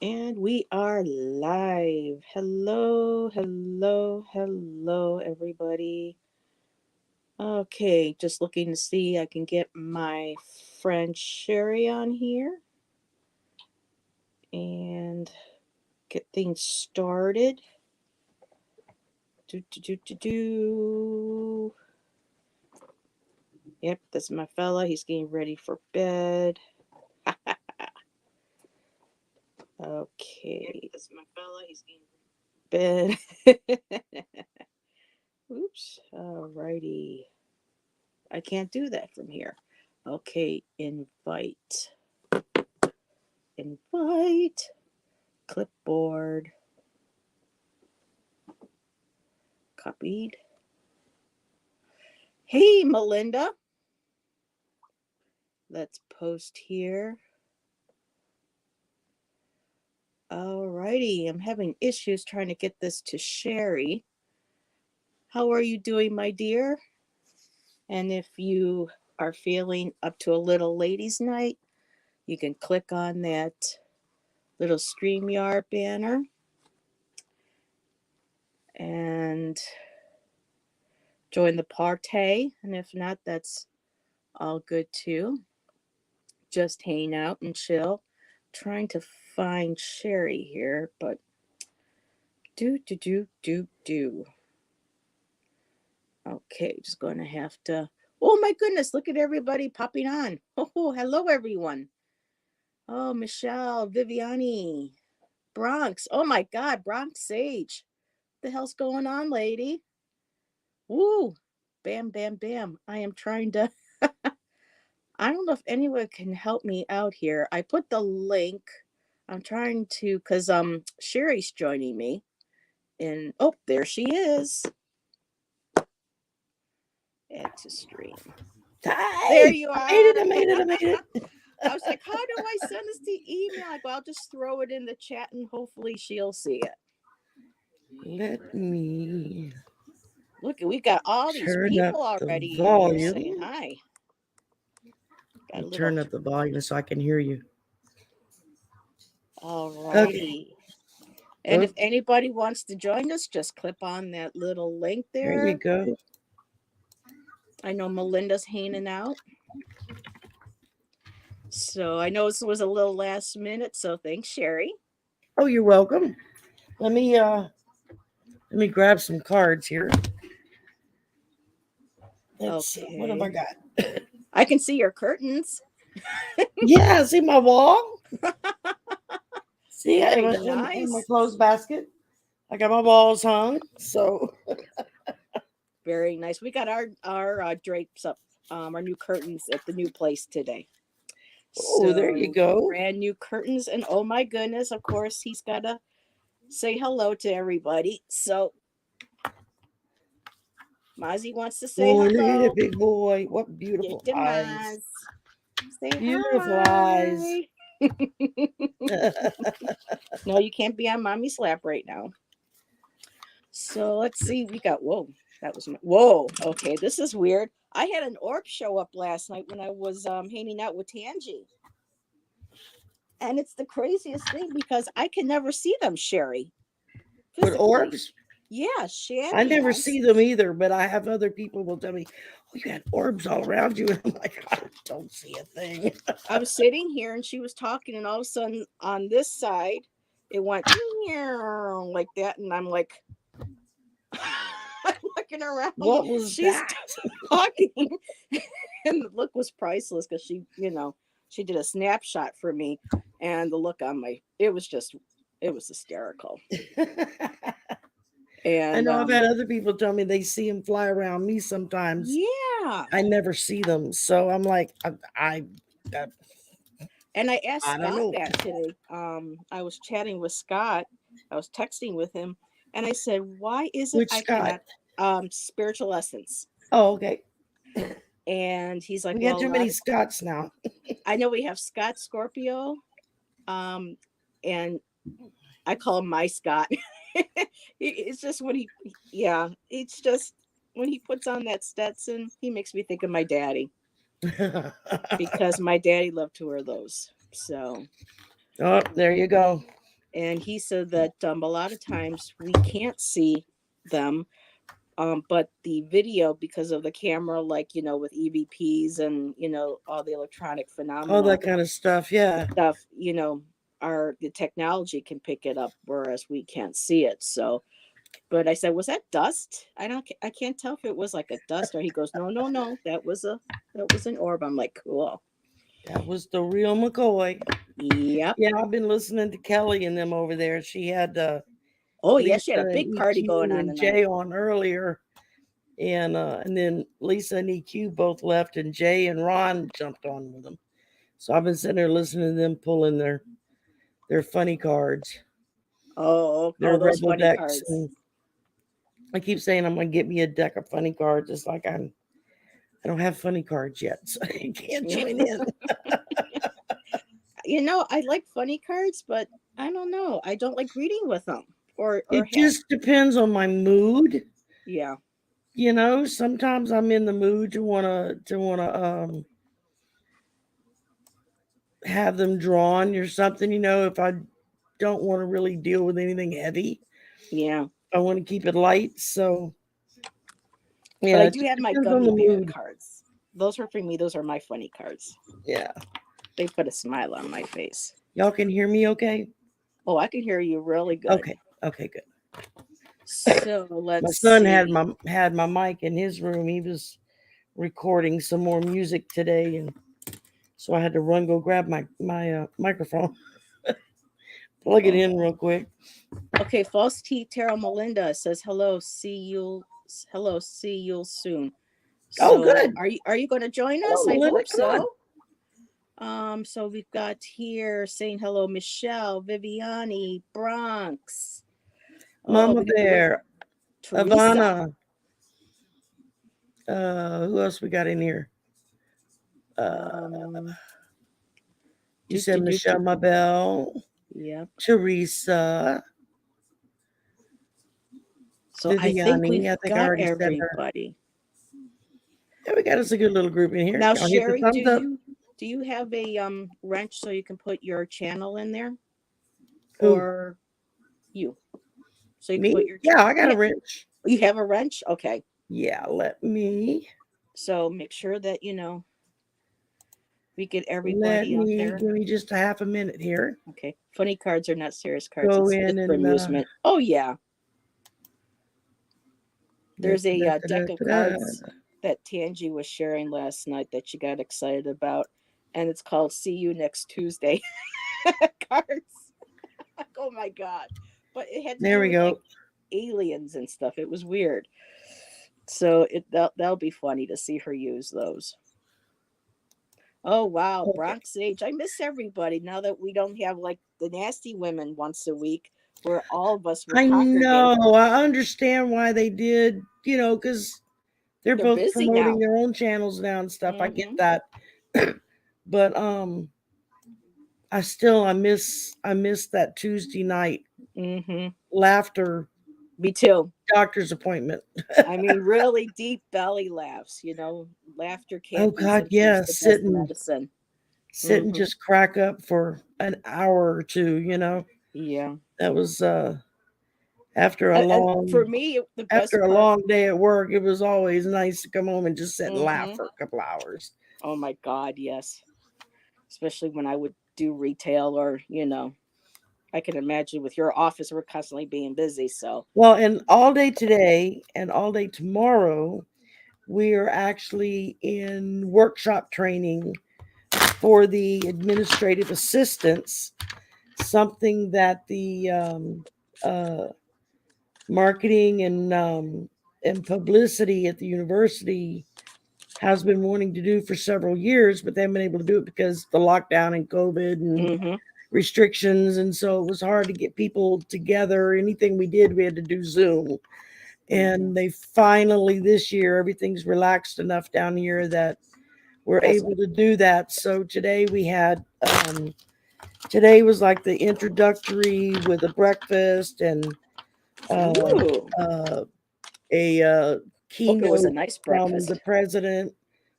And we are live. Hello, hello, hello, everybody. Okay, just looking to see I can get my friend Sherry on here and get things started. Do do do do do. Yep, that's my fella. He's getting ready for bed. Okay, that's my fella. He's getting bed. Oops. Alrighty. I can't do that from here. Okay, invite. Invite. Clipboard. Copied. Hey, Melinda. Let's post here. Alrighty, I'm having issues trying to get this to Sherry. How are you doing, my dear? And if you are feeling up to a little ladies' night, you can click on that little StreamYard banner and join the party. And if not, that's all good too. Just hang out and chill. Trying to find Sherry here, but do. Okay, just going to have to. Oh my goodness, look at everybody popping on. Oh, hello everyone. Oh, Michelle, Viviani, Bronx. Oh my God, Bronx Sage. What the hell's going on, lady? Woo. Bam, bam, bam. I am trying to. I don't know if anyone can help me out here. I put the link. I'm trying to because Sherry's joining me. And oh, there she is. Add to stream. There Hi! you I made are. it, I made it, I made it. I was like, how do I send this to email? Like, well, I'll just throw it in the chat and hopefully she'll see it. Let me Look, we've got all these turn up people the already in here saying volume. hi. Let Got me a little. turn up the volume so I can hear you. All Okay. righty. And if Oh, anybody wants to join us, just click on that little link there you there. go. I know Melinda's hanging out. So I know this was a little last minute, so thanks, Sherry. Oh, you're welcome. Let me grab some cards here. Let's see. What have I Okay. got? I can see your curtains. Yeah, see my wall? See, I have Very in my nice. clothes basket. I got my walls hung. So, Very nice. We got our drapes up, our new curtains at the new place today. oh, there you So go. brand new curtains, and oh my goodness, of course he's gotta say hello to everybody. So Mozzie wants to say Oh, look at hello. that big boy. What Get beautiful to eyes. Moz. Say Beautiful eyes. hi. No, you can't be on mommy's lap right now. So let's see. We got whoa. That was whoa. Okay, this is weird. I had an orc show up last night when I was hanging out with Tangi, and it's the craziest thing because I can never see them, Sherry, With physically. orbs? Yeah, I Shan never has. see them either, but I have other people will tell me, "Oh, you had orbs all around you," and I'm like, "I don't see a thing." I was sitting here and she was talking, and all of a sudden on this side, it went like that, and I'm like, I'm looking around. What was She's that? talking, and the look was priceless because she did a snapshot for me, and the look on my it was hysterical. I And know I've had other people tell me they see them fly around me sometimes. yeah, I never see them, so I'm like, I, and I asked I don't Scott know. that today. I was chatting with Scott. I was texting with him, and I said, "Why is it Which I Scott? cannot spiritual essence?" Oh, okay. And he's like, We got "Well, a too lot many of Scotts now. I know we have Scott Scorpio, um, and I call him my Scott. It's just yeah, it's just when he puts on that Stetson, he makes me think of my daddy because my daddy loved to wear those. So, Oh, there you go. And he said that a lot of times we can't see them, but the video, because of the camera, like, with EVPs and, all the electronic All phenomena that kind of stuff. Yeah. stuff, the technology can pick it up, whereas we can't see it. So, but I said, was that dust? I can't tell if it was like a dust or he goes, no, no, no, that was an orb. I'm like, cool. That was the real McCoy. Yep. Yeah, I've been listening to Kelly and them over there. She had Oh, yeah, Lisa she had a and big party going EQ on and tonight. Jay on earlier. And then Lisa and EQ both left, and Jay and Ron jumped on with them. So I've been sitting there listening to them pulling their funny cards, their Those rebel funny decks. cards. And I keep saying I'm gonna get me a deck of funny cards. It's like I don't have funny cards yet, so I can't join in. I like funny cards, but I don't know. I don't like reading with them. It just depends on my mood. Yeah. Sometimes I'm in the mood to wanna have them drawn or something. If I don't want to really deal with anything heavy, Yeah. I want to keep it light. So But yeah, I it do just have my depends on gummy the bear mood. cards. Those are for me. Those are my funny cards. Yeah. They put a smile on my face. Y'all can hear me okay? Oh, I can hear you really good. Okay, good. So let's My son see. had my mic in his room. He was recording some more music today, and so I had to go grab my microphone, plug it in real quick. Okay, False T Tarot Melinda says hello. See you soon. So Good. are you going to join us? Hello, I Melinda, hope come so. So we've got here saying hello, Michelle, Viviani, Bronx, Mama Bear, Teresa. Ivana. Who else we got in here? You said Michelle Mabel. Yep. Teresa. So Viviani. I I already said her. everybody. Yeah, we got us a good little group in here. Now, Y'all Sherry, do you have a wrench so you can put your channel in there? Who? Or you? So you Me? can put your I got a wrench. You have a wrench? Okay. Yeah, let me. So make sure that we get everybody out there. Give me just a half a minute here. Okay. Funny cards are not serious cards. Go it's in for and amusement. Oh yeah. There's a deck of cards that Tangi was sharing last night that she got excited about, and it's called "See You Next Tuesday" cards. Oh my god! But it had to there do we with go. like aliens and stuff. It was weird. So that'll be funny to see her use those. Oh wow, Okay. Bronx Age. I miss everybody now that we don't have like the nasty women once a week where all of us would congregate. know. I understand why they did, because they're both busy promoting now. their own channels now and stuff. I get that. But I miss that Tuesday night laughter. Me too. Doctor's appointment. I mean, really deep belly laughs. Laughter can't. Oh God, yeah, medicine. Sit and just crack up for an hour or two. Yeah. That was after a long for me the best after a long day at work. It was always nice to come home and just sit and laugh for a couple hours. Oh my God, yes. Especially when I would do retail or I can imagine with your office we're constantly being busy. So and all day today and all day tomorrow we are actually in workshop training for the administrative assistants, something that the marketing and publicity at the university has been wanting to do for several years, but they haven't been able to do it because the lockdown and COVID and restrictions. And so it was hard to get people together. Anything we did, we had to do Zoom. And they finally, this year, everything's relaxed enough down here that we're able to do that. So today we had, today was like the introductory with a breakfast and a keynote was a nice from breakfast. the president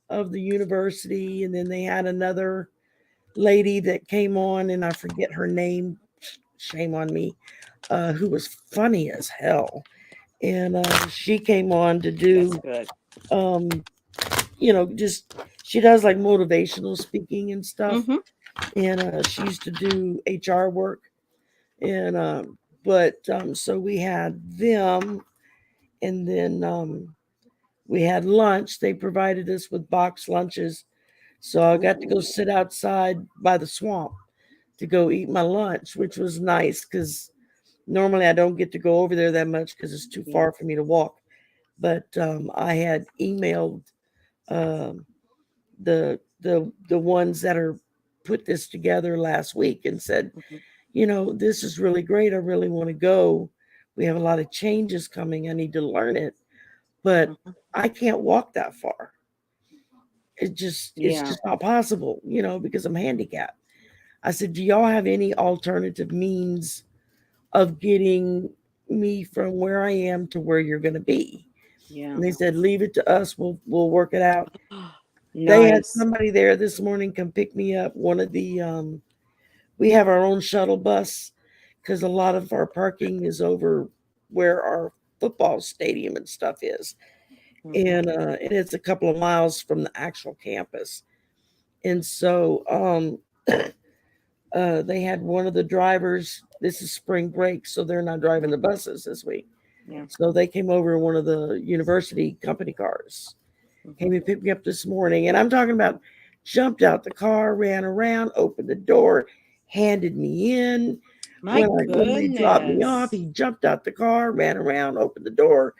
of the university. And then they had another lady that came on, and I forget her name. shame on me, who was funny as hell. And she came on to That's do, good. um, just she does like motivational speaking and stuff. Mm-hmm. And she used to do HR work. And so we had them, and then we had lunch. They provided us with box lunches. So I got to go Ooh, sit outside by the swamp to go eat my lunch, which was nice because normally I don't get to go over there that much because it's too yeah. far for me to walk. But I had emailed um, the ones that are put this together last week and said, Mm-hmm. this is really great. I really want to go. We have a lot of changes coming. I need to learn it, but Mm-hmm. I can't walk that far. It's Yeah. just not possible, because I'm handicapped. I said, do y'all have any alternative means of getting me from where I am to where you're going to be? Yeah. And they said, leave it to us. We'll work it out. They had Nice. somebody there this morning come pick me up. One of the we have our own shuttle bus because a lot of our parking is over where our football stadium and stuff is, Mm-hmm. and it's a couple of miles from the actual campus. And so they had one of the drivers. This is spring break, so they're not driving the buses this week. Yeah. So they came over in one of the university company cars. Mm-hmm. Came and picked me up this morning, and I'm talking about jumped out the car, ran around, opened the door, handed me in. My When they dropped me off, goodness. he jumped out the car, ran around, opened the door,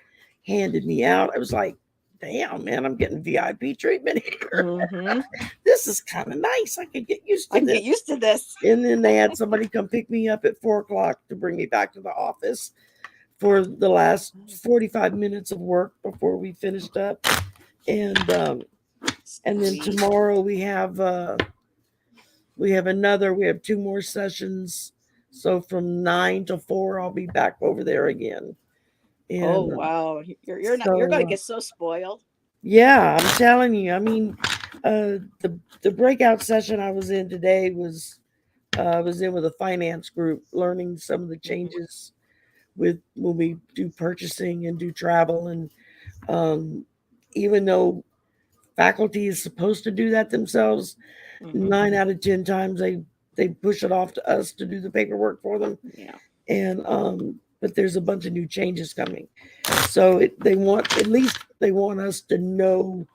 handed me out. I was like, "Damn, man, I'm getting VIP treatment here. Mm-hmm. This is kind of nice. I could get used I to can this." get used to this. And then they had somebody come pick me up at 4 o'clock to bring me back to the office for the last 45 minutes of work before we finished up. And then Sweet. tomorrow we have two more sessions. So from 9 to 4, I'll be back over there again. Oh And wow. You're so gonna get so spoiled. yeah, I'm telling you. I mean, the breakout session I was in today was I was in with a finance group, learning some of the Mm-hmm. changes with when we do purchasing and do travel. And um, even though faculty is supposed to do that themselves, Mm-hmm. 9 out of 10 times they push it off to us to do the paperwork for them. Yeah. And but there's a bunch of new changes coming, so they want, at least they want us to know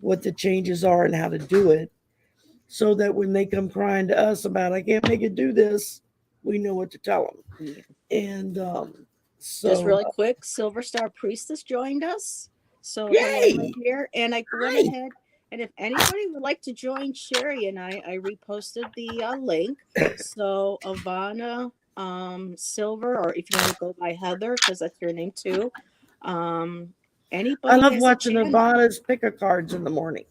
what the changes are and how to do it, so that when they come crying to us about I can't make it do this, we know what to tell them. Yeah. And Just so really quick, Silver Star Priestess joined us. So hello, my yay, dear. And I went hi. ahead, and if anybody would like to join Sherry and I reposted the link. So Ivana Silver, or if you want to go by Heather, because that's your name too. Um, I Anybody love has a watching channel. Ivana's pick a cards in the morning.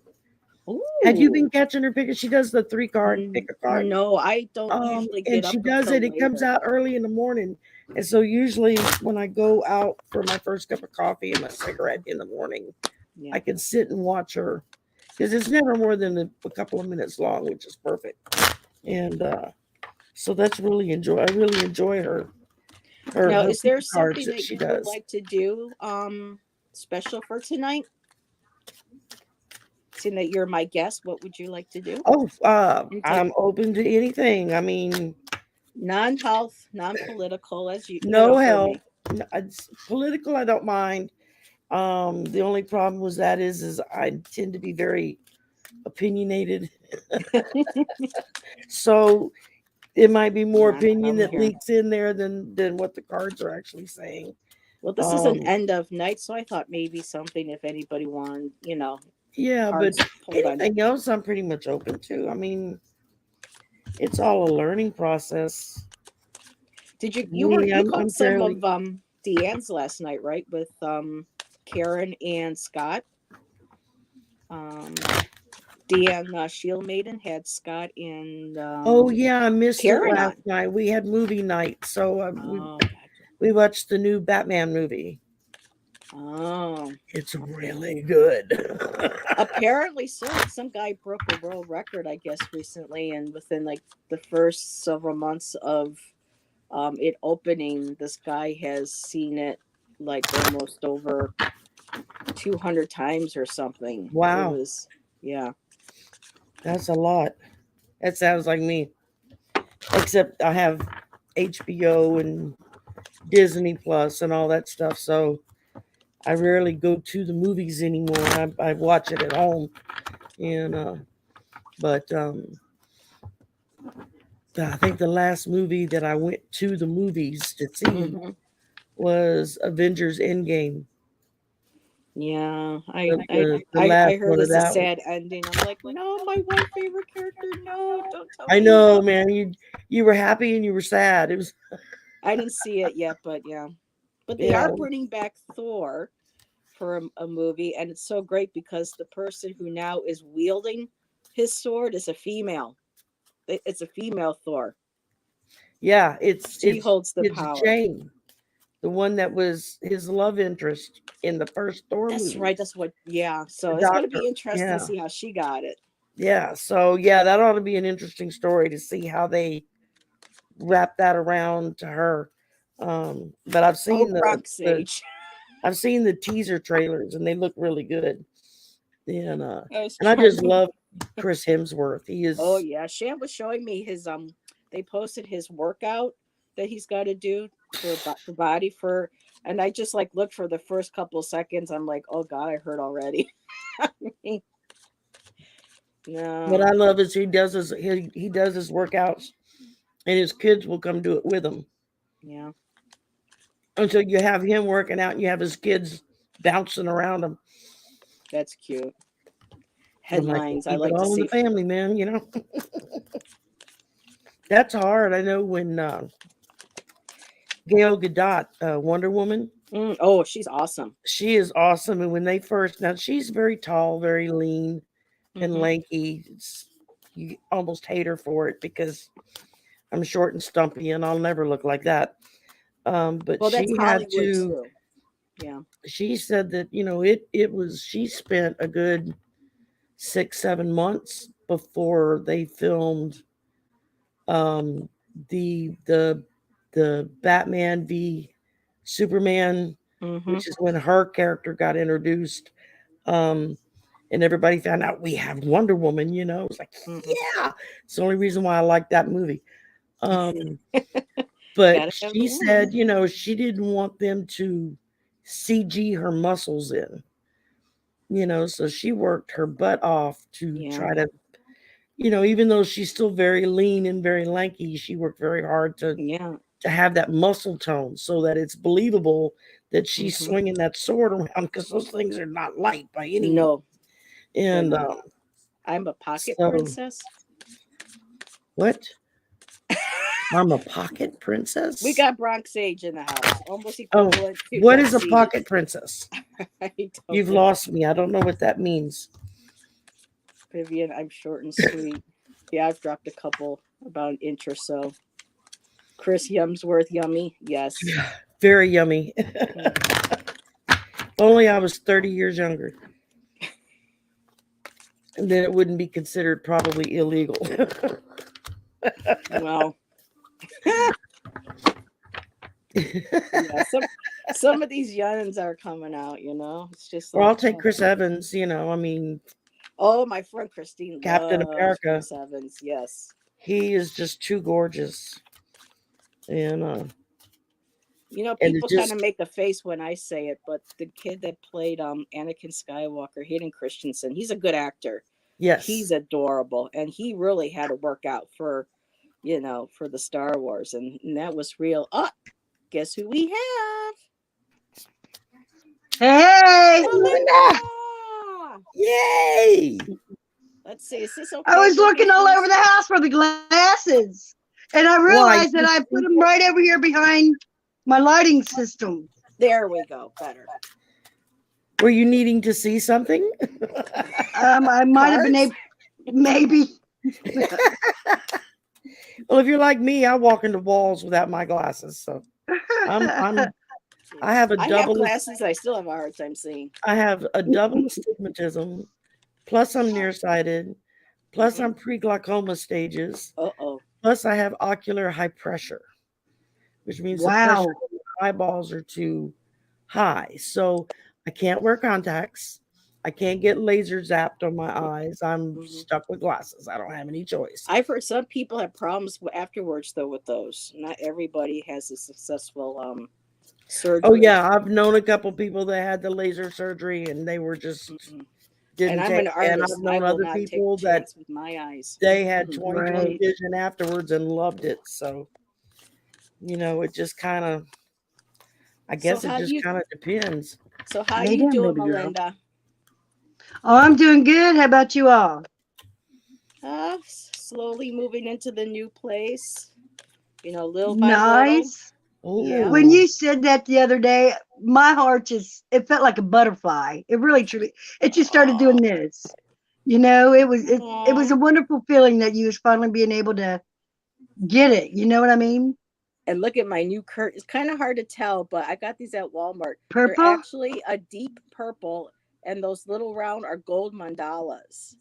Had you Ooh. been catching her pick? She does the 3 card pick a card. No, I don't usually get And she up does until it. It comes later. out early in the morning, and so usually when I go out for my first cup of coffee and my cigarette in the morning, Yeah. I can sit and watch her because it's never more than a couple of minutes long, which is perfect. And so that's really enjoy. I really enjoy Now, her is pick there a cards something that that she you would does. like to do special for tonight? Seeing that you're my guest, what would you like to do? Oh, Anything I'm open to anything. I mean, non-health, non-political, as no for help. me. It's political, I don't mind. The only problem was that is I tend to be very opinionated. So it might be more Not a opinion problem that here. leaks in there than what the cards are actually saying. Well, this is an Um, end of night, so I thought maybe something if anybody wanted, yeah, but cards pulled on. anything else I'm pretty much open to. I mean, it's all a learning process. Did Me, you I'm caught some fairly. of Deanne's last night, right? With Karen and Scott. Um Deanne Shield Maiden had Scott and Oh yeah, I missed it Karen last on. night. We had movie night, so Oh, gotcha. we watched the new Batman movie. Oh, It's really good. apparently so. Some guy broke a world record, I guess, recently, and within like the first several months of it opening. This guy has seen it like almost over 200 times or something. It Wow, was, yeah. that's a lot. That sounds like me. Except I have HBO and Disney Plus and all that stuff, so I rarely go to the movies anymore. I watch it at home, and but I think the last movie that I went to the movies to see Hmm. was Avengers End Game. Yeah, The I last heard one of it's a that one. sad ending. I'm like, no, my one favorite character. No, don't tell I me he's know, not. man. You were happy and you were sad. It was I didn't see it yet, but yeah. But they yeah, are bringing back Thor for a movie, and it's so great because the person who now is wielding his sword is a female. It's a female Thor. yeah. She holds the It's power. Jane, the one that was his love interest in the first Thor That's right. movies. That's what. Yeah. The So it's going to doctor. be interesting to Yeah. see how she got it. Yeah. So yeah, that ought to be an interesting story to see how they wrap that around to her. But Oh, Bronx Sage. I've seen the teaser trailers and they look really good. And I was and I just trying. love Chris Hemsworth. He Oh is yeah, Shan was showing me his. They posted his workout that he's got to do for for body for, and I just like looked for the first couple seconds. I'm like, oh god, I hurt already. what No. I love is he does his workouts and his kids will come do it with him. Yeah, And so you have him working out and you have his kids bouncing around him. that's cute. I'm like, Headlines. I keep it like to all in the see. family, man. That's hard. I know when Gail Gadot, Wonder Woman, Oh, she's awesome. she is awesome. And when they first, now she's very tall, very lean and Hmm. lanky. You almost hate her for it because I'm short and stumpy and I'll never look like that. But Well, that's she had Hollywood to, too. Yeah. she said that, she spent a good 6, 7 months before they filmed um, the the Batman v Superman, Hmm. which is when her character got introduced. Um, and everybody found out we have Wonder Woman, It was like, Hmm. yeah, it's the only reason why I like that movie. Um, but Gotta have the she woman. said, she didn't want them to CG her muscles in, so she worked her butt off to Yeah. try to, even though she's still very lean and very lanky, she worked very hard Yeah. to have that muscle tone so that it's believable that she's Hmm. swinging that sword around because those things are not light by any means. No, they're And not. I'm a pocket so, princess. what? I'm a pocket We princess? got Bronx Sage in the house, almost Oh, equivalent to what is a Desi. pocket princess? I don't You've know, lost me. I don't know what that means. Vivian. I'm short and sweet. Yeah, I've dropped a couple about an inch or so. Chris Yumsworth, yummy. Yes. Very yummy. Hmm. If only I was 30 years younger. And then it wouldn't be considered probably illegal. Well, yeah. Some of these youngins are coming out. It's just Or like, I'll take Chris Evans, I mean, oh, my friend Christine Captain loves America. Chris Evans. Yes. He is just too gorgeous. And it People kind of just make a face when I say it, but the kid that played Anakin Skywalker, Hayden Christensen, he's a good actor. He's yes. adorable, and he really had to work out for the Star Wars, and that was real. Oh, guess who we have? Hey, Linda! Melinda! Yay! Let's see, is this I okay? was looking all over Vivian? the house for the glasses, and I Why? realized that I put them right over here behind my lighting system. There we go. Better. Were you needing to see something? I might have been Cards? able, maybe. Well, if you're like me, I walk into walls without my glasses. So I'm I have a I have double glasses. I still have a hard time seeing. I have a double astigmatism, plus I'm nearsighted, plus Hmm. I'm pre-glaucoma stages, Uh oh. plus I have ocular high pressure. which means the pressure Wow. on my eyeballs are too high. So I can't wear contacts. I can't get laser zapped on my eyes. I'm stuck with glasses. I don't have any choice. I've heard some people have problems afterwards, though, with those. Not everybody has a successful surgery. Oh yeah, I've known a couple people that had the laser surgery and they were just And didn't I'm take. an And artist. I've I known will other not take people a that chance with my eyes. they had 20/20 Right. vision afterwards and loved it. So, it just kind of, I guess it just kind of depends. So how Lay you down, doing, baby girl. Melinda? Oh, I'm doing good. How about you all? Slowly moving into the new place. Little by little. Nice. Yeah. When you said that the other day, my heart it felt like a butterfly. It really truly, it just started doing this. It was a wonderful feeling that you was finally being able to get it. You know what I mean? And look at my new curtain. It's kind of hard to tell, but I got these at Walmart. Purple? They're actually a deep purple, and those little round are gold mandalas.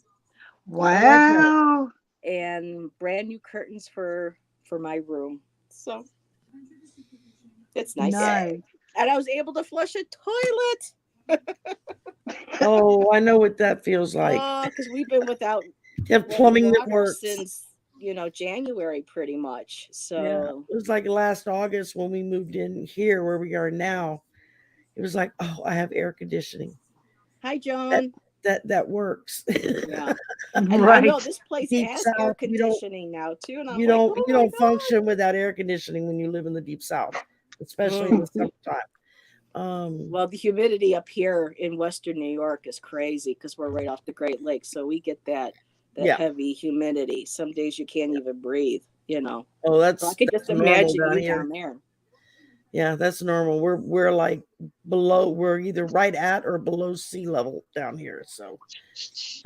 Wow. And brand new curtains for my room. So it's nice. Nice. And I was able to flush a toilet. Oh, I know what that feels like. Because we've been without You have plumbing that water works. since January pretty much. So Yeah, it was like last August when we moved in here where we are now. It was like, oh, I have air conditioning. Hi, Joan. That works. Yeah. And Right. I know this place Deep has South, air conditioning now too. And I'm you like, don't oh you my don't God. function without air conditioning when you live in the deep South, especially in the summertime. Well, the humidity up here in Western New York is crazy because we're right off the Great Lakes, so we get that heavy humidity. Some days you can't even breathe. Oh, that's so I could just normal imagine down you here. down there. Yeah, that's normal. We're like below. We're either right at or below sea level down here. So,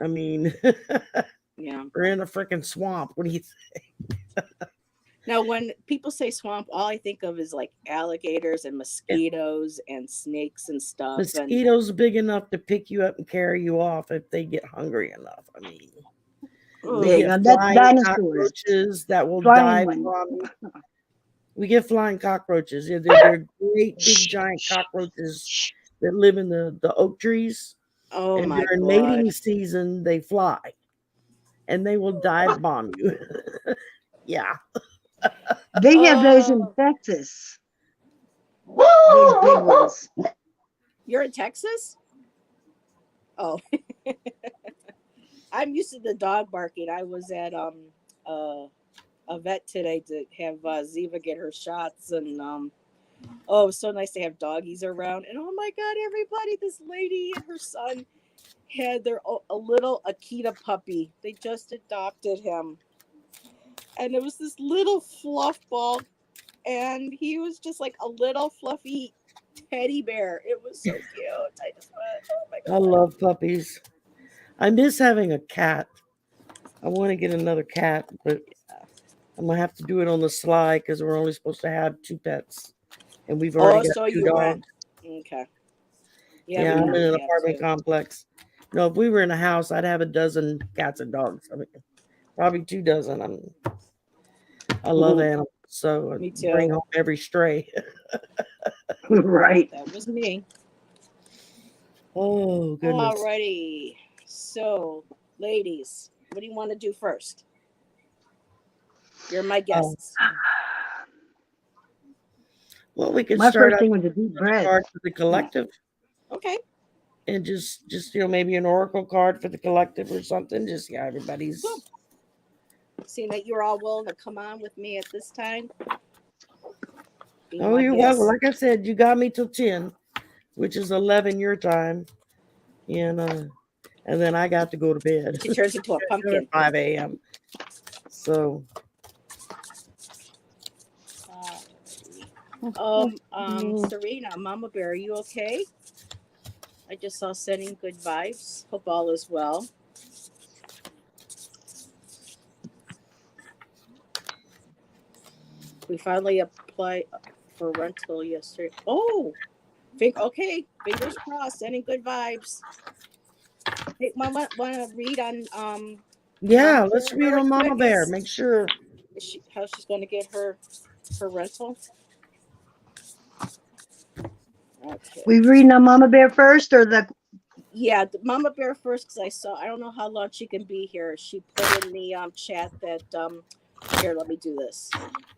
I mean, yeah, we're in a freaking swamp. What do you think? Now, when people say swamp, all I think of is like alligators and mosquitoes and snakes and stuff. Mosquitoes big enough to pick you up and carry you off if they get hungry enough. I mean, we get flying cockroaches that will dive on you. We get flying cockroaches. Yeah, they're great big giant cockroaches that live in the oak trees. Oh and my during God. mating season, they fly and they will dive bomb you. Yeah. They have those in Texas. Those big ones. You're in Texas? Oh. I'm used to the dog barking. I was at a vet today to have Ziva get her shots, and it was so nice to have doggies around. And oh my God, everybody, this lady and her son had a little Akita puppy. They just adopted him. And it was this little fluff ball, and he was just like a little fluffy teddy bear. It was so cute. I just went, oh my God. I love puppies. I miss having a cat. I want to get another cat, but I'm going to have to do it on the sly because we're only supposed to have 2 pets. And we've already got 2 dogs. Okay. Yeah, I'm in an apartment complex. No, if we were in a house, I'd have a dozen cats and dogs. I mean, probably 2 dozen. I love animals, so I bring home every stray. Right. That was me. Oh, goodness. Alrighty. So, ladies, what do you want to do first? You're my guests. Well, we can start out with a deep breath. card for the collective. Okay. And just maybe an oracle card for the collective or something. Just everybody's. Cool. Seeing that you're all willing to come on with me at this time. Oh, you're welcome. Like I said, you got me till 10, which is 11 your time, and then I got to go to bed. She turns into a pumpkin. 5 a.m. So. Serena, Mama Bear, are you okay? I just saw sending good vibes. Hope all is well. We finally applied for rental yesterday. Oh, okay. Fingers crossed. Sending good vibes. Hey, Mama, want to read on Yeah, let's read on Mama Bear. Make sure how she's going to get her rental. Okay. We reading on Mama Bear first or the Yeah, the Mama Bear first because I don't know how long she can be here. She put in the chat that here, let me do this.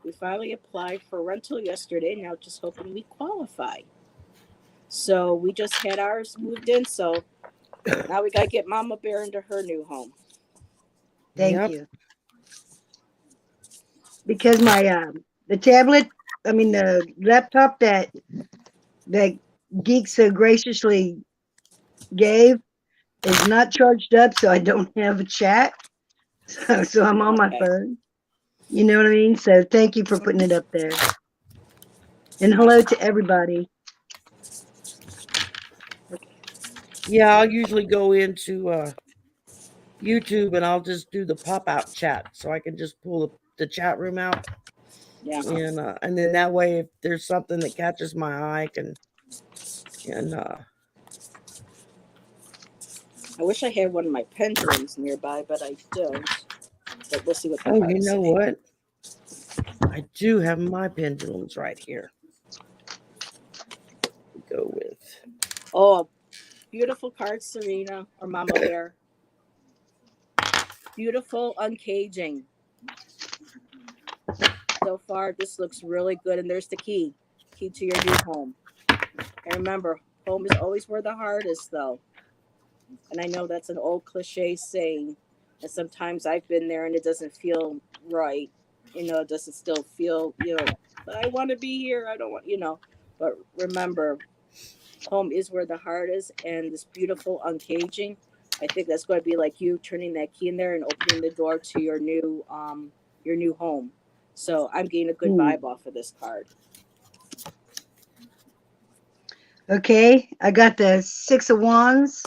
We finally applied for rental yesterday. Now just hoping we qualify. So we just had ours moved in. So now we got to get Mama Bear into her new home. thank you. Because my the tablet, I mean the laptop that Geek so graciously gave is not charged up, so I don't have a chat. So I'm on my phone. You know what I mean? So thank you for putting it up there. And hello to everybody. Yeah, I'll usually go into YouTube and I'll just do the pop-out chat so I can just pull the chat room out. Yeah. And then that way, if there's something that catches my eye, I wish I had one of my pendulums nearby, but I don't. But we'll see what the oh, cards you know say. what? I do have my pendulums right here. Go with. Oh, beautiful card, Serena or Mama Bear. Beautiful uncaging. So far, this looks really good. And there's the key to your new home. And remember, home is always where the heart is, though. And I know that's an old cliche saying. And sometimes I've been there and it doesn't feel right. It doesn't still feel, I want to be here. I don't want, But remember, home is where the heart is. And this beautiful uncaging, I think that's going to be like you turning that key in there and opening the door to your new home. So I'm getting a good vibe off of this card. Okay, I got the 6 of Wands,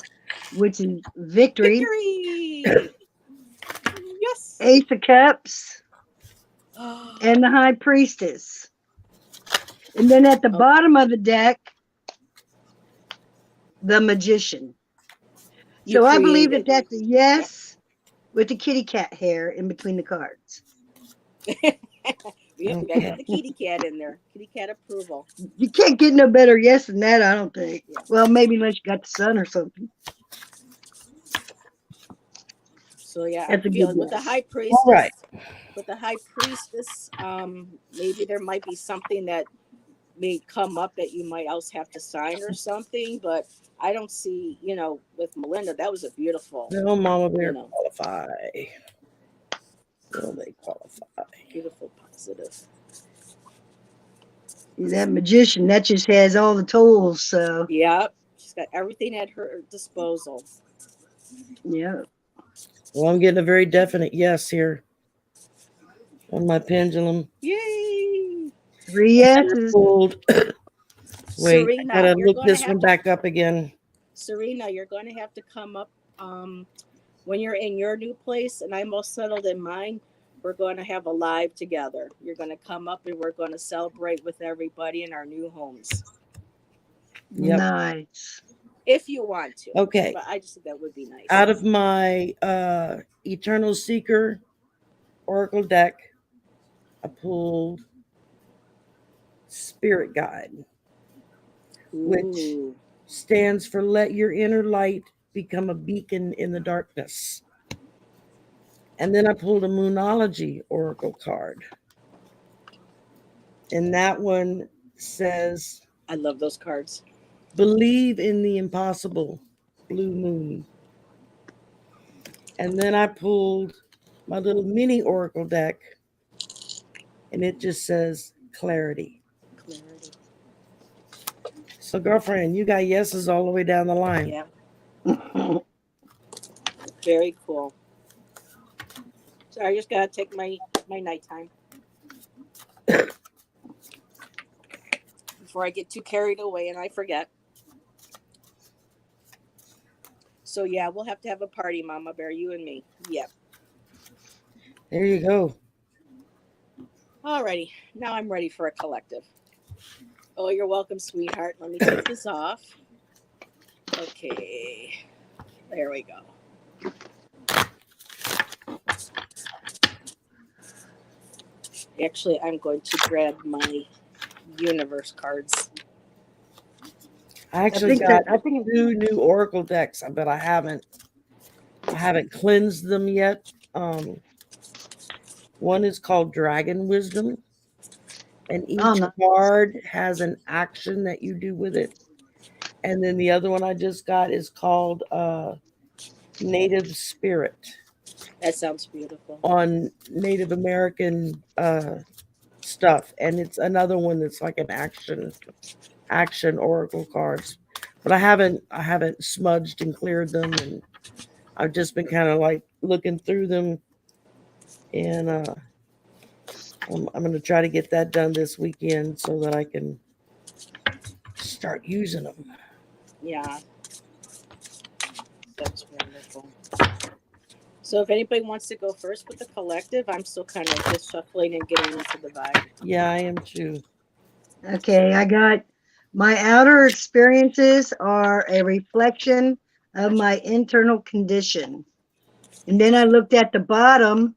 which is victory. Victory! Yes! Ace of Cups and the High Priestess. And then at the bottom of the deck, the Magician. So I believe that that's a yes with the kitty cat hair in between the cards. Yep, we gotta get the kitty cat in there. Kitty cat approval. You can't get no better yes than that, I don't think. Yeah. Well, maybe unless you got the sun or something. So yeah, that's I'm feeling with the High Priestess. All right. With the High Priestess, maybe there might be something that may come up that you might also have to sign or something, but I don't see, with Melinda, that was a beautiful. Will Mama Bear qualify? Will they qualify? Beautiful, positive. That Magician, that just has all the tools, so. Yep. She's got everything at her disposal. Yeah. Well, I'm getting a very definite yes here on my pendulum. Yay! 3 yeses. Wait, Serena, I gotta look this one back up again. Serena, you're going to have to come up when you're in your new place, and I'm all settled in mine. We're going to have a live together. You're going to come up, and we're going to celebrate with everybody in our new homes. Yep. Nice. If you want to. Okay. But I just think that would be nice. Out of my Eternal Seeker Oracle deck, I pulled Spirit Guide, which stands for let your inner light become a beacon in the darkness. And then I pulled a Moonology Oracle card. And that one says, I love those cards. Believe in the impossible, Blue Moon. And then I pulled my little mini Oracle deck, and it just says clarity. So, girlfriend, you got yeses all the way down the line. Yeah. Very cool. So I just gotta take my nighttime before I get too carried away and I forget. So yeah, we'll have to have a party, Mama Bear, you and me. Yep. There you go. Alrighty, now I'm ready for a collective. Oh, you're welcome, sweetheart. Let me take this off. Okay, there we go. Actually, I'm going to grab my universe cards. I I actually think got that I think 2 new Oracle decks, but I haven't cleansed them yet. One is called Dragon Wisdom, and oh each no. card has an action that you do with it. And then the other one I just got is called Native Spirit, That sounds beautiful. on Native American stuff, and it's another one that's like an action oracle cards. But I haven't smudged and cleared them, and I've just been kind of like looking through them, and I'm going to try to get that done this weekend so that I can start using them. Yeah, that's wonderful. So if anybody wants to go first with the collective, I'm still kind of just shuffling and getting into the vibe. Yeah, I am too. Okay, I got my outer experiences are a reflection of my internal condition. And then I looked at the bottom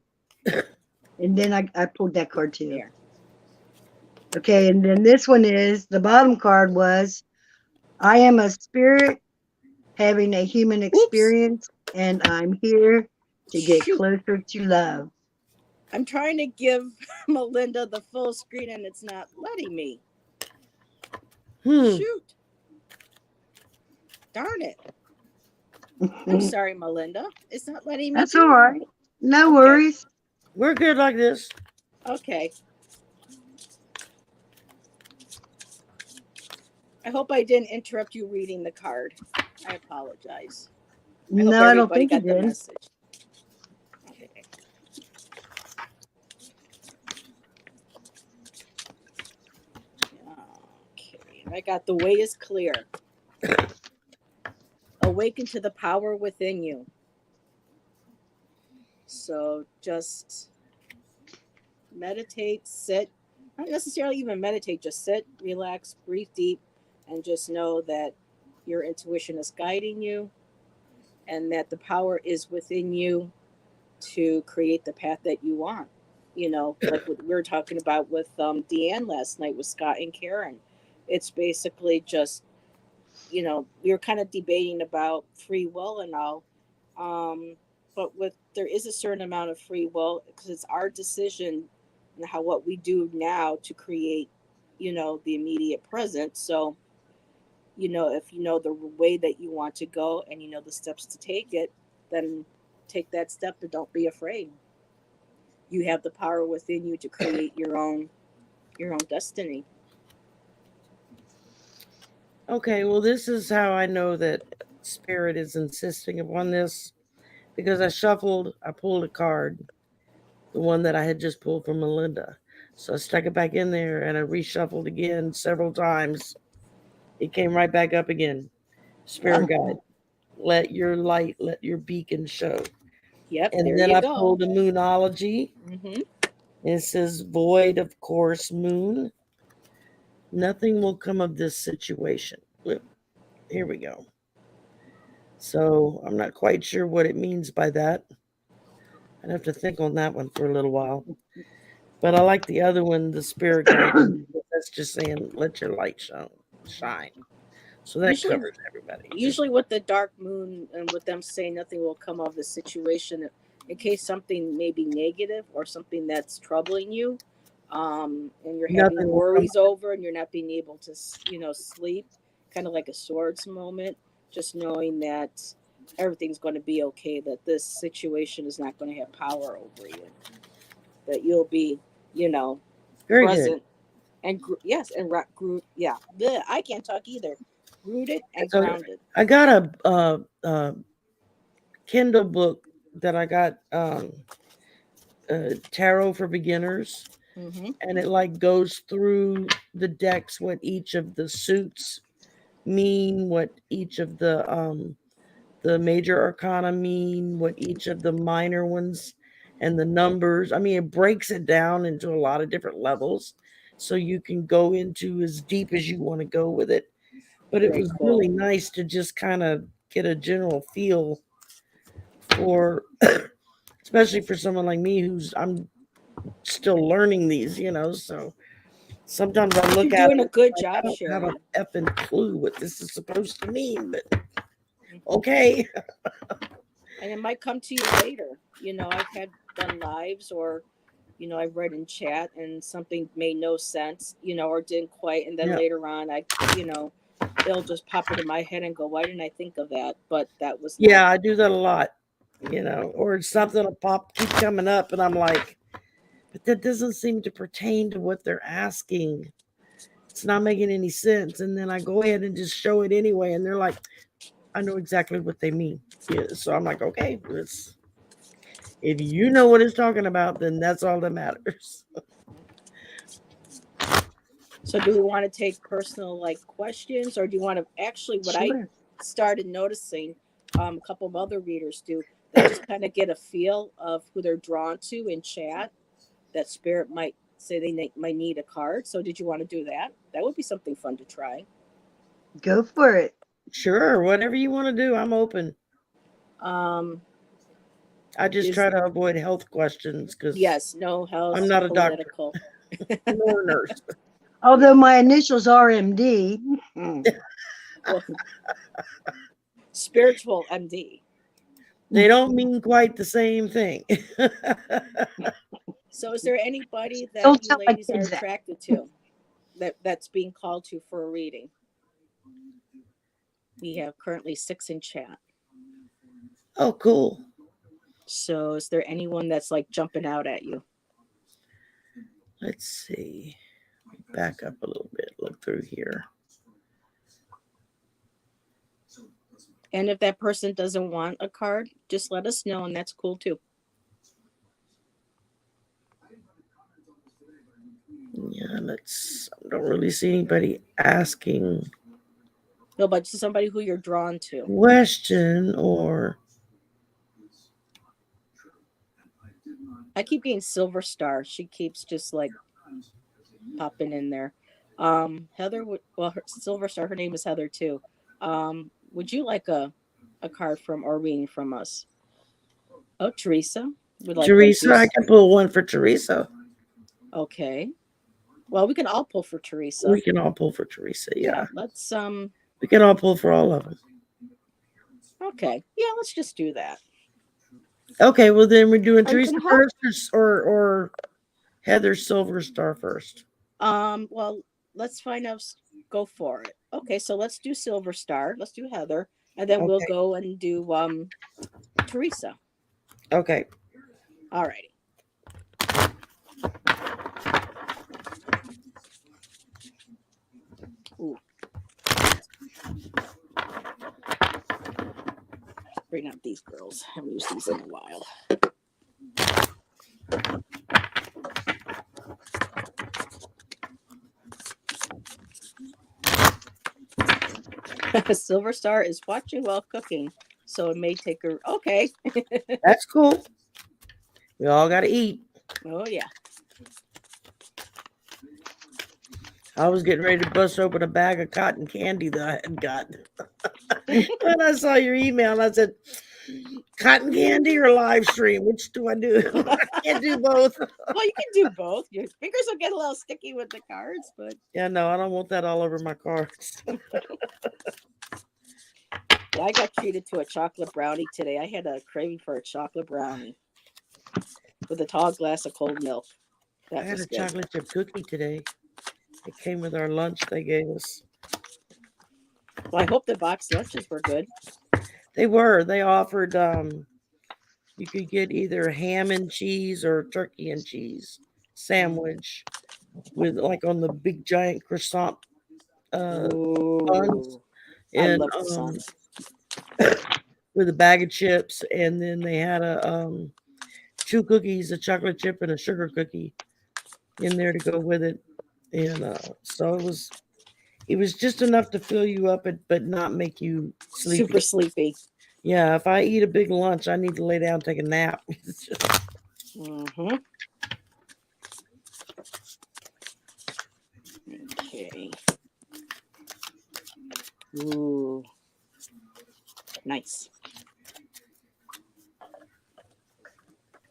and then I pulled that card too. Here. Okay, and then this one is the bottom card was I am a spirit having a human experience and I'm here to get Shoot. closer to love. I'm trying to give Melinda the full screen and it's not letting me. Shoot. Darn it. I'm sorry, Melinda. It's not letting me. That's all right. No worries. We're good like this. Okay. I hope I didn't interrupt you reading the card. I apologize. No, I don't think you got the did. message. Okay. Okay. I got the way is clear. Awaken to the power within you. So just meditate, sit. Not necessarily even meditate, just sit, relax, breathe deep, and just know that your intuition is guiding you and that the power is within you to create the path that you want. You know, like what we were talking about with Deanne last night with Scott and Karen. It's basically just, you know, we were kind of debating about free will and all. But there is a certain amount of free will because it's our decision and how what we do now to create, you know, the immediate present. So, you know, if you know the way that you want to go and you know the steps to take it, then take that step and don't be afraid. You have the power within you to create your own destiny. Okay, well, this is how I know that Spirit is insisting upon this, because I pulled a card, the one that I had just pulled from Melinda. So I stuck it back in there and I reshuffled again several times. It came right back up again. Spirit guide, let your light, let your beacon show. Yep, And there then you I go. pulled a moonology. Mm-hmm. It says, void of course, moon. Nothing will come of this situation. Here we go. So I'm not quite sure what it means by that. I'd have to think on that one for a little while. But I like the other one, the spirit guide. That's just saying, let your light shine. So that covers everybody. Usually with the dark moon and with them saying nothing will come of the situation, in case something may be negative or something that's troubling you, and you're having Nothing will worries over and you're not being able to, you know, sleep, kind of like a swords moment, just knowing that everything's going to be okay, that this situation is not going to have power over you, that you'll be, you know, Very present good. and yes, and yeah, I can't talk either. Rooted and So grounded. I got a Kindle book that I got, Tarot for Beginners, Mm-hmm. and it like goes through the decks, what each of the suits mean, what each of the major arcana mean, what each of the minor ones and the numbers. I mean, it breaks it down into a lot of different levels, so you can go into as deep as you want to go with it. But it Very was cool. really nice to just kind of get a general feel for, especially for someone like me I'm still learning these, you know. So Sometimes I look You're at doing it, a good like, job, I don't have Shari. an effing clue what this is supposed to mean, but okay. And it might come to you later. I've done lives, or I've read in chat and something made no sense, or didn't quite, and then later on it'll just pop into my head and go, why didn't I think of that? But that was not. Yeah, I do that a lot, or something will keep coming up, and I'm like, but that doesn't seem to pertain to what they're asking. It's not making any sense. And then I go ahead and just show it anyway, and they're like, I know exactly what they mean. Yeah, so I'm like, okay, if you know what it's talking about, then that's all that matters. So do we want to take personal questions, or do you want to actually what I started noticing a couple of other readers do, they just kind of get a feel of who they're drawn to in chat, that spirit might say they might need a card. So did you want to do that? That would be something fun to try. Go for it. Sure, whatever you want to do, I'm open. I just try to avoid health questions because no health. I'm not a political. doctor, nor a nurse. Although my initials are MD. Well, spiritual MD. They don't mean quite the same thing. So is there anybody that Don't you tell my ladies are kids that. attracted to that's being called to for a reading? We have currently 6 in chat. Oh, cool. So is there anyone that's jumping out at you? Let's see. Back up a little bit. Look through here. And if that person doesn't want a card, just let us know, and that's cool too. Yeah, I don't really see anybody asking. No, but somebody who you're drawn to. Question or. I keep getting Silver Star. She keeps just popping in there. Heather, Silver Star, her name is Heather too. Would you like a card from or reading from us? Oh, Teresa would like Teresa, I can pull one for Teresa. Okay. Well, we can all pull for Teresa. We can all pull for Teresa, yeah. Let's we can all pull for all of them. Okay. Yeah, let's just do that. Okay, well then we're doing Teresa first or Heather Silver Star first. Well, let's find out. Go for it. Okay, so let's do Silver Star. Let's do Heather, and then we'll go and do Teresa. Okay. All righty. Ooh. Bring up these girls. I haven't used these in a while. Silver Star is watching while cooking, so it may take her. Okay. That's cool. We all got to eat. Oh, yeah. I was getting ready to bust open a bag of cotton candy that I had gotten. When I saw your email, I said, cotton candy or live stream? Which do I do? I can't do both. Well, you can do both. Your fingers will get a little sticky with the cards, but... Yeah, no, I don't want that all over my cards. Yeah, I got treated to a chocolate brownie today. I had a craving for a chocolate brownie with a tall glass of cold milk. I had a chocolate chip cookie today. It came with our lunch they gave us. Well, I hope the box lunches were good. They were. They offered, you could get either ham and cheese or turkey and cheese sandwich with on the big giant croissant buns. And, I love croissants. With a bag of chips, and then they had 2 cookies, a chocolate chip and a sugar cookie in there to go with it. And so it was just enough to fill you up, but not make you sleepy. Super sleepy. Yeah, if I eat a big lunch, I need to lay down and take a nap. Mm-hmm. Okay. Ooh. Nice.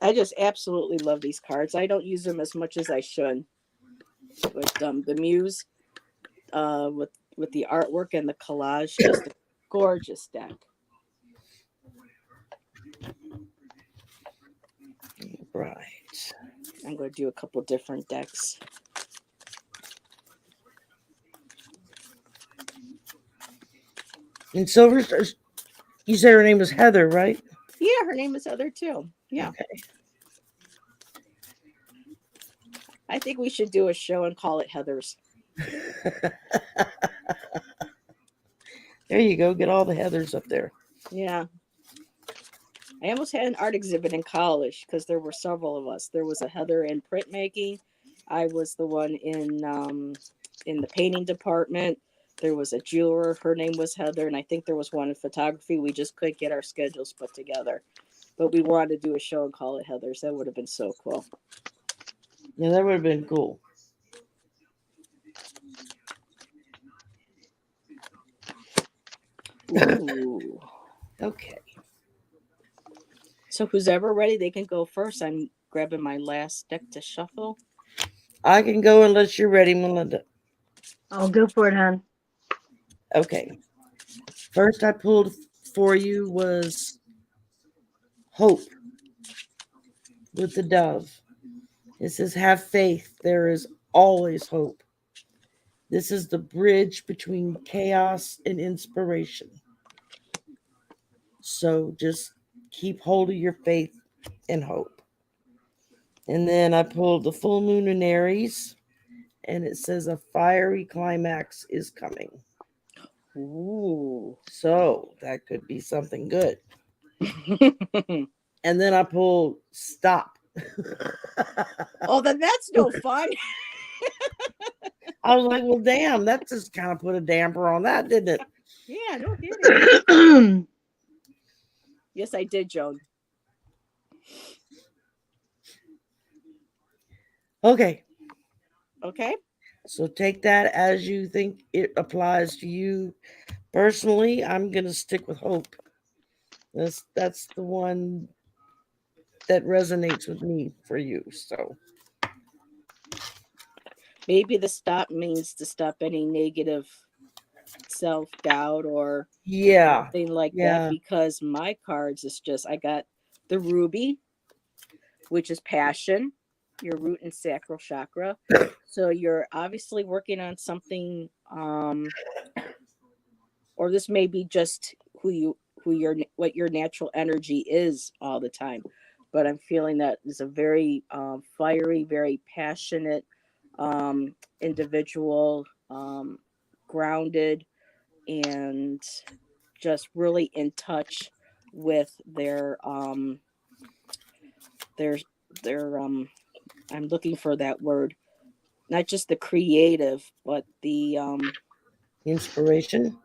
I just absolutely love these cards. I don't use them as much as I should. with the muse, with the artwork and the collage. Just a gorgeous deck. Right. I'm going to do a couple different decks. And Silver Stars, you said her name was Heather, right? Yeah, her name is Heather too. Yeah. Okay. I think we should do a show and call it Heather's. There you go. Get all the Heathers up there. Yeah. I almost had an art exhibit in college because there were several of us. There was a Heather in printmaking. I was the one in the painting department. There was a jeweler. Her name was Heather. And I think there was one in photography. We just couldn't get our schedules put together. But we wanted to do a show and call it Heather's. That would have been so cool. Yeah, that would have been cool. Ooh. Okay. So who's ever ready, they can go first. I'm grabbing my last deck to shuffle. I can go unless you're ready, Melinda. I'll go for it, hon. Okay. First I pulled for you was Hope with the dove. It says, have faith. There is always hope. This is the bridge between chaos and inspiration. So just keep hold of your faith and hope. And then I pulled the full moon in Aries, and it says a fiery climax is coming. Ooh. So that could be something good. And then I pulled stop. Oh, then that's no fun. I was like, well, damn, that just kind of put a damper on that, didn't it? Yeah, no kidding. Yes, I did, Joan. Okay. Okay. So take that as you think it applies to you. Personally, I'm going to stick with hope. That's the one that resonates with me for you. So maybe the stop means to stop any negative self-doubt or something like that, because my cards is just, I got the ruby, which is passion, your root and sacral chakra. So you're obviously working on something, or this may be just what your natural energy is all the time. But I'm feeling that is a very fiery, very passionate individual, grounded, and just really in touch with their I'm looking for that word, not just the creative, but the inspiration.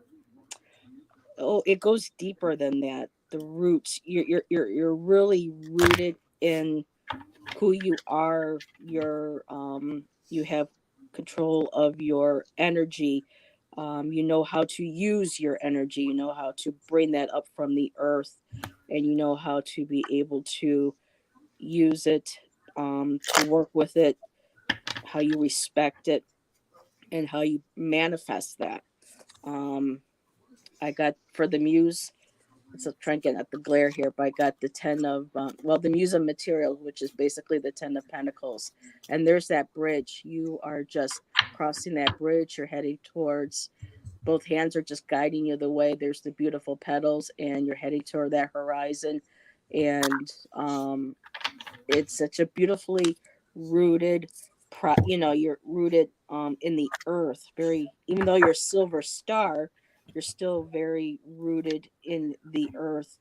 Oh, it goes deeper than that. The roots. You're really rooted in who you are. You have control of your energy. You know how to use your energy. You know how to bring that up from the earth, and you know how to be able to use it, to work with it, how you respect it, and how you manifest that. I got for the muse. So trying to get at the glare here, but I got the 10 of, the muse of materials, which is basically the 10 of pentacles. And there's that bridge. You are just crossing that bridge. You're heading towards, both hands are just guiding you the way. There's the beautiful petals, and you're heading toward that horizon. And it's such a beautifully rooted, you're rooted in the earth. Very, even though you're a silver star, you're still very rooted in the earth,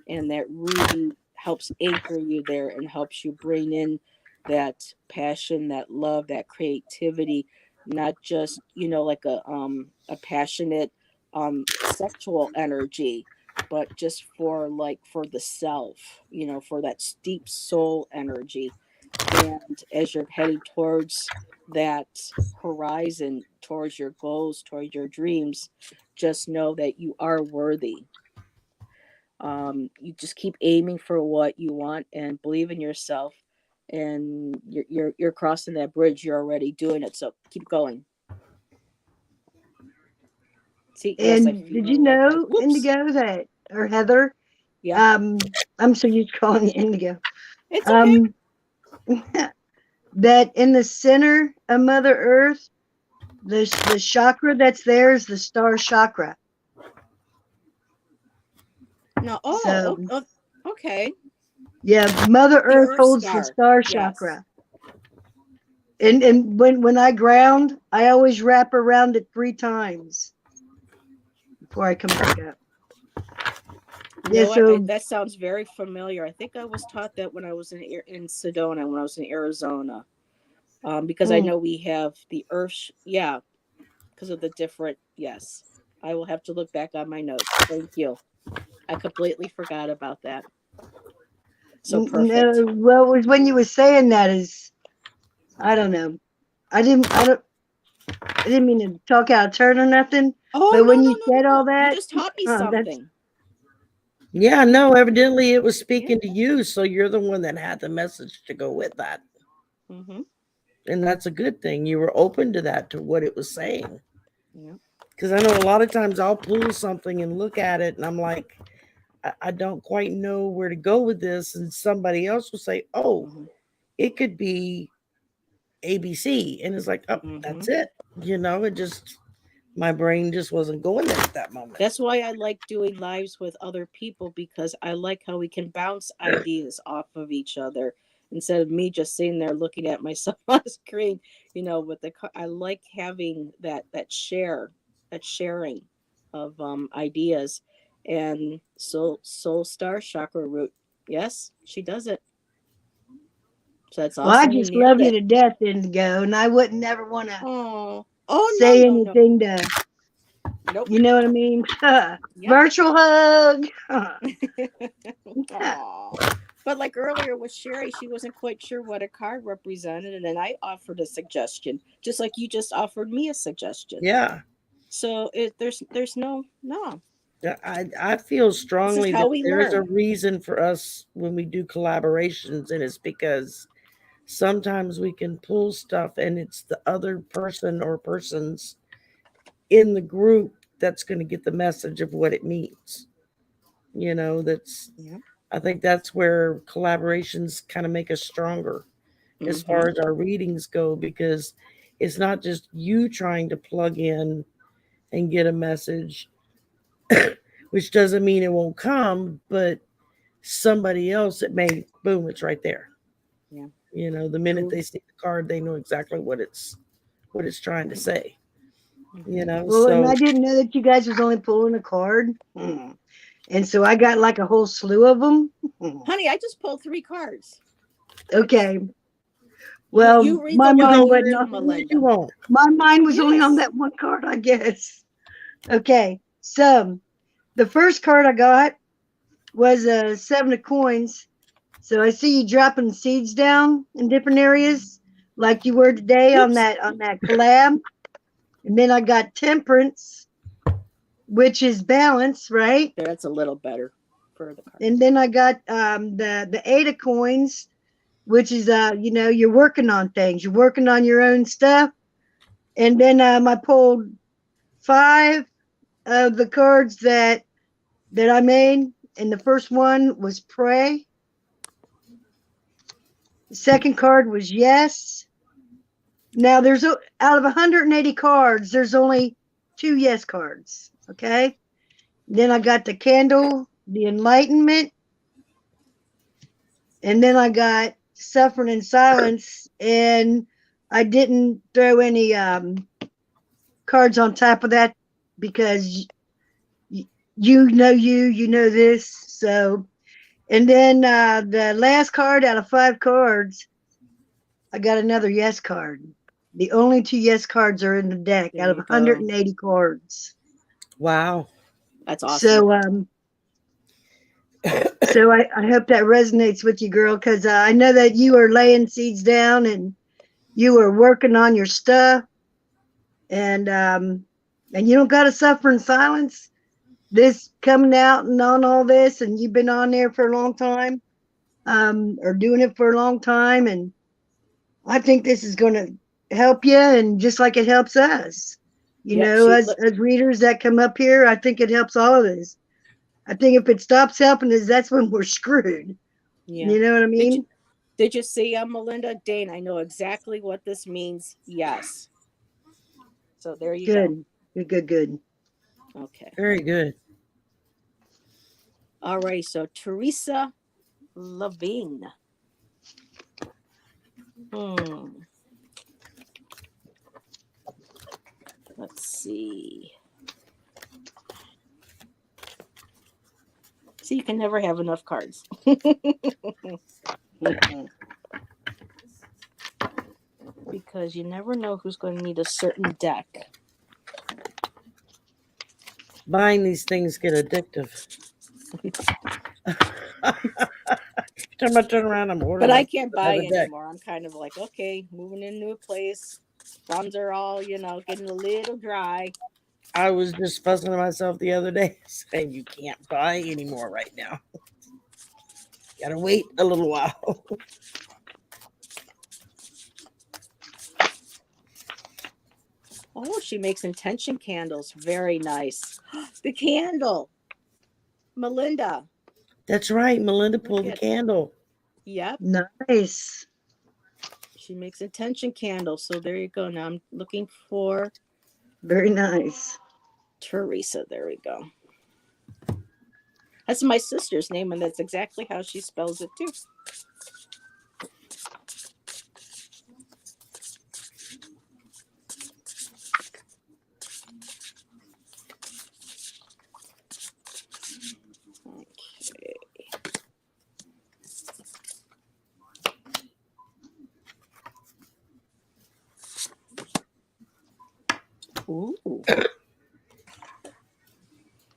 and that ruby helps anchor you there and helps you bring in that passion, that love, that creativity, not just like a passionate sexual energy, but just for the self, for that deep soul energy. And as you're heading towards that horizon, towards your goals, towards your dreams, just know that you are worthy. You just keep aiming for what you want and believe in yourself, and you're crossing that bridge. You're already doing it, so keep going. See, yes, I And feel did you like I. know, Whoops. Indigo, that, or Heather? Yeah, I'm so used to calling you Indigo. it's okay. Um, that in the center of Mother Earth, the chakra that's there is the star chakra. No, So okay. yeah, Mother The Earth Earth holds the Star. star Yes. chakra. And when I ground, I always wrap around it 3 times before I come back up. You Yeah, know what? so That sounds very familiar. I think I was taught that when I was in Sedona, when I was in Arizona, because I mm, know we have the Earth. Yeah, because of the different. Yes, I will have to look back on my notes. Thank you. I completely forgot about that. So no, perfect. well, it was when you were saying that is, I don't know. I didn't mean to talk out of turn or nothing, Oh but no when no you no no said all no! You that, just taught me that's something. Yeah, no, evidently it was Yeah. speaking to you, so you're the one that had the message to go with that. Mm-hmm. And that's a good thing. You were open to that, to what it was saying. Yeah. Because I know a lot of times I'll pull something and look at it and I'm like, I don't quite know where to go with this. And somebody else will say, oh, Mm-hmm. it could be ABC. And it's like, oh, Mm-hmm. that's it. It just, my brain just wasn't going there at that moment. That's why I like doing lives with other people, because I like how we can bounce ideas off of each other instead of me just sitting there looking at myself on the screen. With I like having that sharing of ideas, and soul star chakra root. Yes, she does it. So that's well, I awesome. You just nailed love you it. to death, Indigo, and I wouldn't never want to Oh no say no no. anything to, Nope. you know what I mean? Yep. Virtual hug. Aw. But like earlier with Sherry, she wasn't quite sure what a card represented, and then I offered a suggestion, just like you just offered me a suggestion. Yeah. So there's no. Yeah, I feel This is strongly how that we there's a learn. reason for us when we do collaborations, and it's because sometimes we can pull stuff and it's the other person or persons in the group that's going to get the message of what it means. That's, Yep. I think that's where collaborations kind of make us stronger as Mm-hmm. far as our readings go, because it's not just you trying to plug in and get a message, which doesn't mean it won't come, but somebody else, it may, boom, it's right there. Yeah. The minute Cool. they see the card, they know exactly what it's trying to say. Mm-hmm. Well, and So I didn't know that you guys was only pulling a card. And so I got like a whole slew of them. Honey, I just pulled 3 cards. I just Okay. you Well, read my the you one go mind you right wasn't do, on, ahead as you Melinda. want. my mind was only on Yes. that one card, I guess. Okay. So the first card I got was a 7 of coins. So I see you dropping seeds down in different areas, like you were today on Whoops. that collab. And then I got temperance, which is balance, right? There, that's a little better for the card. And then I got the 8 of coins, which is you're working on things, you're working on your own stuff. And then I pulled 5 of the cards that I made, and the first one was pray. The second card was yes. Now there's out of 180 cards, there's only 2 yes cards. Okay. Then I got the candle, the enlightenment, and then I got suffering in silence, and I didn't throw any cards on top of that because you know this. So, and then the last card out of 5 cards, I got another yes card. The only 2 yes cards are in the deck There out of you go. 180 cards. Wow. That's awesome. So so I hope that resonates with you, girl, because I know that you are laying seeds down and you are working on your stuff, and you don't got to suffer in silence. This coming out and on all this, and you've been on there for a long time. are doing it for a long time, and I think this is going to help you, and just like it helps us, Yep, as readers that come up here, I think it helps all of us. I think if it stops helping us, that's when we're screwed. yeah. You know what I mean? Did you see Melinda? Dane, I know exactly what this means. Yes. So there you go. Good. Okay. Very good. All right. So Teresa Levine. Let's see. See, you can never have enough cards. Because you never know who's going to need a certain deck. Buying these things get addictive. Time I turn around, I'm ordering. But I can't buy another deck. anymore. I'm kind of like, okay, moving into a place. Funds are all, getting a little dry. I was just fussing at myself the other day saying you can't buy anymore right now. Gotta wait a little while. Oh, she makes intention candles. Very nice. The candle. Melinda. That's right. Melinda pulled the candle. Yep. Nice. She makes intention candles. So there you go. Now I'm looking for Very nice. Teresa. There we go. That's my sister's name, and that's exactly how she spells it too. Okay. Ooh.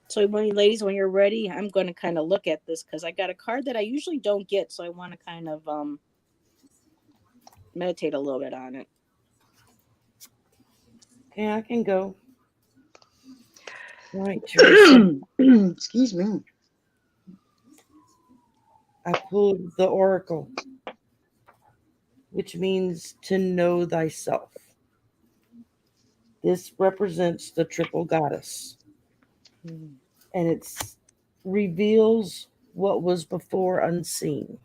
So ladies, when you're ready, I'm going to kind of look at this because I got a card that I usually don't get. So I want to kind of meditate a little bit on it. Okay, I can go. All right, Teresa. Excuse me. I pulled the Oracle, which means to know thyself. This represents the triple goddess. And it reveals what was before unseen.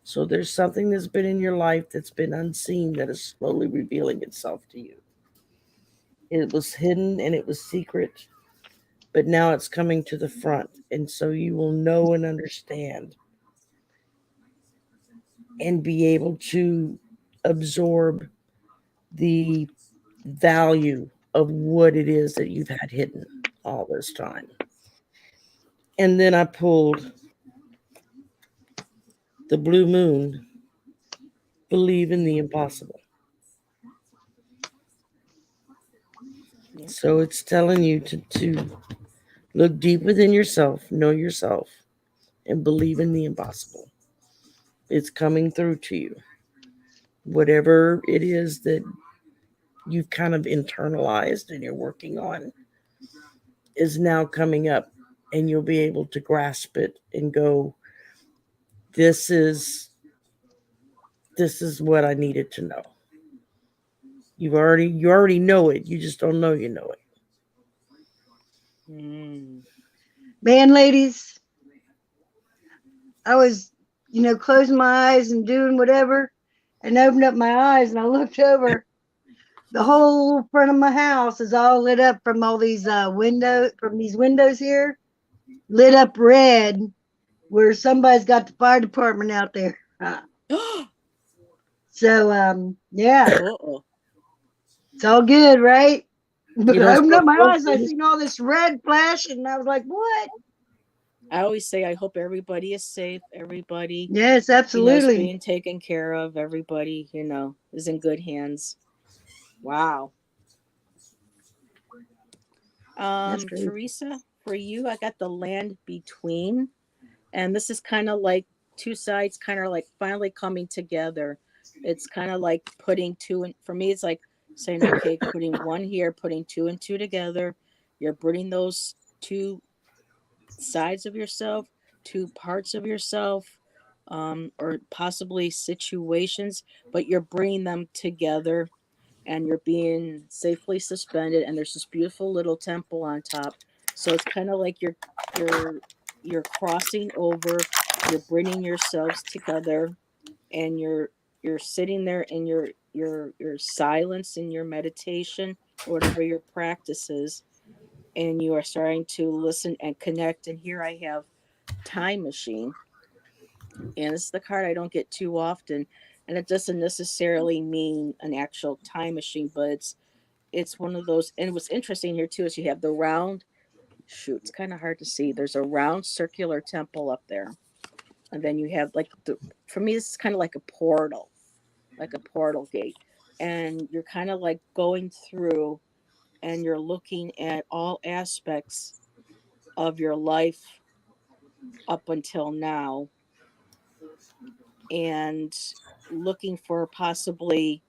So there's something that's been in your life that's been unseen that is slowly revealing itself to you. It was hidden and it was secret, but now it's coming to the front. And so you will know and understand and be able to absorb the value of what it is that you've had hidden all this time. And then I pulled the blue moon, believe in the impossible. So it's telling you to look deep within yourself, know yourself, and believe in the impossible. It's coming through to you. Whatever it is that you've kind of internalized and you're working on is now coming up, and you'll be able to grasp it and go, this is what I needed to know. You already know it. You just don't know you know it. Man, ladies, I was, closing my eyes and doing whatever, and opened up my eyes and I looked over. The whole front of my house is all lit up from all these windows here, lit up red, where somebody's got the fire department out there. So, yeah. Uh-oh. It's all good, right? But I opened up my Oh, eyes, I seen all this red flash, and I was like, what? I always say I hope everybody is safe. Everybody, yes, absolutely, is being taken care of. Everybody, is in good hands. Wow. Teresa, for you, I got the land between, and this is kind of like two sides, kind of like finally coming together. It's kind of like putting two, and for me, it's like saying, okay, putting one here, putting two and two together. You're bringing those two sides of yourself, two parts of yourself, or possibly situations, but you're bringing them together and you're being safely suspended, and there's this beautiful little temple on top. So it's kind of like you're you're crossing over, you're bringing yourselves together, and you're sitting there in your silence in your meditation, whatever your practice is, and you are starting to listen and connect. And here I have time machine, and this is the card I don't get too often, and it doesn't necessarily mean an actual time machine, but it's one of those. And what's interesting here too is you have the round, shoot, it's kind of hard to see, there's a round circular temple up there, and then you have like the, for me this is kind of like a portal gate, and you're kind of like going through and you're looking at all aspects of your life up until now, and looking for possibly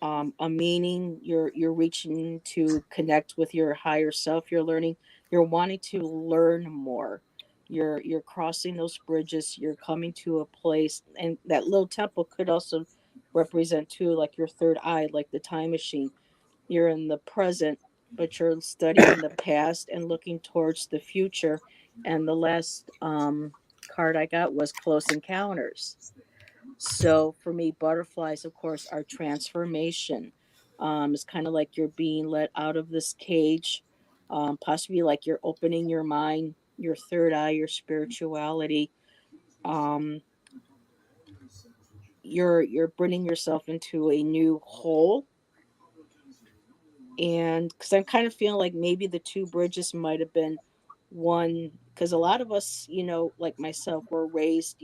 a meaning. You're reaching to connect with your higher self. You're learning. You're wanting to learn more. You're crossing those bridges. You're coming to a place, and that little temple could also represent too, like your third eye, like the time machine. You're in the present, but you're studying the past and looking towards the future. And the last card I got was Close Encounters. So for me, butterflies, of course, are transformation. It's kind of like you're being let out of this cage, possibly like you're opening your mind, your third eye, your spirituality. Um, you're bringing yourself into a new whole. And because I'm kind of feeling like maybe the two bridges might have been one, because a lot of us, like myself, were raised,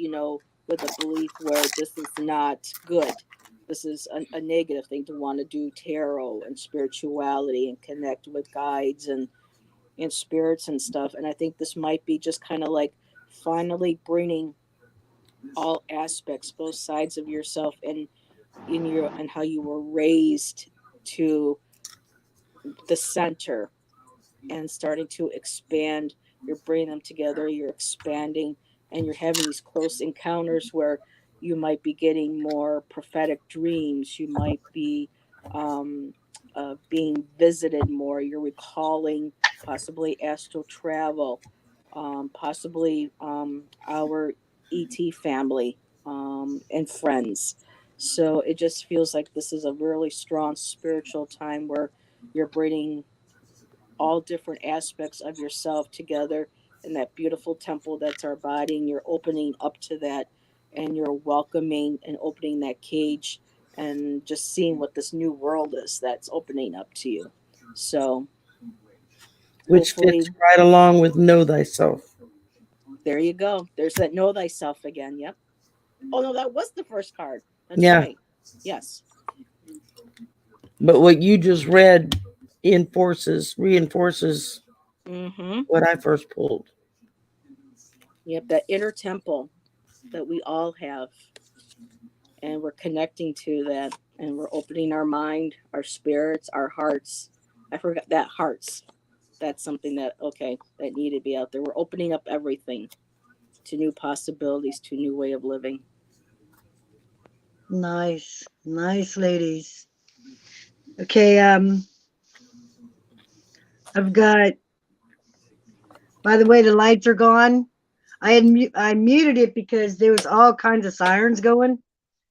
with a belief where this is not good. This is a negative thing to want to do tarot and spirituality and connect with guides and spirits and stuff. And I think this might be just kind of like finally bringing all aspects, both sides of yourself and in your and how you were raised to the center, and starting to expand. You're bringing them together, you're expanding, and you're having these close encounters where you might be getting more prophetic dreams. You might be being visited more. You're recalling possibly astral travel, possibly our ET family and friends. So it just feels like this is a really strong spiritual time where you're bringing all different aspects of yourself together in that beautiful temple that's our body, and you're opening up to that, and you're welcoming and opening that cage and just seeing what this new world is that's opening up to you. So Which hopefully, fits right along with know thyself. there you go, there's that know thyself again. Yep. Oh no, that was the first card. That's Yeah. right. Yes. But what you just read reinforces Mm-hmm. what I first pulled. Yep, that inner temple that we all have, and we're connecting to that, and we're opening our mind, our spirits, our hearts. I forgot that hearts. That's something that, okay, that needed to be out there. We're opening up everything to new possibilities, to new way of living. Nice, nice, ladies. Okay, I've got. By the way, the lights are gone. I muted it because there was all kinds of sirens going,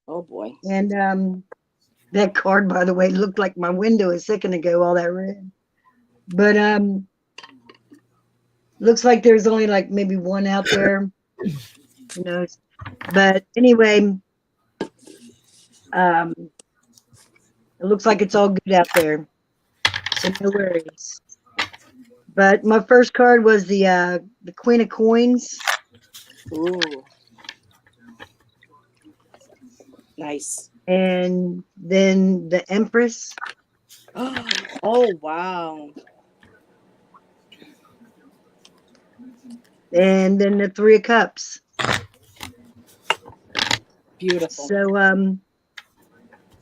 Oh boy. and that card, by the way, looked like my window a second ago. All that red, but looks like there's only like maybe one out there, you know. But anyway, it looks like it's all good out there, so no worries. But my first card was the Queen of Coins. Ooh. Nice. And then the Empress. Oh wow. And then the Three of Cups. Beautiful. So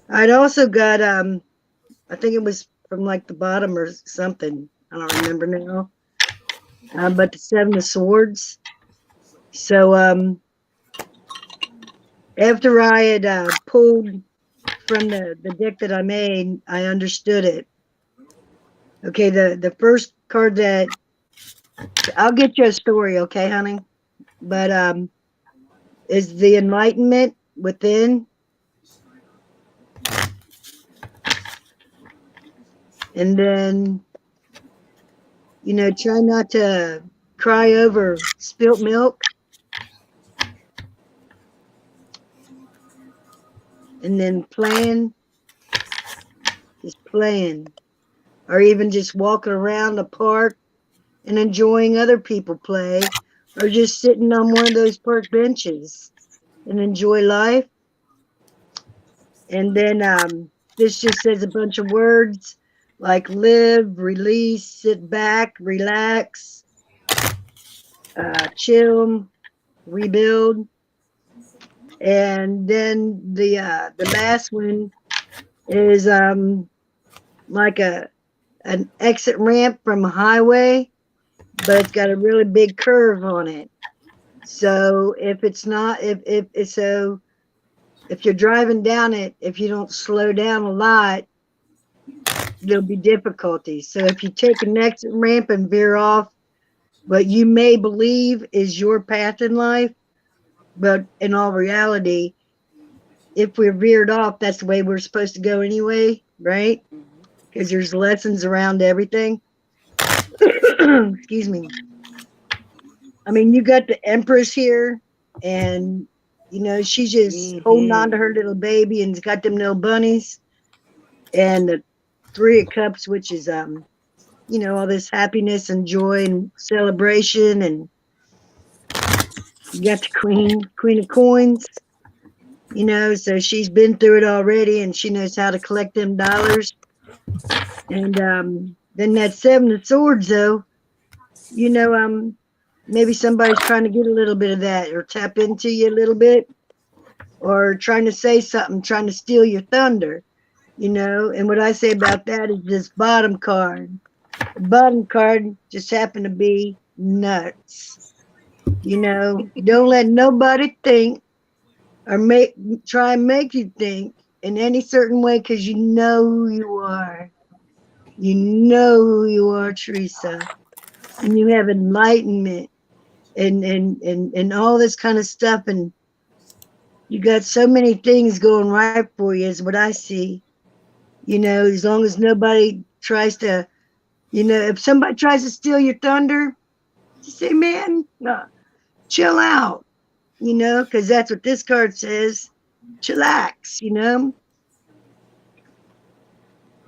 I'd also got I think it was from like the bottom or something. I don't remember now. But the Seven of Swords. So After I had pulled from the deck that I made, I understood it. Okay, the first card that I'll get you a story, okay, honey? But is the enlightenment within, and then try not to cry over spilt milk, and then just playing, or even just walking around the park and enjoying other people play, or just sitting on one of those park benches and enjoy life. And then this just says a bunch of words like live, release, sit back, relax, chill, rebuild. And then the last one is like an exit ramp from a highway, but it's got a really big curve on it. So if it's not if so if you're driving down it, if you don't slow down a lot, there'll be difficulties. So if you take an exit ramp and veer off what you may believe is your path in life, but in all reality, if we're veered off, that's the way we're supposed to go anyway, right? Because there's lessons around everything. Excuse me. I mean, you got the Empress here, and she's just holding on to her little baby and's got them little bunnies, and the Three of Cups, which is all this happiness and joy and celebration, and you got the Queen of Coins, so she's been through it already and she knows how to collect them dollars. And then that Seven of Swords, though, maybe somebody's trying to get a little bit of that or tap into you a little bit, or trying to say something, trying to steal your thunder, And what I say about that is this bottom card. The bottom card just happened to be nuts. Don't let nobody think or try and make you think in any certain way, because you know who you are. You know who you are, Teresa. And you have enlightenment and all this kind of stuff, and you got so many things going right for you is what I see. As long as nobody tries to, if somebody tries to steal your thunder, just say, man, no, chill out, because that's what this card says. Chillax,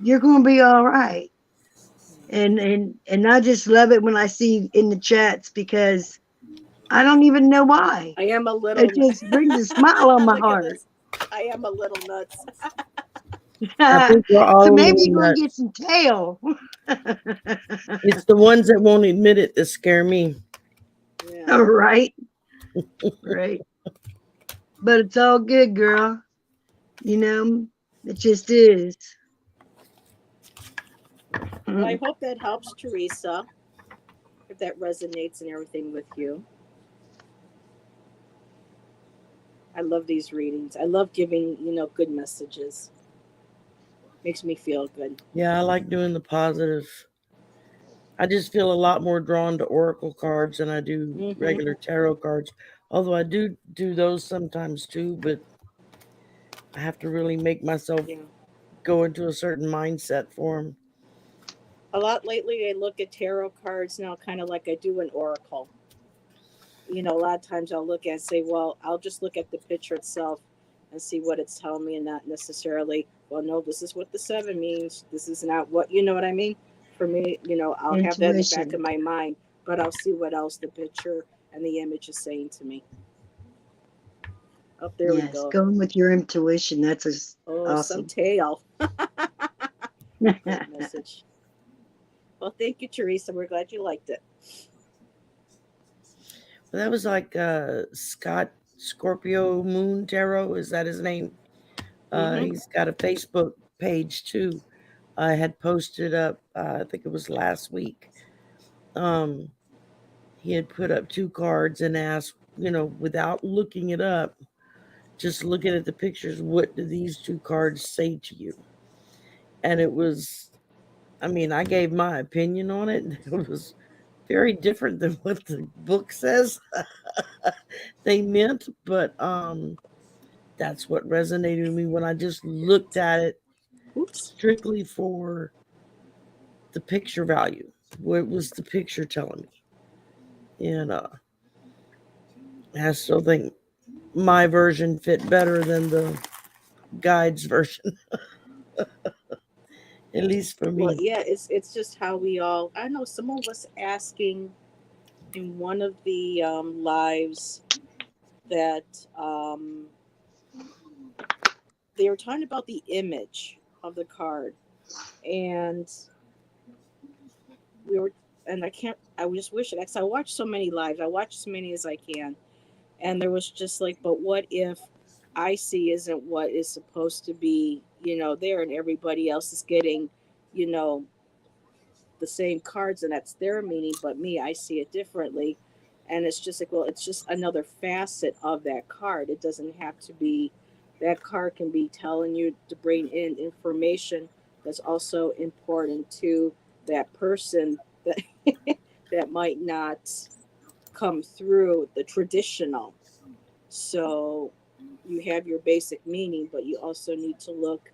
you're going to be all right. And I just love it when I see in the chats, because I don't even know why. I am a little. It just brings a smile on my heart. I am a little nuts. I think we're all So maybe you're going nuts. to get some tail. It's the ones that won't admit it that scare me. Yeah. Right. Right. But it's all good, girl. It just is. Well, I hope that helps, Teresa, if that resonates and everything with you. I love these readings. I love giving, good messages. Makes me feel good. Yeah, I like doing the positive. I just feel a lot more drawn to oracle cards than I do regular tarot cards. Although I do those sometimes too, but I have to really make myself go into a certain mindset for them. A lot lately, I look at tarot cards now kind of like I do an oracle. A lot of times I'll look at and say, well, I'll just look at the picture itself and see what it's telling me, and not necessarily, well, no, this is what the 7 means. This is not what, you know what I mean? For me, I'll have that in the back of my mind, but I'll see what else the picture and the image is saying to me. Oh, there we go. Going with your intuition. That's awesome. Some tail. Good message. Well, thank you, Teresa. We're glad you liked it. Well, that was like Scott Scorpio Moon Tarot. Is that his name? He's got a Facebook page too. I had posted up, I think it was last week. He had put up 2 cards and asked, without looking it up, just looking at the pictures, what do these two cards say to you? And it was, I mean, I gave my opinion on it. It was very different than what the book says they meant, but that's what resonated with me when I just looked at it strictly for the picture value. What was the picture telling me? And I still think my version fit better than the guide's version. At least for me. Well, yeah, it's just how we all. I know someone was asking in one of the lives that they were talking about the image of the card, and we were, and I can't. I just wish it. Cause I watch so many lives. I watch as many as I can, and there was just like, but what if I see isn't what is supposed to be, there, and everybody else is getting, you know, the same cards, and that's their meaning, but me, I see it differently. And it's just like, well, it's just another facet of that card. It doesn't have to be, that card can be telling you to bring in information that's also important to that person that that might not come through the traditional. So you have your basic meaning, but you also need to look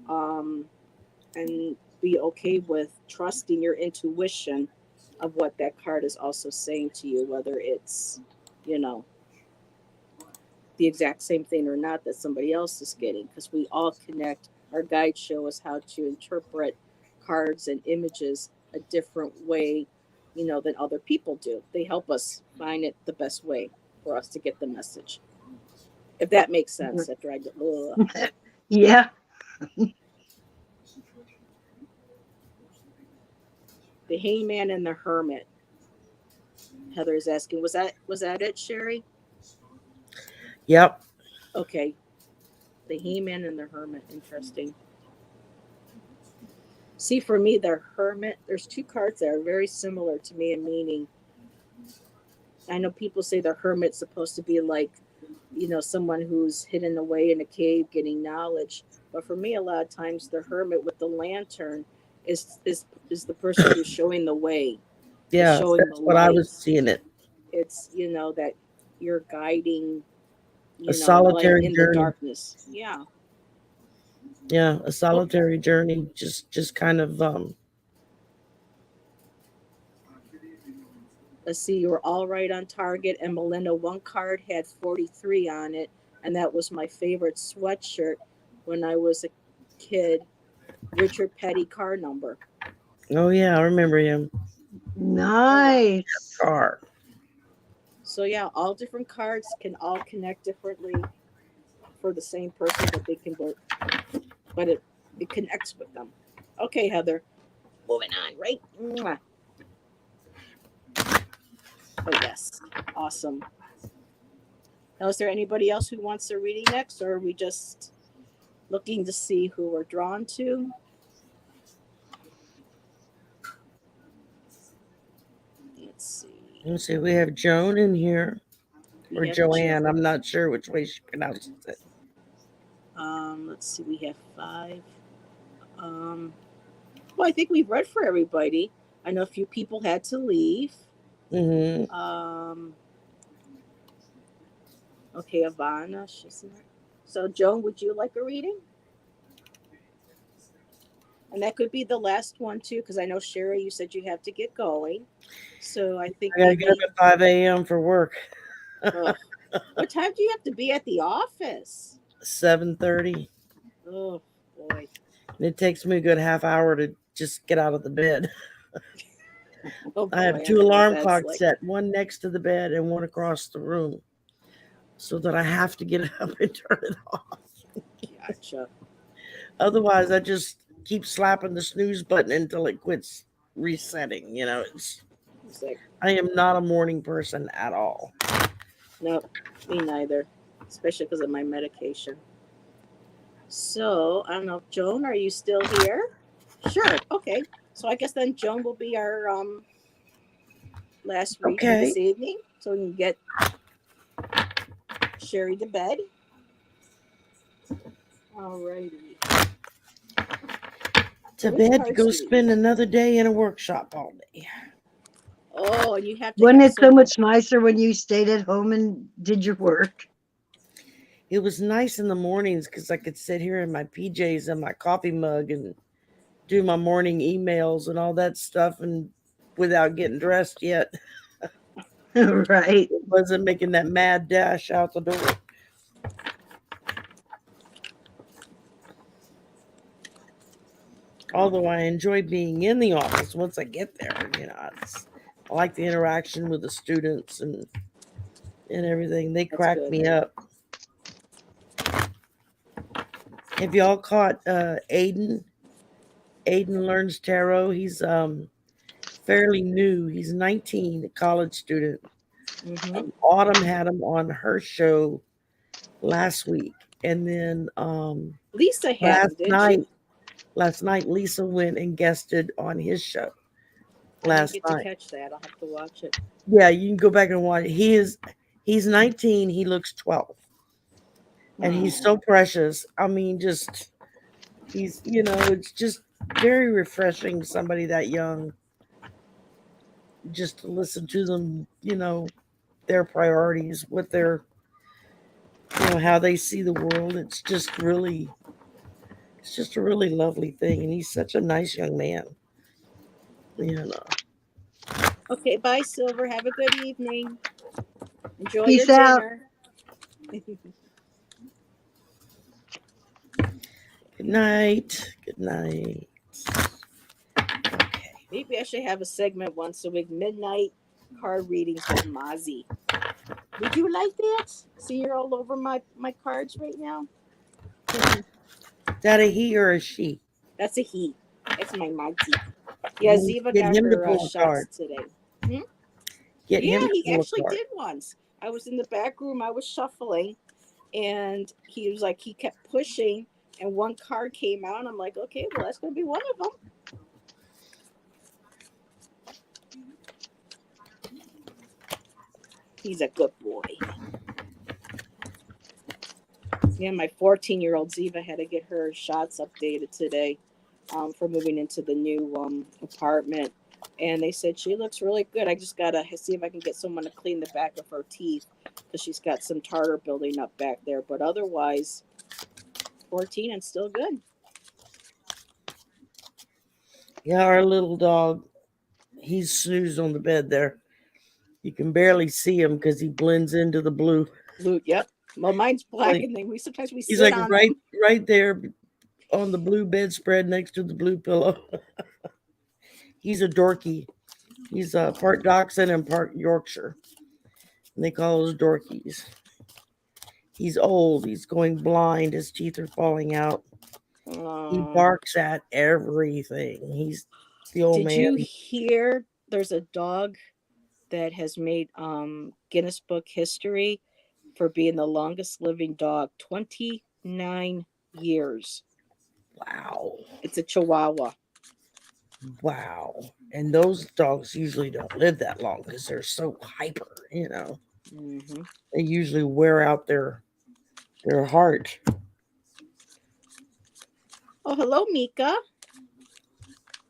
and be okay with trusting your intuition of what that card is also saying to you, whether it's, you know, the exact same thing or not that somebody else is getting, because we all connect. Our guides show us how to interpret cards and images a different way, than other people do. They help us find it the best way for us to get the message. If that makes sense after I get, Yeah. The Hangman and the Hermit. Heather is asking, was that it, Sherry? Yep. Okay. The He-Man and the Hermit. Interesting. See, for me, the Hermit, there's two cards that are very similar to me in meaning. I know people say the Hermit's supposed to be like, someone who's hidden away in a cave getting knowledge. But for me, a lot of times, the Hermit with the lantern is the person who's showing the way. Yeah, showing that's the what I light. was seeing it. It's, that you're guiding, A light solitary in the journey. darkness. Yeah. Yeah, a solitary journey. Just kind of Let's see, you were all right on target. And Melinda, one card had 43 on it, and that was my favorite sweatshirt when I was a kid. Richard Petty car number. Oh yeah, I remember him. Nice. Car. So yeah, all different cards can all connect differently for the same person, but they can work, but it connects with them. Okay, Heather. Moving on, right? Mwah. Oh yes, awesome. Now, is there anybody else who wants a reading next, or are we just looking to see who we're drawn to? Let's see. We have Joan in here, or Joanne. I'm not sure which way she pronounces it. Let's see. We have 5. Well, I think we've read for everybody. I know a few people had to leave. Mm-hmm. Okay, Ivana. She's not. So, Joan, would you like a reading? And that could be the last one too, because I know Sherry, you said you have to get going. So I think I gotta get up at 5 a.m. for work. What time do you have to be at the office? 7:30. Oh boy! And it takes me a good half hour to just get out of the bed. Oh, boy, I have 2 alarm clocks set, one next to the bed and one across the room, so that I have to get up and turn it off. Gotcha. Otherwise, I just keep slapping the snooze button until it quits resetting. I am not a morning person at all. Nope, me neither, especially because of my medication. So I don't know, Joan, are you still here? Sure. Okay. So I guess then Joan will be our last read for this evening, so we can get Sherry to bed. Alrighty. To Which bed to go cards do we spend use? another day in a workshop all day. Oh, and you have to Wasn't have it so some. much nicer when you stayed at home and did your work? It was nice in the mornings because I could sit here in my PJs and my coffee mug and do my morning emails and all that stuff, and without getting dressed yet. Right. It wasn't making that mad dash out the door. Although I enjoy being in the office once I get there, I like the interaction with the students and everything. They That's crack good. me up. Have y'all caught Aiden? Aiden learns tarot. He's fairly new. He's 19, a college student. Mm-hmm. Autumn had him on her show last week, and then Lisa had him, last didn't she? night Lisa went and guested on his show I didn't last get to night. catch that. I'll have to watch it. Yeah, you can go back and watch. He's 19. He looks 12, and he's so precious. I mean, just it's just very refreshing. Somebody that young, just to listen to them. Their priorities, what their how they see the world. It's just a really lovely thing, and he's such a nice young man. Okay, bye, Silver. Have a good evening. Enjoy your Peace out. dinner. Good night. Good night. Okay. Maybe I should have a segment once a week, midnight card readings with Mozzie. Would you like that? See, you're all over my cards right now. Is that a he or a she? That's a he. It's my Mozzie. Yeah, Ziva Get got him to her pull a shots card. today. Get Yeah, him to he pull a actually card. did once. I was in the back room. I was shuffling, and he was like, he kept pushing, and one card came out. And I'm like, okay, well, that's going to be one of them. He's a good boy. Yeah, my 14-year-old Ziva had to get her shots updated today for moving into the new apartment. And they said she looks really good. I just got to see if I can get someone to clean the back of her teeth because she's got some tartar building up back there. But otherwise, 14 and still good. Yeah, our little dog, he's snoozed on the bed there. You can barely see him because he blends into the blue. Blue, yep. Well, mine's black, and then sometimes we He's sit like on right there on the blue bedspread next to the blue pillow. He's a dorky. He's part Dachshund and part Yorkshire. And they call those dorkies. He's old. He's going blind. His teeth are falling out. He barks at everything. He's the old man. Did you hear there's a dog that has made Guinness Book history for being the longest living dog, 29 years. Wow. It's a Chihuahua. Wow. And those dogs usually don't live that long because they're so hyper, Mm-hmm. They usually wear out their heart. Oh, hello, Mika.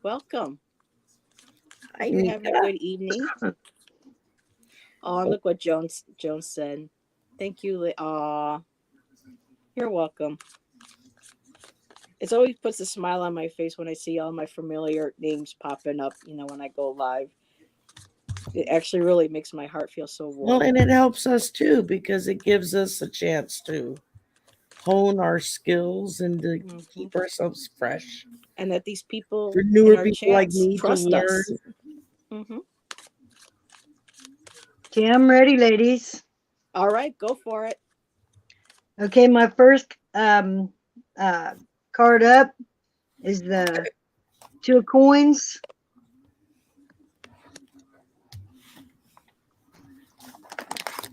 Welcome. Hi, You're Mika. having a good evening. Oh, look what Jones said. Thank you. You're welcome. It always puts a smile on my face when I see all my familiar names popping up, when I go live. It actually really makes my heart feel so warm. Well, and it helps us too because it gives us a chance to hone our skills and to keep ourselves fresh. And that these people, for newer in our people like chats, me to trust learn. us. Okay, I'm ready, ladies. All right, go for it. Okay, my first card up is the Two of Coins.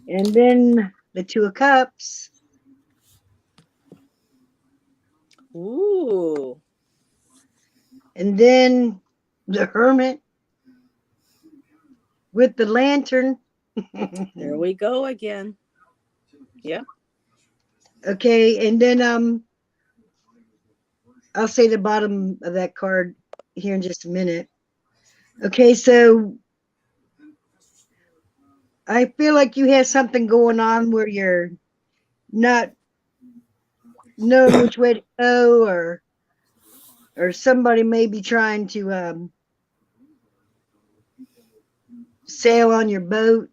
And then the Two of Cups. Ooh. And then the Hermit with the Lantern. There we go again. Yeah. Okay, and then I'll say the bottom of that card here in just a minute. Okay, so I feel like you have something going on where you're not knowing which way to go, or somebody may be trying to sail on your boat,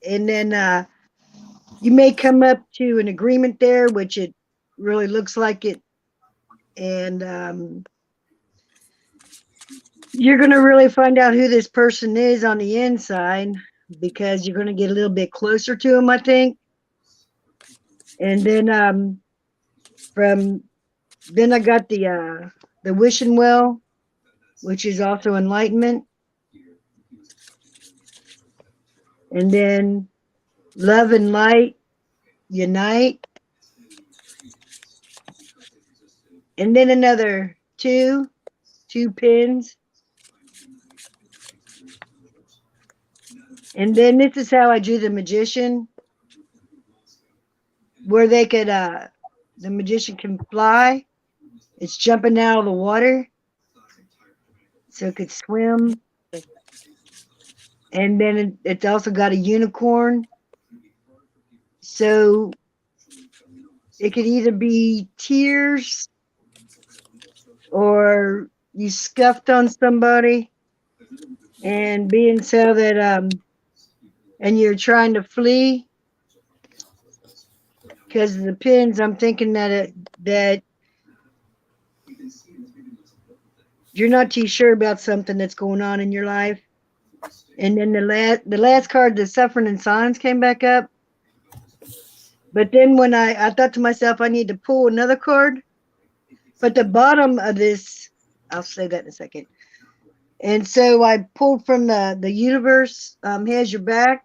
and then you may come up to an agreement there, which it really looks like it, and you're going to really find out who this person is on the inside, because you're going to get a little bit closer to them, I think. And then from then I got the wishing well, which is also enlightenment. And then love and light unite. And then another two pins. And then this is how I drew the magician, where they could the magician can fly. It's jumping out of the water, so it could swim. And then it's also got a unicorn, so it could either be tears, or you scuffed on somebody and being so that and you're trying to flee because of the pins. I'm thinking that that you're not too sure about something that's going on in your life. And then the last card, the suffering and silence, came back up. But then when I thought to myself, I need to pull another card. But the bottom of this, I'll say that in a second. And so I pulled from the universe, has your back.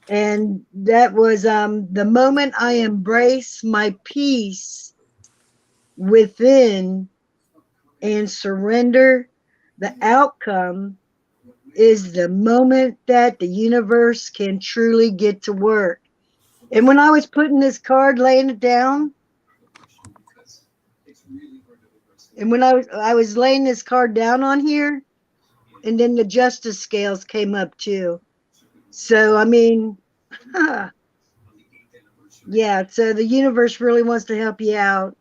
And that was the moment I embrace my peace within and surrender, the outcome is the moment that the universe can truly get to work. And when I was putting this card, laying it down, and when I was laying this card down on here, and then the justice scales came up too. So I mean, yeah. So the universe really wants to help you out.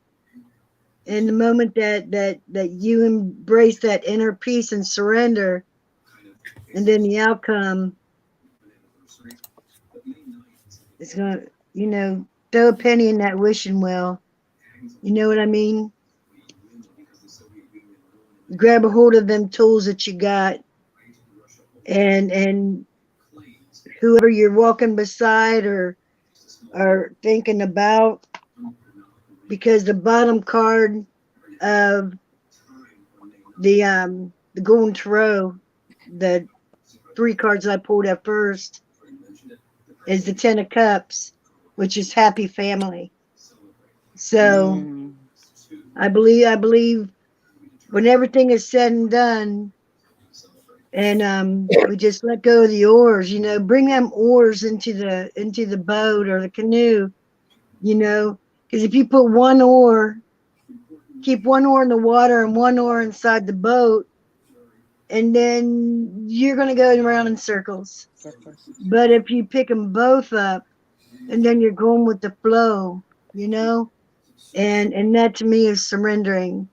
And the moment that you embrace that inner peace and surrender, and then the outcome is gonna, throw a penny in that wishing well. You know what I mean? Grab a hold of them tools that you got, and whoever you're walking beside or thinking about, because the bottom card of the golden tarot, the 3 cards I pulled at first, is the 10 of cups, which is happy family. So I believe when everything is said and done, and we just let go of the oars, bring them oars into the boat or the canoe, because if you put one oar, keep one oar in the water and one oar inside the boat, and then you're going to go around in circles. But if you pick them both up, and then you're going with the flow, and that to me is surrendering.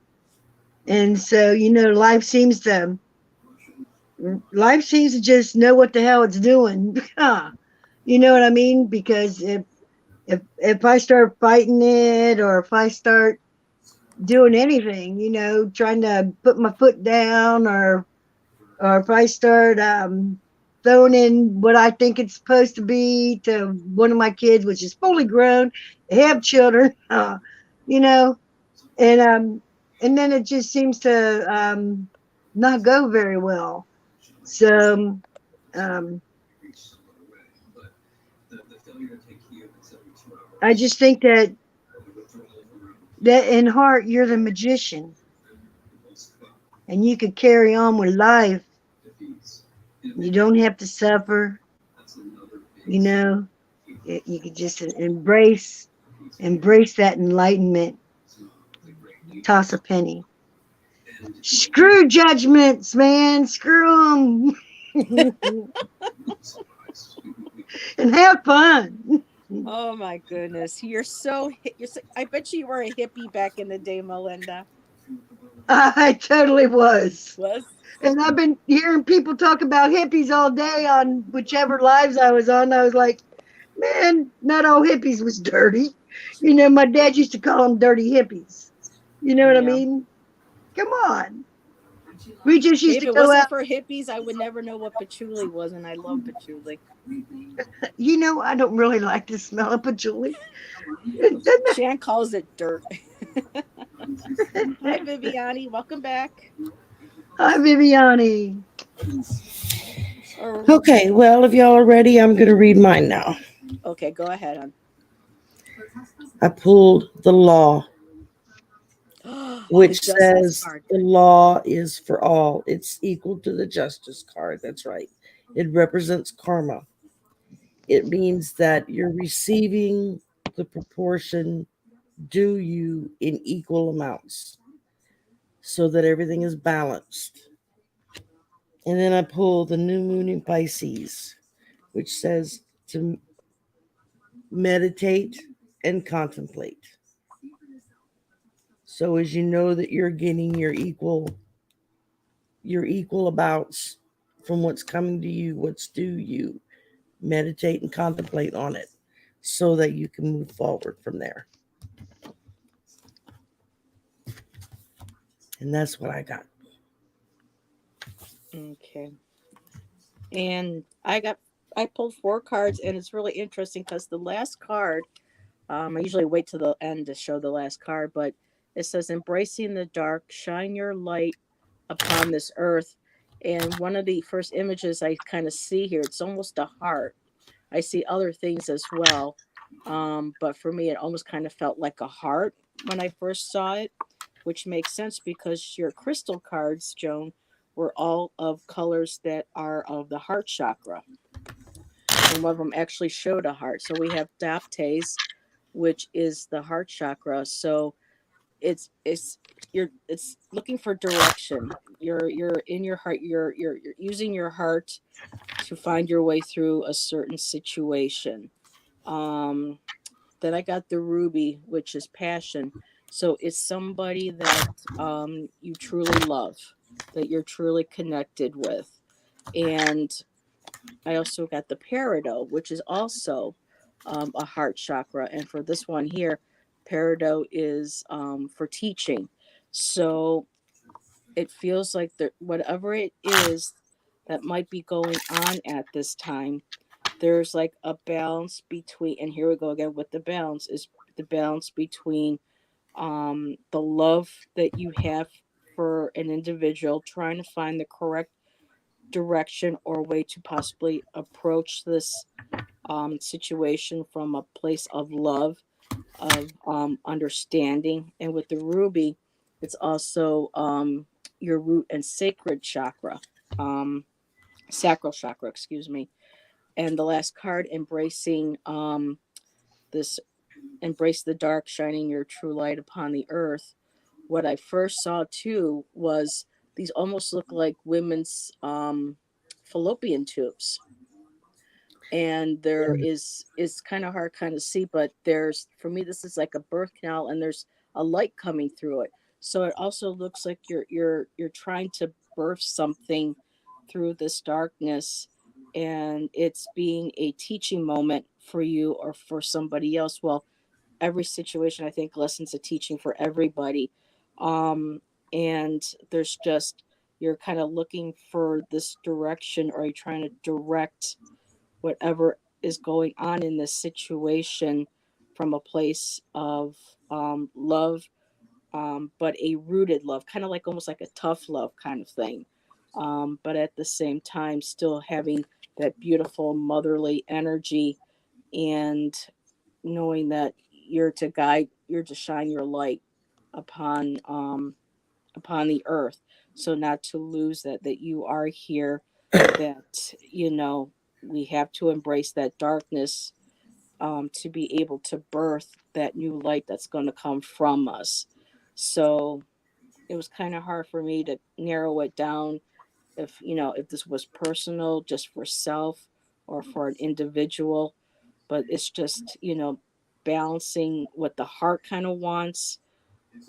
And so, life seems to just know what the hell it's doing. You know what I mean? Because if I start fighting it, or if I start doing anything, trying to put my foot down, or if I start throwing in what I think it's supposed to be to one of my kids, which is fully grown, they have children, and then it just seems to not go very well. So I just think that in heart you're the magician, and you could carry on with life. You don't have to suffer. You could just embrace that enlightenment, toss a penny. Screw judgments, man. Screw them. And have fun. Oh my goodness. I bet you were a hippie back in the day, Melinda. I totally was. Was? And I've been hearing people talk about hippies all day on whichever lives I was on. I was like, man, not all hippies was dirty. My dad used to call them dirty hippies. You know what I Yeah. mean? Come on. We just used If to it go wasn't out. for hippies, I would never know what patchouli was, and I love patchouli. I don't really like the smell of patchouli. Shan calls it dirt. Hi, Viviani. Welcome back. Hi, Viviani. Okay, well, if y'all are ready, I'm going to read mine now. Okay, go ahead, hon. I pulled the law, which says the law is for all. It's equal to the justice card. That's right. It represents karma. It means that you're receiving the proportion due you in equal amounts so that everything is balanced. And then I pull the new moon in Pisces, which says to meditate and contemplate. So as you know that you're getting your equal amounts from what's coming to you, what's due you, meditate and contemplate on it so that you can move forward from there. And that's what I got. Okay. And I pulled 4 cards, and it's really interesting because the last card, I usually wait to the end to show the last card, but it says, embracing the dark, shine your light upon this earth. And one of the first images I kind of see here, it's almost a heart. I see other things as well. But for me, it almost kind of felt like a heart when I first saw it, which makes sense because your crystal cards, Joan, were all of colors that are of the heart chakra. And one of them actually showed a heart. So we have Daptes, which is the heart chakra. So it's it's looking for direction. You're in your heart. You're using your heart to find your way through a certain situation. Um, then I got the ruby, which is passion. So it's somebody that you truly love, that you're truly connected with. And I also got the peridot, which is also a heart chakra. And for this one here, peridot is for teaching. So it feels like whatever it is that might be going on at this time, there's like a balance between, and here we go again with the balance, is the balance between the love that you have for an individual, trying to find the correct direction or way to possibly approach this situation from a place of love, of understanding. And with the ruby, it's also your root and sacred chakra, sacral chakra, excuse me. And the last card, embracing this, embrace the dark, shining your true light upon the earth. What I first saw too was these almost look like women's fallopian tubes. And there is, it's kind of hard kind of see, but there's, for me, this is like a birth canal, and there's a light coming through it. So it also looks like you're trying to birth something through this darkness, and it's being a teaching moment for you or for somebody else. Well, every situation, I think, lessons of teaching for everybody. And there's just, you're kind of looking for this direction, or you're trying to direct whatever is going on in this situation from a place of love, but a rooted love, kind of like almost like a tough love kind of thing. But at the same time, still having that beautiful motherly energy, and knowing that you're to guide, you're to shine your light upon upon the earth. So not to lose that you are here, that we have to embrace that darkness, to be able to birth that new light that's going to come from us. So it was kind of hard for me to narrow it down if, if this was personal, just for self or for an individual. But it's just, balancing what the heart kind of wants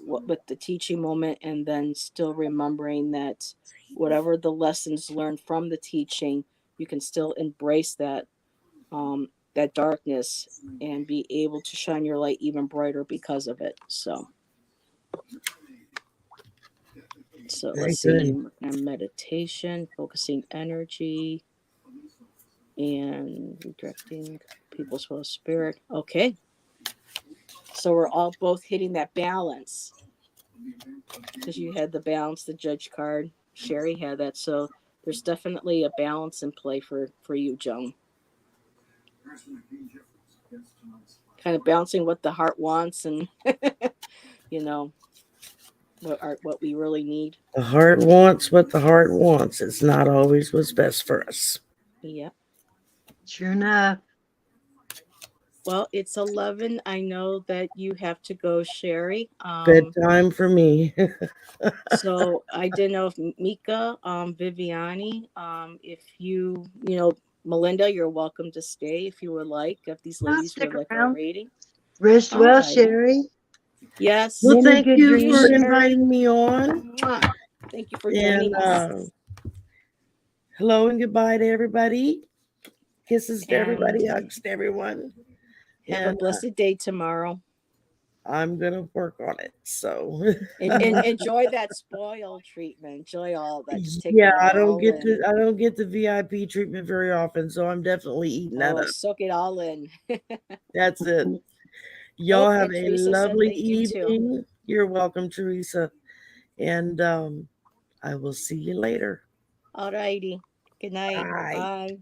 with the teaching moment, and then still remembering that whatever the lessons learned from the teaching, you can still embrace that darkness and be able to shine your light even brighter because of it. So Very let's see, good. and meditation, focusing energy, and redirecting people's whole spirit. Okay, so we're all both hitting that balance, because you had the balance, the judge card. Sherry had that, so there's definitely a balance in play for you, Joan. Kind of balancing what the heart wants, and you know what we really need. The heart wants what the heart wants. It's not always what's best for us. Yeah. Sure enough. Well, it's 11. I know that you have to go, Sherry. Bedtime for me. So I didn't know if Mika, Viviani, if Melinda, you're welcome to stay if you would like. If these I'll ladies stick would like a around. reading. Rest All well, righty. Sherry. Yes. Well, Many thank good you You, for dreams. Sherry. inviting me on. Mwah. Thank you for And joining us. hello and goodbye to everybody. Kisses to And everybody. Hugs to everyone. have a And blessed day tomorrow. I'm going to work on it. So, And enjoy that spoil treatment. Enjoy all that. Just take yeah, it all in. I don't get the VIP treatment very often. So I'm definitely eating that up. Soak it all in. That's it. Y'all have And a Teresa said lovely thank you too. evening. You're welcome, Teresa. And I will see you later. All righty. Good night. Bye. Bye.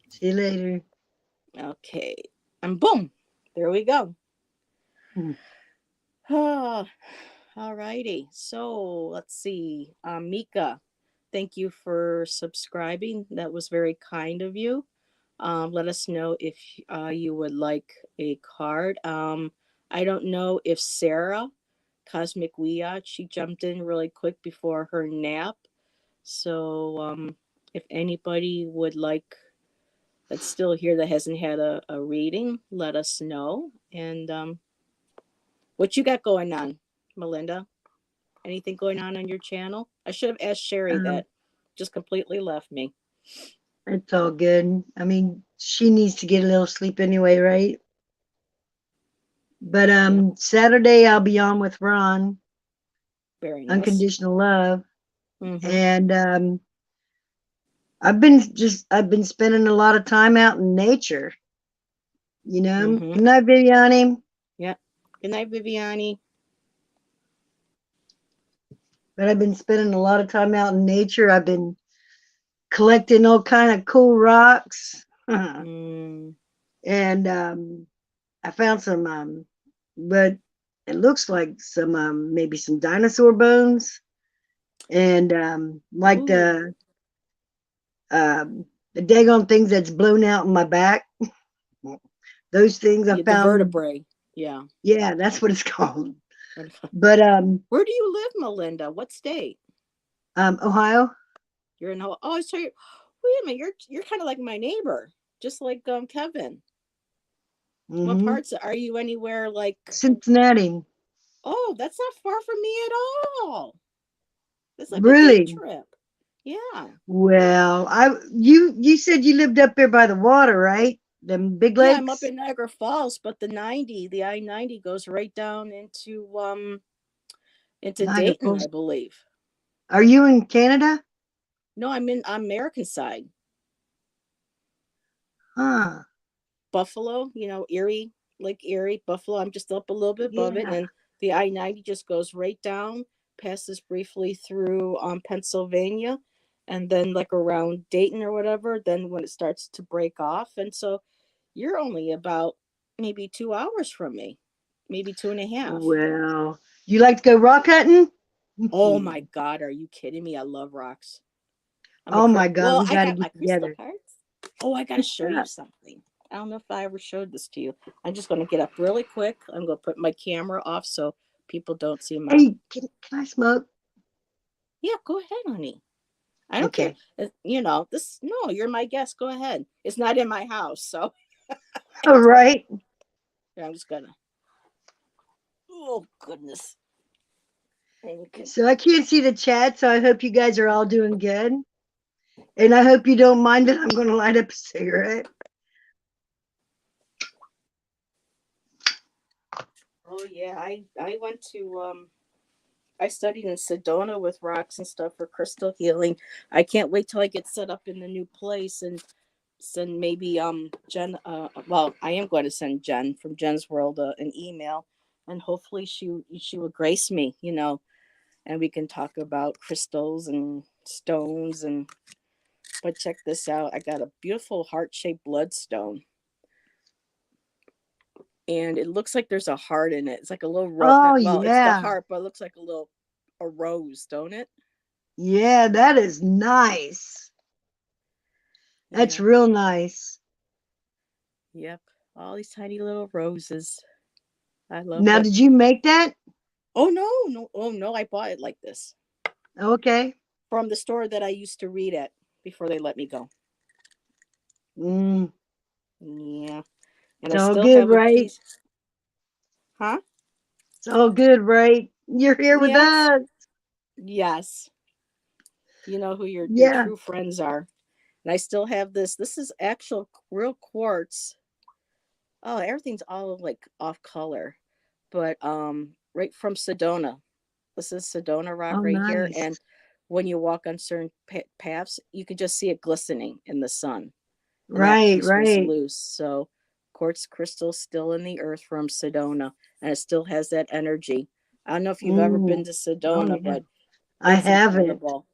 See you later. Okay. And boom. There we go. All righty. So let's see. Mika, thank you for subscribing. That was very kind of you. Let us know if you would like a card. I don't know if Sarah, Cosmic Wiat, she jumped in really quick before her nap. So if anybody would like, that's still here, that hasn't had a reading, let us know. And what you got going on, Melinda? Anything going on your channel? I should have asked Sherry that. Just completely left me. It's all good. I mean, she needs to get a little sleep anyway, right? But Yeah. Saturday I'll be on with Ron. Very nice. Unconditional Love. Mm-hmm. And I've been spending a lot of time out in nature. You know. Mm-hmm. Good night, Viviani. Yeah. Good night, Viviani. But I've been spending a lot of time out in nature. I've been collecting all kind of cool rocks. And I found some but it looks like some maybe some dinosaur bones. And like Ooh. the daggone things that's blown out in my back. Those things I The found. vertebrae. Yeah. Yeah, that's what it's called. But where do you live, Melinda? What state? Ohio. You're in Ohio. Oh, so wait a minute. You're kind of like my neighbor, just like Kevin. Mm-hmm. What parts are you? Anywhere like Cincinnati? Oh, that's not far from me at all. That's like really? a day trip. Yeah. Well, you said you lived up there by the water, right? Them big lakes. Yeah, I'm up in Niagara Falls, but the I-90 goes right down into Dayton, Falls. I believe. Are you in Canada? No, I'm American side. Huh. Buffalo, Erie, Lake Erie, Buffalo. I'm just up a little bit above it, and the I-90 just goes right down, passes briefly through Pennsylvania, and then like around Dayton or whatever. Then when it starts to break off, and so you're only about maybe 2 hours from me, maybe 2.5. Well, you like to go rock hunting? Oh my God, are you kidding me? I love rocks. Oh my God, we got to get together. Crystal cards. Oh, I got to show you something. I don't know if I ever showed this to you. I'm just going to get up really quick. I'm going to put my camera off so People don't see my. Hey, can I smoke? Yeah, go ahead, honey. I don't care. Okay. You know, this. No, you're my guest. Go ahead. It's not in my house, so All right. I'm just gonna. Oh goodness. Okay. So I can't see the chat, so I hope you guys are all doing good. And I hope you don't mind that I'm going to light up a cigarette. Oh yeah, I went to I studied in Sedona with rocks and stuff for crystal healing. I can't wait till I get set up in the new place and send maybe Jen. Well, I am going to send Jen from Jen's World an email, and hopefully she will grace me, you know, and we can talk about crystals and stones and. But check this out! I got a beautiful heart-shaped bloodstone, and it looks like there's a heart in it. It's like a little rose. Oh, Well, it's the yeah. heart, but it looks like a rose, don't it? Yeah, that is nice. That's Yeah. real nice. Yep. All these tiny little roses. I love Now, it. did you make that? Oh no, no, oh no! I bought it like this Okay. from the store that I used to read at before they let me go. Mm, Yeah, and it's I all still good, have a right? piece. Huh? It's all good, right? You're here with Yes. us. Yes. You know who your Yeah. true friends are. And I still have this. This is actual real quartz. Oh, everything's all like off color, but right from Sedona. This is Sedona Rock Oh, right here, nice. and when you walk on certain paths, you can just see it glistening in the sun. And that Right, piece was right. loose. So quartz crystal still in the earth from Sedona, and it still has that energy. I don't know if you've ever been Mm. to Oh, Sedona, yeah. but I it's haven't. incredible.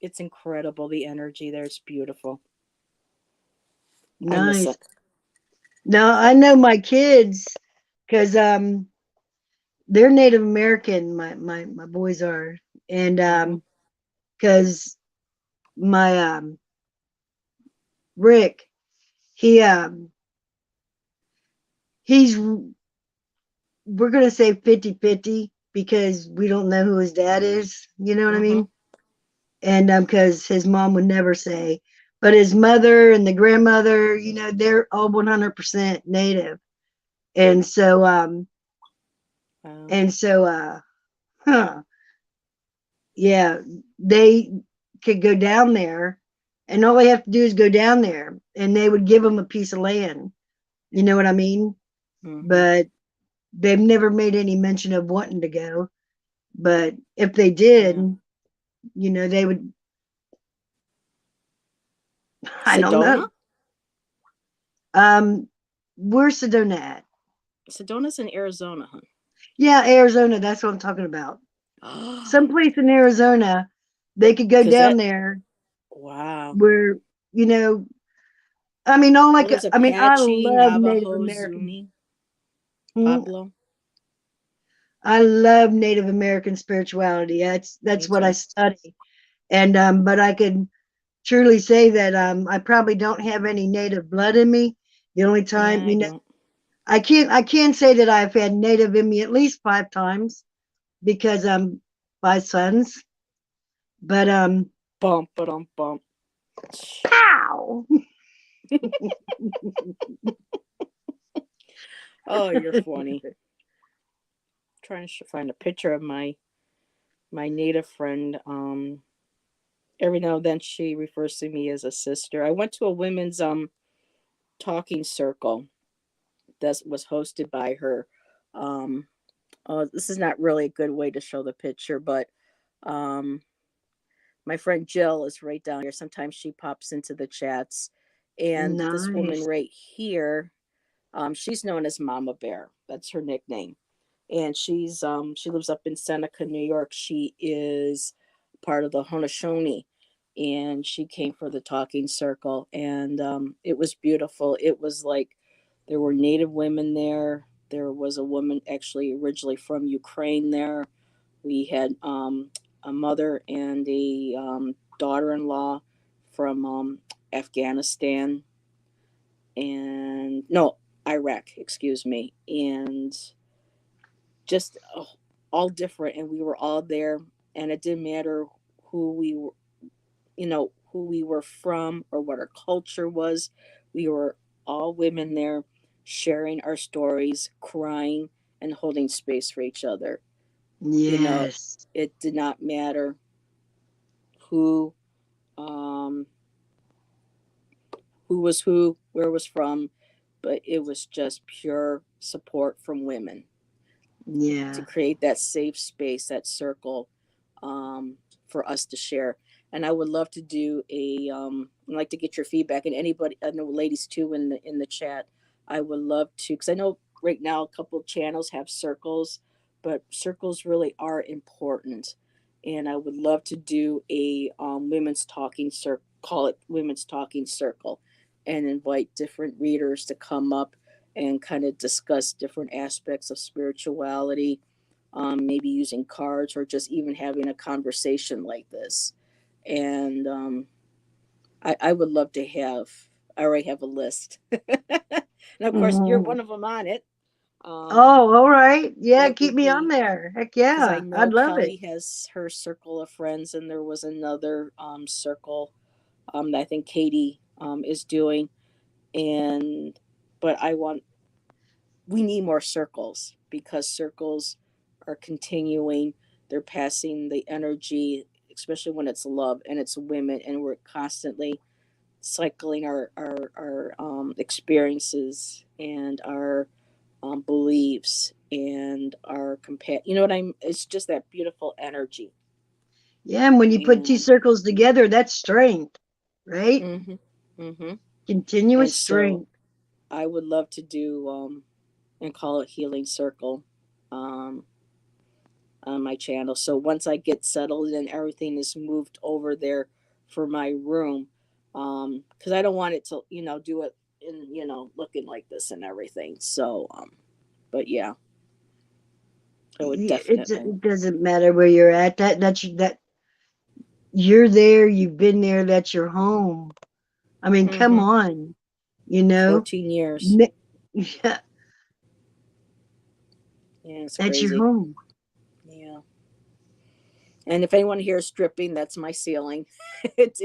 It's incredible. The energy there is beautiful. I miss Nice. it. Now, I know my kids because they're Native American. My boys are, and Hmm. because my Rick, he he's we're gonna say 50-50 because we don't know who his dad is. You know what I Hmm. mean? And because his mom would never say, but his mother and the grandmother, they're all 100% Native, and so Wow. and so huh, yeah, they could go down there, and all they have to do is go down there, and they would give them a piece of land. You know what I mean? Hmm. But they've never made any mention of wanting to go. But if they Yeah. did, they would. I don't Sedona? know. Um, where's Sedona at? Sedona's in Arizona, Yeah, Arizona. That's what I'm talking about. huh? Someplace in Arizona, they could go Because down that, there wow. where you know. I mean, all Well, like there's I mean, I Apache, love Native Navajo, American. Zuni, Hmm? Pablo. I love Native American spirituality. That's Me what I too. study, and but I could truly say that I probably don't have any Native blood in me. The only Yeah, time, I don't. I can say that I've had Native in me at least 5 times because my sons. But Bump, but bump. ow, Oh, you're funny. Trying to find a picture of my native friend. Every now and then she refers to me as a sister. I went to a women's talking circle that was hosted by her. Um, this is not really a good way to show the picture, but um, my friend Jill is right down here. Sometimes she pops into the chats, and this woman nice, right here, she's known as Mama Bear. That's her nickname, and she lives up in Seneca, New York. She is part of the Haudenosaunee, and she came for the talking circle, and it was beautiful. It was like there were Native women there. There was a woman actually originally from Ukraine there. We had a mother and a daughter-in-law from Afghanistan and no, Iraq, excuse me, and just all different, and we were all there, and it didn't matter who we were, who we were from or what our culture was. We were all women there sharing our stories, crying, and holding space for each other. You know, Yes. it did not matter who um who was who, where was from, but it was just pure support from women to Yeah. create that safe space, that circle, for us to share. And I would love to do I'd like to get your feedback, and anybody, I know ladies too in the chat. I would love to, because I know right now a couple of channels have circles, but circles really are important. And I would love to do a women's talking circle, call it women's talking circle, and invite different readers to come up and kind of discuss different aspects of spirituality, maybe using cards or just even having a conversation like this. And I would love to have, I already have a list. And of course, you're Mhm. one of them on it. Oh, all right. Yeah, That keep would me on be, there. Heck because I yeah. know I'd love it. Kelly has her circle of friends, and there was another circle that I think Katie is doing. And, but we need more circles, because circles are continuing, they're passing the energy, especially when it's love and it's women, and we're constantly cycling our experiences and our beliefs and our you know what I'm, it's just that beautiful energy. Yeah, and when you put two And circles together, that's strength, right? mm-hmm, mm-hmm. Continuous And so strength. I would love to do and call it healing circle, um on my channel. So once I get settled and everything is moved over there for my room, because I don't want it to, do it in, looking like this and everything. So, but yeah, I would definitely. It doesn't matter where you're at. That you're there. You've been there. That's your home. I mean, come Mm-hmm. on. You know, 14 years. Ne- yeah, Yeah, it's that's your crazy. home. Yeah. And if anyone hears dripping, that's my ceiling. It's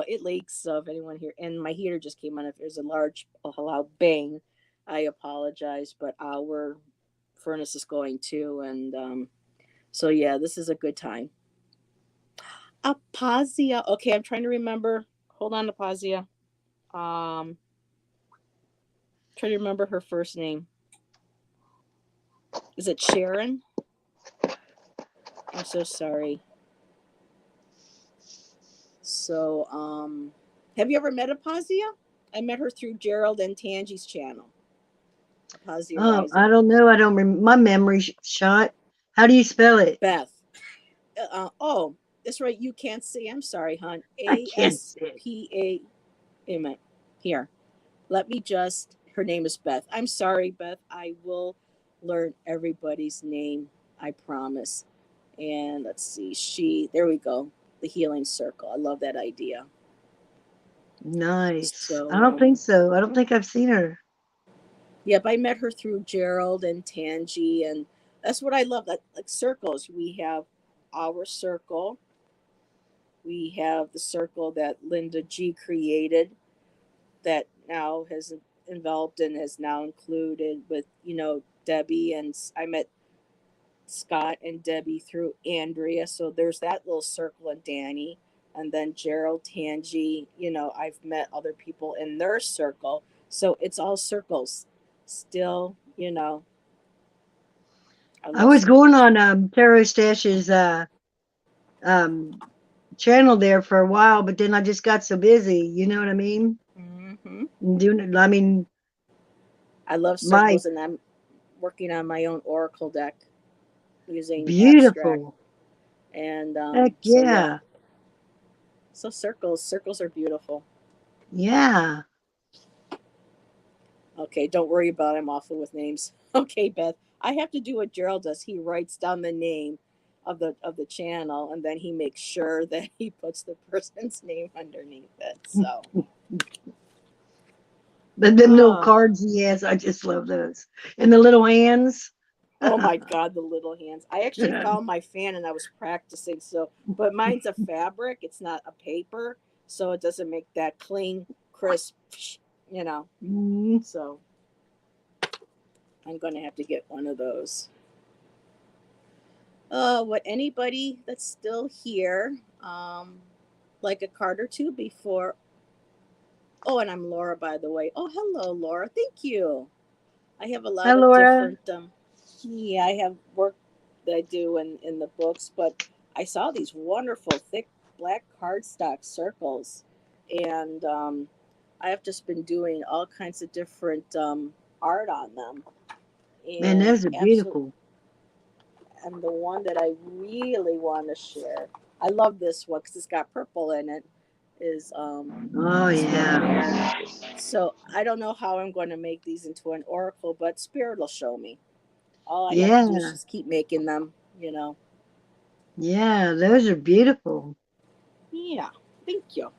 it leaks. So if anyone here, and my heater just came on. If there's a loud bang, I apologize. But our furnace is going too, and so yeah, this is a good time. Apazia. Okay, I'm trying to remember. Hold on, Apazia. Um, trying to remember her first name. Is it Sharon? I'm so sorry. So, have you ever met Apazia? I met her through Gerald and Tangie's channel, Apazia Oh, I Rising. don't know. I don't my memory shot. How do you spell it? Beth. Oh, that's right. You can't see. I'm sorry, hon. I can't see it. ASPA. Wait a minute. Here. Let me just. Her name is Beth. I'm sorry, Beth. I will learn everybody's name. I promise. And let's see. There we go. The healing circle. I love that idea. Nice. I So, don't think so. I don't think I've seen her. yep, I met her through Gerald and Tangi, and that's what I love. Like circles, we have our circle, we have the circle that Linda G created, that now has enveloped and has now included with Debbie, and I met Scott and Debbie through Andrea. So there's that little circle, and Danny, and then Gerald, Tangi. I've met other people in their circle. So it's all circles. Still, I I love was going circles. on Taro Stash's um channel there for a while, but then I just got so busy. You know what I mean? Hmm. Doing it. I mean, I love my circles, and I'm working on my own oracle deck using abstract. beautiful. And Heck so yeah, yeah, so circles are beautiful. yeah. Okay, don't worry about it. I'm awful with names. Okay, Beth. I have to do what Gerald does. He writes down the name of the channel, and then he makes sure that he puts the person's name underneath it. So But them little oh cards he has, I just love those. And the little hands. Oh my God, the little hands. I actually found my fan and I was practicing. So, but mine's a fabric, it's not a paper. So it doesn't make that clean, crisp, you know. Mhm. So I'm going to have to get one of those. What anybody that's still here, like a card or two before. Oh, and I'm Laura, by the way. Oh, hello, Laura. Thank you. I have a Hi, lot of Laura. different yeah, I have work that I do in the books, but I saw these wonderful thick black cardstock circles, and I have just been doing all kinds of different art on them, Man, and those are absolutely, beautiful. and the one that I really want to share, I love this one because it's got purple in it, is Oh, this one yeah. here. So I don't know how I'm going to make these into an oracle, but Spirit will show me. All I have to do is Yeah. just keep making them, you know. Yeah, those are beautiful. Yeah, thank you.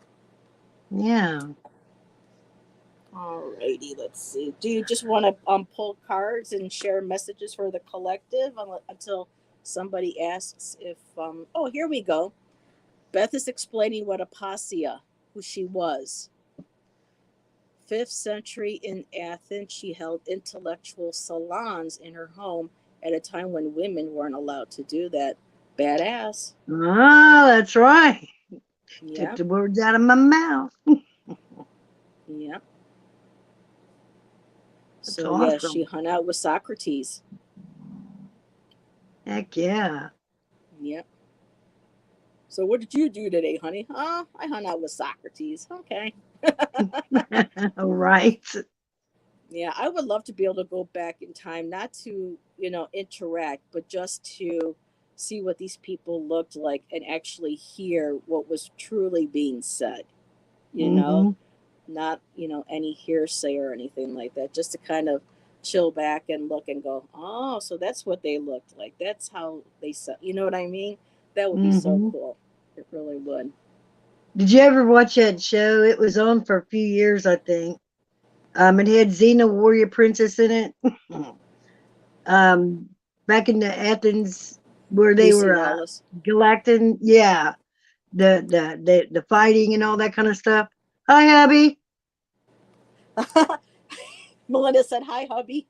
Yeah. Alrighty, let's see. Do you just want to pull cards and share messages for the collective until somebody asks if Oh, here we go. Beth is explaining what Apasia, who she was. 5th century in Athens, she held intellectual salons in her home at a time when women weren't allowed to do that. Badass. Oh, that's right. Took Yeah, the words out of my mouth. yeah. That's So yeah, she awesome. hung out with Socrates. Heck yeah. Yep. So what did you do today, honey? Oh, I hung out with Socrates. Okay. All right. Yeah, I would love to be able to go back in time, not to, interact, but just to see what these people looked like and actually hear what was truly being said, you know, Hmm. not, any hearsay or anything like that, just to kind of chill back and look and go, oh, so that's what they looked like. That's how they said, you know what I mean? That would be so Hmm. cool. It really would. Did you ever watch that show? It was on for a few years, I think. It had Xena Warrior Princess in it. um, Back in the Athens where they Lucy were Lawless. galactin. Yeah, the fighting and all that kind of stuff. Hi, Abby. Melinda said, hi, hubby.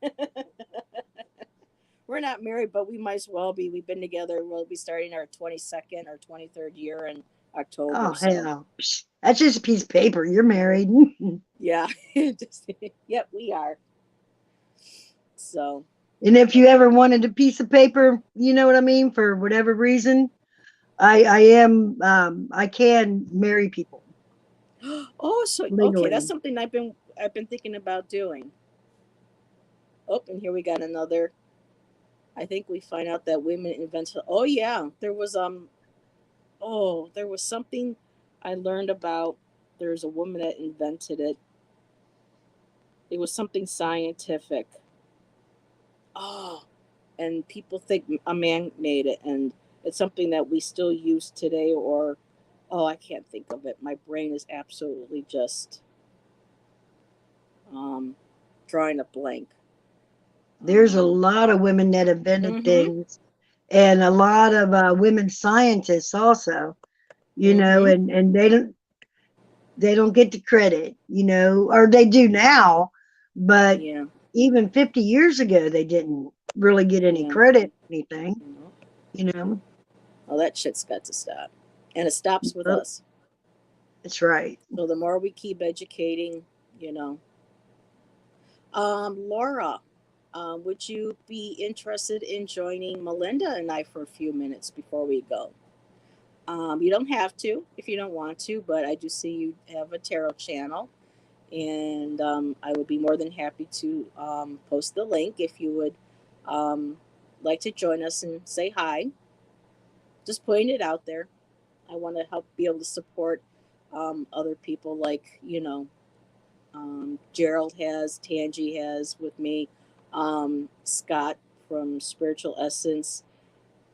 We're not married, but we might as well be. We've been together. We'll be starting our 22nd or 23rd year in October. Oh So, hell, psh, that's just a piece of paper. You're married. yeah. Just, yep, we are. So, And if you ever wanted a piece of paper, you know what I mean, for whatever reason, I can marry people oh, so okay, that's legally. something I've been thinking about doing. Oh, and here we got another. I think we find out that women invented. Oh yeah, there was there was something I learned about. There's a woman that invented it. It was something scientific. Oh, and people think a man made it, and it's something that we still use today. Or, oh, I can't think of it. My brain is absolutely just um, drawing a blank. There's a Um, lot of women that invented mm-hmm. things, and a lot of women scientists also. Mm-hmm. And they don't get the credit, or they do now, but Yeah. even 50 years ago they didn't really get any Yeah. credit, anything, No. you know. Well, that shit's got to stop, and it stops with Yep, us. that's right. So the more we keep educating, you know. Laura, would you be interested in joining Melinda and I for a few minutes before we go? You don't have to if you don't want to, but I do see you have a tarot channel, and I would be more than happy to post the link if you would um, like to join us and say hi. Just putting it out there. I want to help be able to support other people like, Gerald has, Tangi has with me, Scott from Spiritual Essence.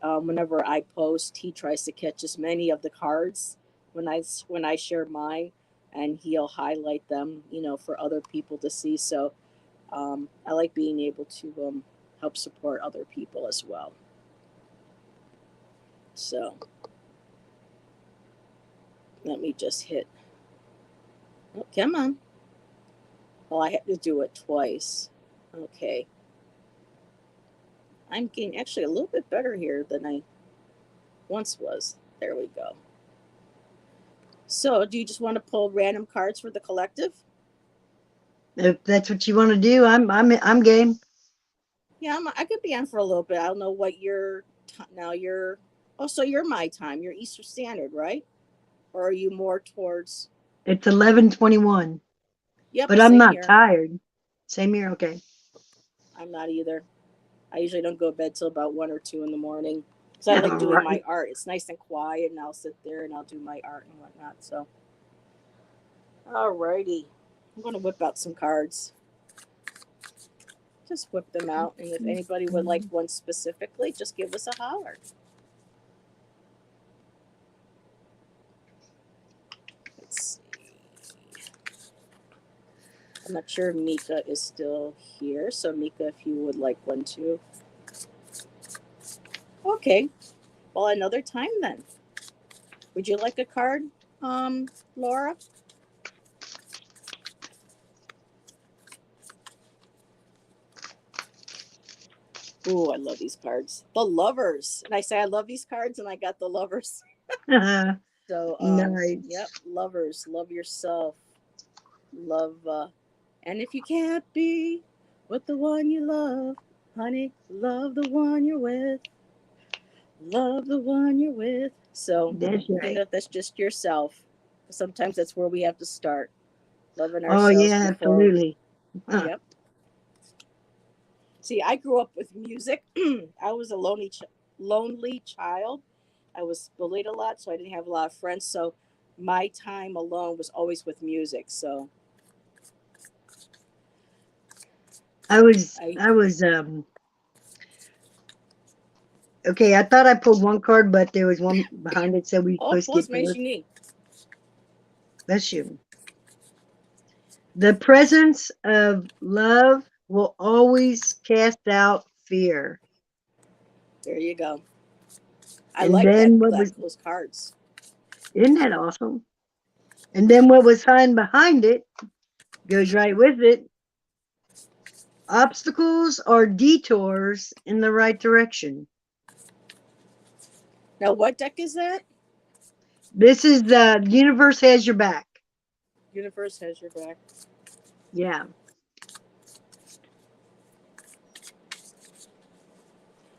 Whenever I post, he tries to catch as many of the cards when I share mine, and he'll highlight them, for other people to see. So I like being able to help support other people as well. So let me just hit. Oh, come on. Well, I have to do it twice. Okay. I'm getting actually a little bit better here than I once was. There we go. So, do you just want to pull random cards for the collective? If that's what you want to do, I'm game. Yeah, I could be on for a little bit. I don't know what your now you're. Oh, so you're my time. You're Eastern Standard, right? Or are you more towards? It's 11:21. Yep, But I'm same not here. tired. Same here. Okay. I'm not either. I usually don't go to bed till about 1 or 2 in the morning because I like doing my art. It's nice and quiet, and I'll sit there and I'll do my art and whatnot. So, alrighty, I'm gonna whip out some cards. Just whip them out, and if anybody would like one specifically, just give us a holler. Let's see. I'm not sure if Mika is still here, so Mika, if you would like one too. Okay, well, another time then. Would you like a card, Laura? Ooh, I love these cards. The Lovers. And I say I love these cards, and I got the Lovers. So, nice. Yep, Lovers. Love yourself. Love, and if you can't be with the one you love, honey, love the one you're with. Love the one you're with. So, That's right. even if that's just yourself, sometimes that's where we have to start. Loving Oh ourselves yeah, before. absolutely. Yep. See, I grew up with music. I was a lonely child. I was bullied a lot, so I didn't have a lot of friends. So my time alone was always with music. So I was okay, I thought I pulled one card, but there was one behind it, so we supposed to pull as get many as both. you need. Bless you. The presence of love will always cast out fear. There you go. I And like then those cards. isn't that awesome? And then what was hiding behind it goes right with it. Obstacles or detours in the right direction. Now, what deck is that? This is the universe has your back. Universe has your back. Yeah.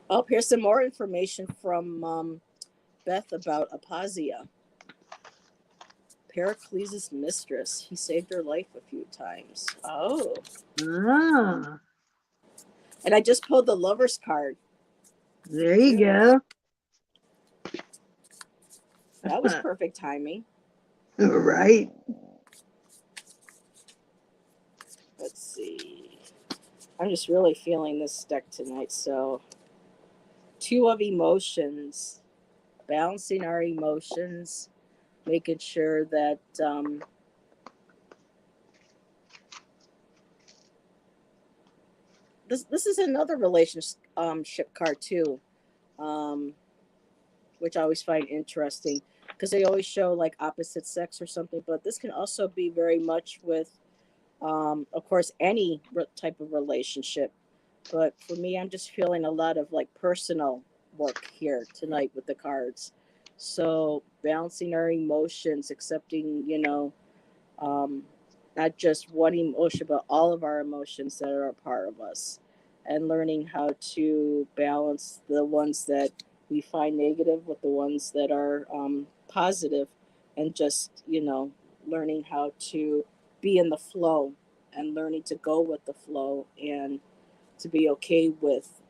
Oh, here's some more information from Beth about Apazia. Pericles' mistress. He saved her life a few times. Oh. Ah. And I just pulled the Lover's card. There you go. That was perfect timing. Right. Let's see. I'm just really feeling this deck tonight. So, 2 of emotions. Balancing our emotions. Making sure that this is another relationship card too, which I always find interesting because they always show like opposite sex or something, but this can also be very much with, of course, any type of relationship. But for me, I'm just feeling a lot of like personal work here tonight with the cards. So balancing our emotions, accepting, um, not just one emotion, but all of our emotions that are a part of us, and learning how to balance the ones that we find negative with the ones that are positive, and just, learning how to be in the flow and learning to go with the flow and to be okay with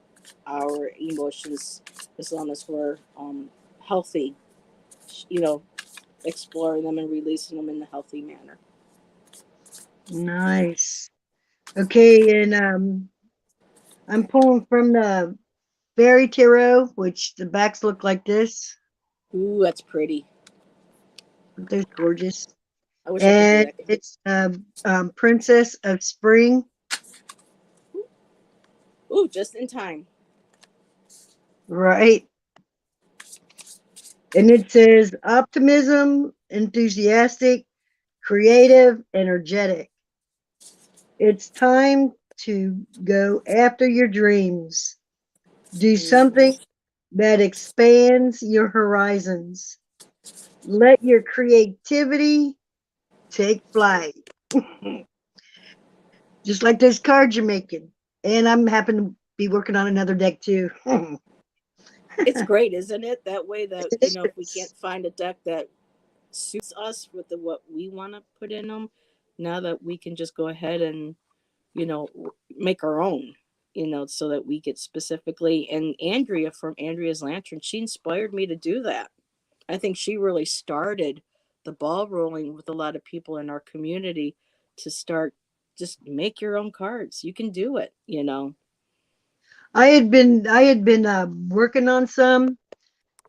our emotions as long as we're healthy, you know, exploring them and releasing them in a healthy manner. Nice. Okay, and I'm pulling from the Fairy Tarot, which the backs look like this. Ooh, that's pretty. They're gorgeous. I wish I could do And that. it's Princess of Spring. Ooh, just in time. Right. And it says optimism, enthusiastic, creative, energetic. It's time to go after your dreams. Do Mhm. something that expands your horizons. Let your creativity take flight. Just like those cards you're making. And I'm happen to be working on another deck too. It's great, isn't it? That way that, It you know, if we is. can't find a deck that suits us with the what we want to put in them, now that we can just go ahead and, you know, make our own, you know, so that we get specifically. And Andrea from Andrea's Lantern, she inspired me to do that. I think she really started the ball rolling with a lot of people in our community to start just make your own cards. You can do it, you know. I had been working on some,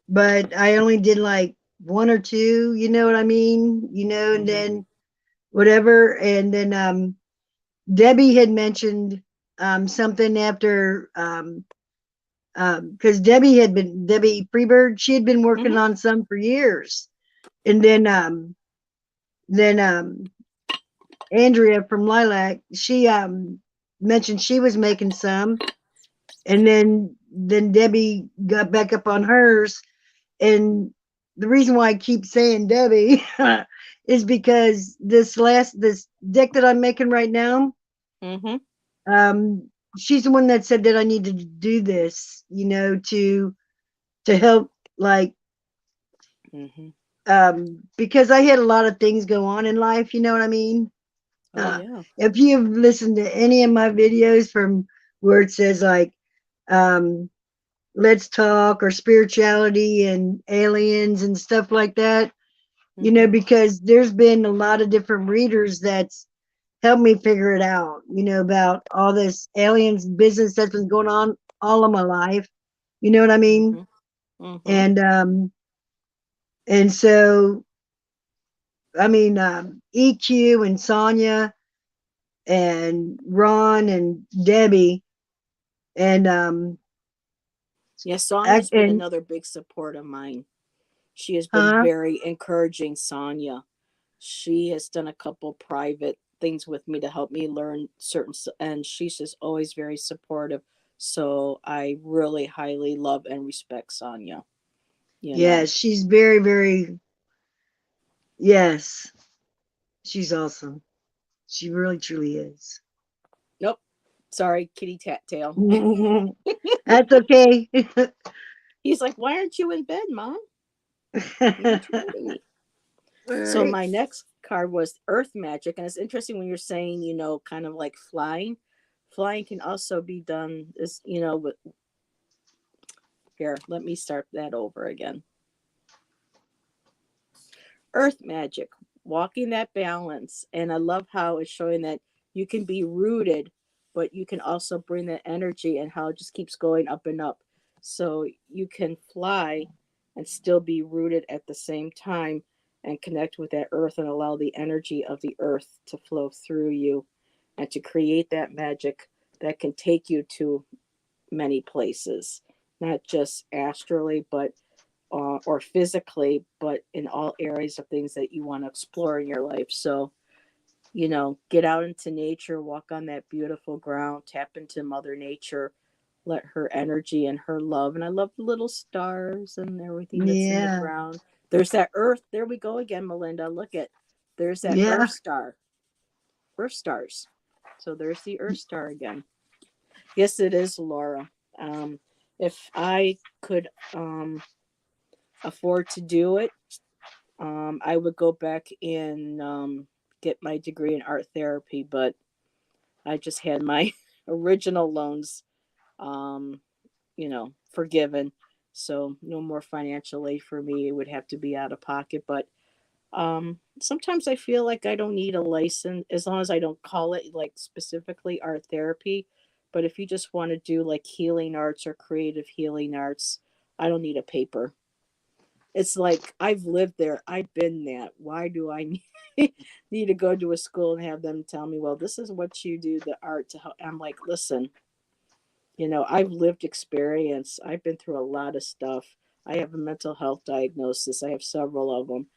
but I only did like one or two, you know what I mean? And Hmm. then whatever. And then Debbie had mentioned something after because Debbie Freebird, she had been working Hmm. on some for years. And then Andrea from Lilac, she mentioned she was making some, and then Debbie got back up on hers. And the reason why I keep saying Debbie is because this deck that I'm making right now, Hmm. um, she's the one that said that I needed to do this, to help, like, Hmm. because I had a lot of things go on in life, you know what I mean? Oh yeah. If you've listened to any of my videos from where it says like, um, let's talk, or spirituality and aliens and stuff like that, Hmm. because there's been a lot of different readers that's helped me figure it out, about all this aliens business that's been going on all of my life. You know what I mean? Hmm. Hmm. And so, I mean, EQ and Sonia and Ron and Debbie and Yeah, Sonia's been and another big support of mine. She has been huh? very encouraging, Sonia. She has done a couple private things with me to help me learn and she's just always very supportive. So I really highly love and respect Sonia, you Yeah, know. she's very, very, yes, she's awesome. She really, truly is. Nope. Sorry, kitty tat tail. That's okay. He's like, "Why aren't you in bed, Mom? You need to go to me." All So right. my next card was Earth Magic, and it's interesting when you're saying, you know, kind of like flying. Flying can also be done as, you know, with here, let me start that over again. Earth Magic, walking that balance. And I love how it's showing that you can be rooted, but you can also bring that energy and how it just keeps going up and up. So you can fly and still be rooted at the same time and connect with that earth and allow the energy of the earth to flow through you and to create that magic that can take you to many places, not just astrally, but or physically, but in all areas of things that you want to explore in your life. So, you know, get out into nature, walk on that beautiful ground, tap into Mother Nature, let her energy and her love. And I love the little stars and everything that's in the Yeah. ground. There's that earth. There we go again, Melinda. Look at there's that earth Yeah. star, earth stars. So there's the earth star again. Yes, it is, Laura. Um, if I could afford to do it, I would go back and get my degree in art therapy, but I just had my original loans, um, you know, forgiven. So no more financial aid for me. It would have to be out of pocket. But sometimes I feel like I don't need a license as long as I don't call it like specifically art therapy. But if you just want to do like healing arts or creative healing arts, I don't need a paper. It's like I've lived there. I've been that. Why do I need to go to a school and have them tell me, well, this is what you do, the art to help? I'm like, listen, You know, I've lived experience. I've been through a lot of stuff. I have a mental health diagnosis. I have several of them.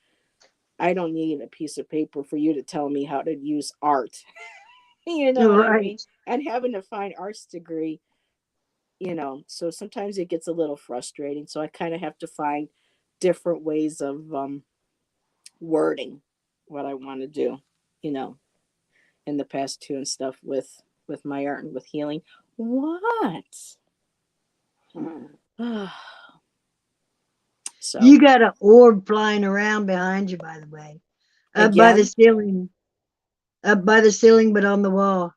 I don't need a piece of paper for you to tell me how to use art. You know what I Right. mean? And having a fine arts degree, you know, so sometimes it gets a little frustrating. So I kind of have to find different ways of wording what I want to do, you know, in the past too and stuff with my art and with healing. What? So You got an orb flying around behind you, by the way. Up by the again, ceiling. Up by the ceiling, but on the wall.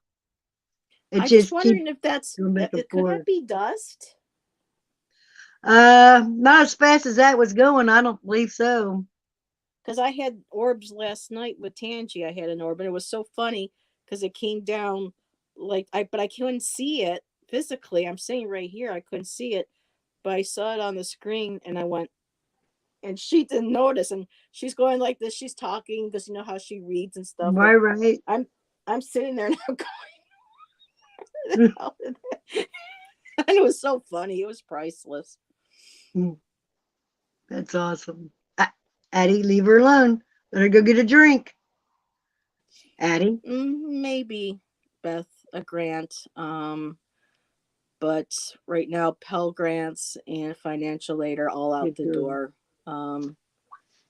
It I'm just just keeps wondering if that's going back and could that forth. be dust? Not as fast as that was going. I don't believe so. Because I had orbs last night with Tangi. I had an orb, and it was so funny because it came down like but I couldn't see it physically. I'm sitting right here. I couldn't see it, but I saw it on the screen, and I went, and she didn't notice, and she's going like this. She's talking because you know how she reads and stuff, and Right, right. I'm I'm sitting there and I'm going, and it was so funny. It was priceless. That's awesome. Addie, leave her alone. Let her go get a drink. Addie. Maybe Beth a grant. But right now Pell Grants and financial aid are all out Good the girl. door.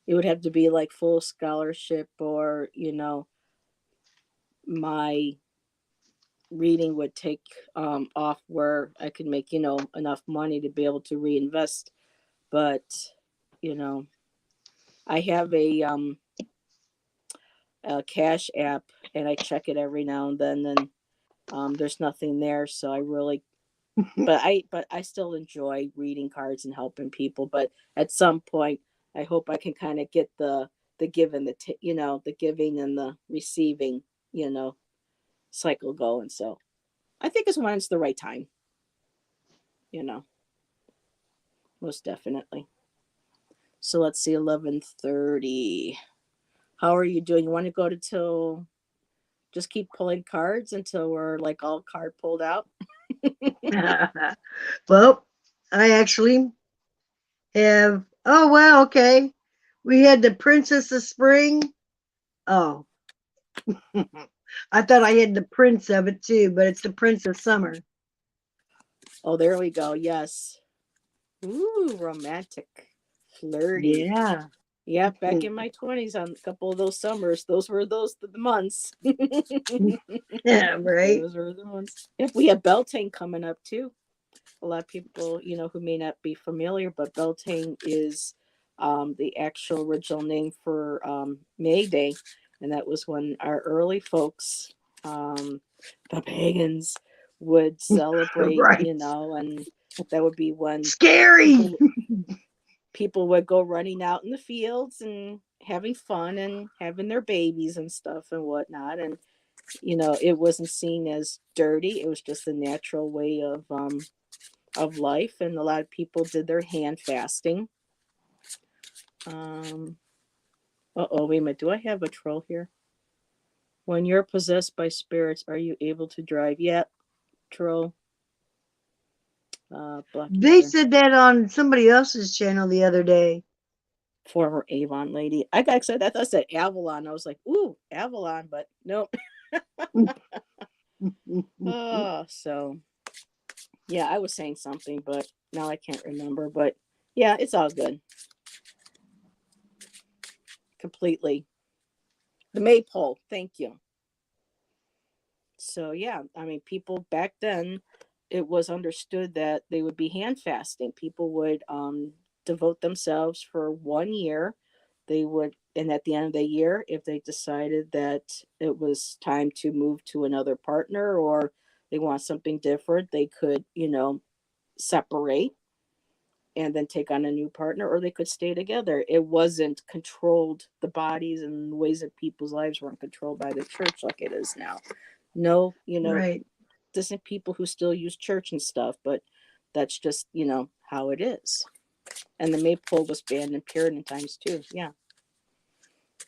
It would have to be like full scholarship, or you know, my reading would take off where I could make, you know, enough money to be able to reinvest. But you know, I have a cash app, and I check it every now and then, and there's nothing there, so I really, but I still enjoy reading cards and helping people. But at some point, I hope I can kind of get the give and you know, the giving and the receiving, you know, cycle going. So I think it's when it's the right time, you know, most definitely. So let's see, 11:30. How are you doing? You want to go to till just keep pulling cards until we're like all card pulled out? Well, I actually have. Oh, well, okay. We had the Princess of Spring. Oh, I thought I had the Prince of it too, but it's the Prince of Summer. Oh, there we go. Yes. Ooh, romantic, flirty. Yeah. Yeah, back in my 20s, on a couple of those summers, those were the months. Yeah, right. Those were the months. Yep, we have Beltane coming up too. A lot of people, you know, who may not be familiar, but Beltane is the actual original name for May Day, and that was when our early folks, the pagans, would celebrate, Right. you know, and that would be when Scary. people would go running out in the fields and having fun and having their babies and stuff and whatnot. And you know, it wasn't seen as dirty. It was just a natural way of life, and a lot of people did their hand fasting. um wait a minute, do I have a troll here? When you're possessed by spirits, are you able to drive yet? Troll. Block They user. said that on somebody else's channel the other day. Former Avon lady. I got excited. I thought I said Avalon. I was like, ooh, Avalon, but nope. Oh, so yeah, I was saying something, but now I can't remember. But yeah, it's all good. Completely. The maypole. Thank you. So yeah, I mean, people back then, it was understood that they would be hand fasting. People would devote themselves for 1 year. They would, and at the end of the year, if they decided that it was time to move to another partner, or they want something different, they could, you know, separate and then take on a new partner, or they could stay together. It wasn't controlled. The bodies and the ways of people's lives weren't controlled by the church like it is now. No, you know, Right. decent people who still use church and stuff, but that's just, you know, how it is. And the maypole was banned in Puritan times too. Yeah.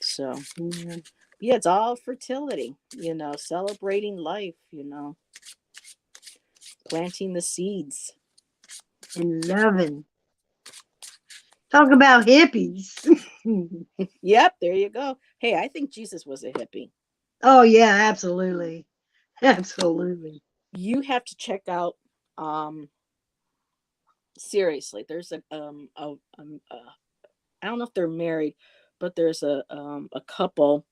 So Yeah. yeah, it's all fertility, you know, celebrating life, you know. planting the seeds. And loving. Talk about hippies. Yep, there you go. Hey, I think Jesus was a hippie. Oh yeah, absolutely. Absolutely. You have to check out seriously. There's I don't know if they're married, but there's a couple,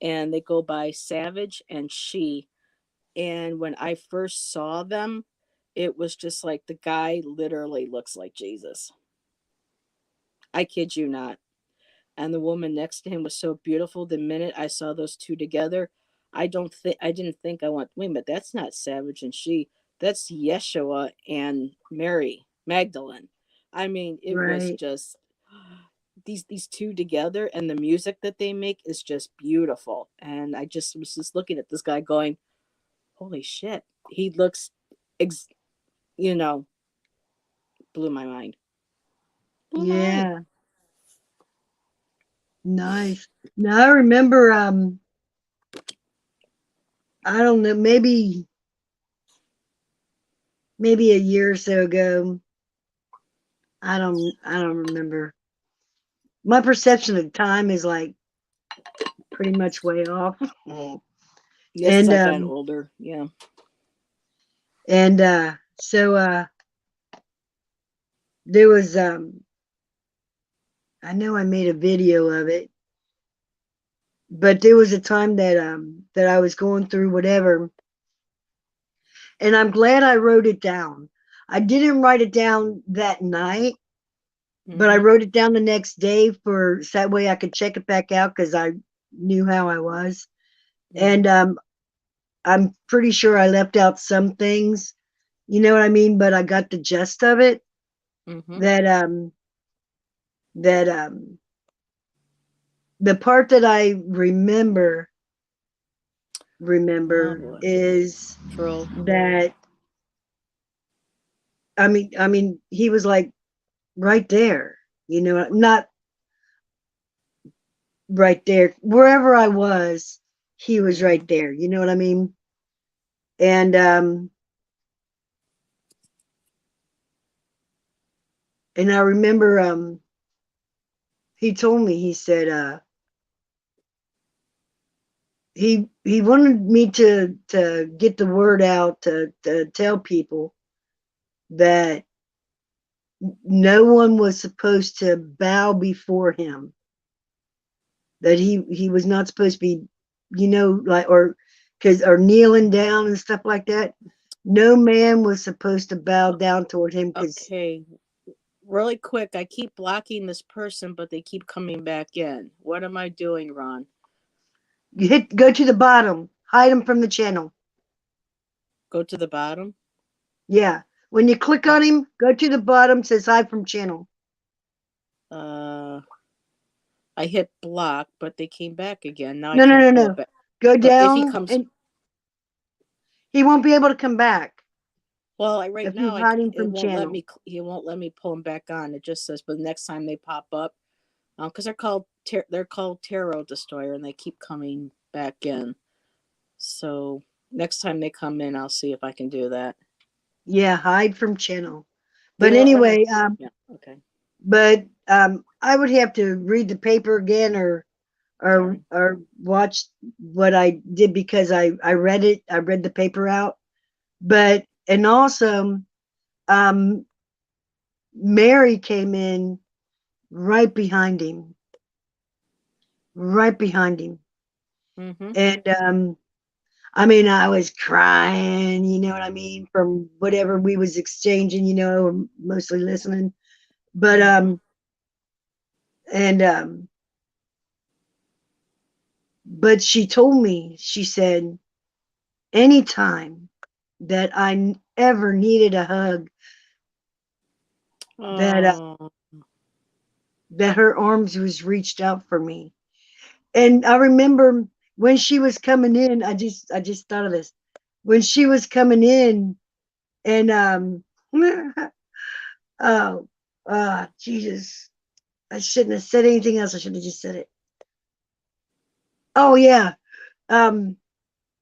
and they go by Savage and She. And when I first saw them, it was just like the guy literally looks like Jesus. I kid you not. And the woman next to him was so beautiful. The minute I saw those two together, I didn't think I went, wait a minute, that's not Savage and She. That's Yeshua and Mary Magdalene. I mean, it was Right. just these two together, and the music that they make is just beautiful. And I just was just looking at this guy going, holy shit. He looks you know, blew my mind. Blew my mind. Yeah. Nice. Now I remember I don't know, maybe a year or so ago. I don't remember. My perception of time is like pretty much way off. Yes, as And I've gotten older. Yeah. so there was I know I made a video of it, but there was a time that I was going through whatever, and I'm glad I wrote it down. I didn't write it down that night, but I wrote it down the next day so that way I could check it back out because I knew how I was. And I'm pretty sure I left out some things, you know what I mean? But I got the gist of it. That that the part that I remember is Troll. that I mean he was like right there, you know, not right there. Wherever I was, he was right there. You know what I mean? And I remember he told me, he said he wanted me to get the word out to tell people that no one was supposed to bow before him, that he was not supposed to be, you know, like or kneeling down and stuff like that. No man was supposed to bow down toward him because Okay. Really quick, I keep blocking this person, but they keep coming back in. What am I doing, Ron? you go to the bottom, hide them from the channel. Go to the bottom. Yeah, when you click on him, go to the bottom, says hide from channel. I hit block, but they came back again. Now No, I can't pull it no. back. Go But if he down, comes, and he won't be able to come back well, if now you hide him it from won't let channel. me. He won't let me pull him back on. It just says, but the next time they pop up, because they're called Tarot Destroyer, and they keep coming back in. So next time they come in, I'll see if I can do that. Yeah, hide from channel. They But won't let anyway, me. Yeah. Okay. but I would have to read the paper again or Sorry. watch what I did because I read it. I read the paper out. But and also Mary came in right behind him. Right behind him. And I mean, I was crying, you know what I mean, from whatever we was exchanging, you know, mostly listening. But and but she told me, she said, anytime that I ever needed a hug, that that her arms was reached out for me. And I remember when she was coming in, I just thought of this. When she was coming in and oh Jesus. I shouldn't have said anything else. I should have just said it. Oh yeah.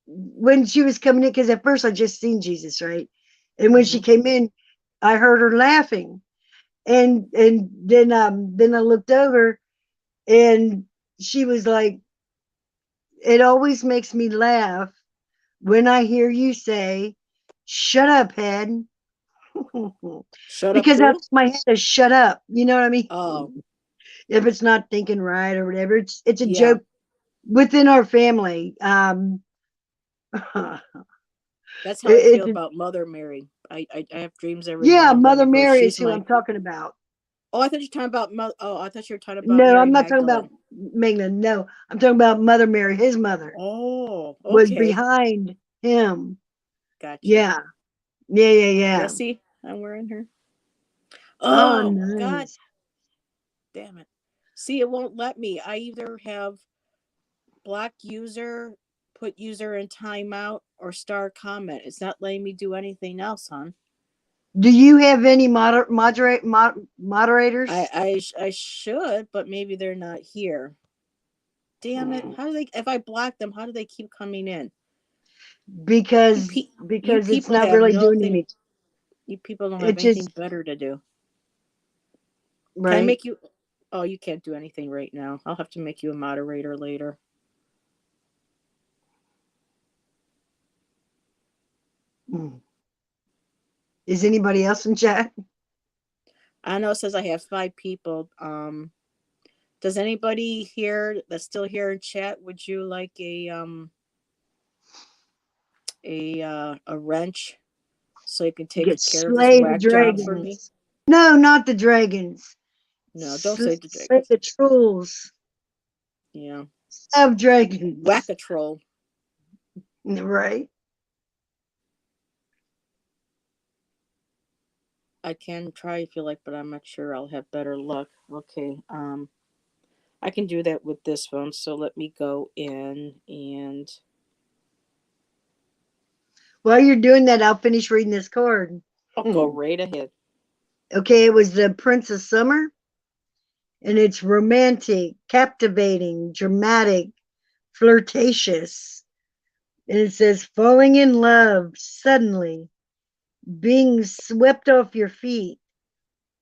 When she was coming in, because at first I just seen Jesus, right? And when she came in, I heard her laughing. And then I looked over and she was like, it always makes me laugh when I hear you say, shut up, head. Shut up, Because who? that's my head is shut up. You know what I mean? Oh, If it's not thinking right or whatever, it's a yeah. joke within our family. That's how I feel It, about Mother Mary. I have dreams every yeah, now and then Mother of her. Mary is She's who my. I'm talking about. Oh, I thought you were talking about. Oh, I thought you were talking about No, Mary I'm not talking about Magdalene. Magna. No, I'm talking about Mother Mary. His mother Oh, was okay. behind him. Gotcha. Yeah, yeah, yeah, Yeah, yeah. see, I'm wearing her. Oh, Oh, God nice. damn it. See, it won't let me. I either have block user, put user in timeout, or star comment. It's not letting me do anything else, hon. Do you have any moderators? I should, but maybe they're not here. Damn it. How do they, if I block them, how do they keep coming in? You, Because pe- you because it's people not have really doing nothing. anything. You people don't It have anything just better to do. Can I right. make you? Oh, you can't do anything right now. I'll have to make you a moderator later. Hmm. Is anybody else in chat? I know it says I have 5 people. Does anybody here that's still here in chat? Would you like a wrench so you can You take get care of this slay the whack job for me? dragons. No, not the dragons. No, don't say the Slay dragons. the trolls Yeah, of dragons. whack a troll. Right. I can try if you like, but I'm not sure I'll have better luck. Okay, I can do that with this phone. So let me go in and While you're doing that, I'll finish reading this card. I'll go right ahead. Okay, it was the Prince of Summer, and it's romantic, captivating, dramatic, flirtatious. And it says falling in love suddenly, being swept off your feet,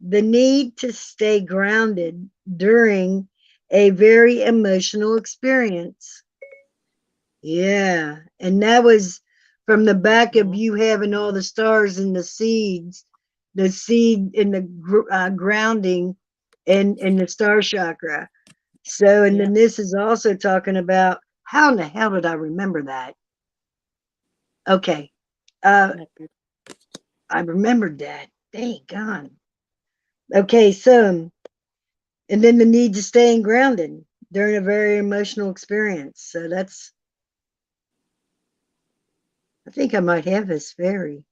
the need to stay grounded during a very emotional experience. Yeah. And that was from the back of Mm-hmm. you having all the stars and the seed in the grounding in the star chakra. So, and Yeah. then this is also talking about how in the hell did I remember that? Okay. Uh, I remembered that. Dang God. Okay. So, and then the need to stay grounded during a very emotional experience. So I think I might have this fairy.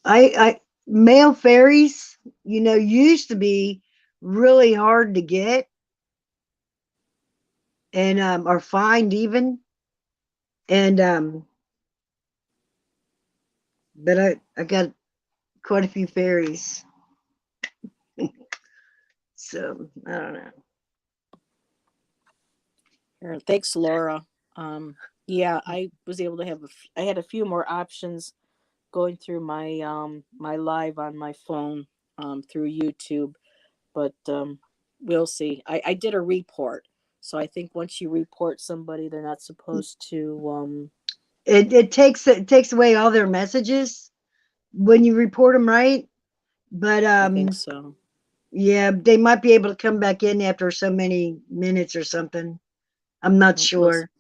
I male fairies, used to be really hard to get and or find even. And but I got quite a few fairies. So I don't know. Thanks, Laura. Yeah, I was able to have I had a few more options going through my live on my phone through YouTube, but we'll see. I did a report, so I think once you report somebody, they're not supposed to. It takes away all their messages when you report them, right? But I think so. yeah, they might be able to come back in after so many minutes or something. I'm not Well, sure.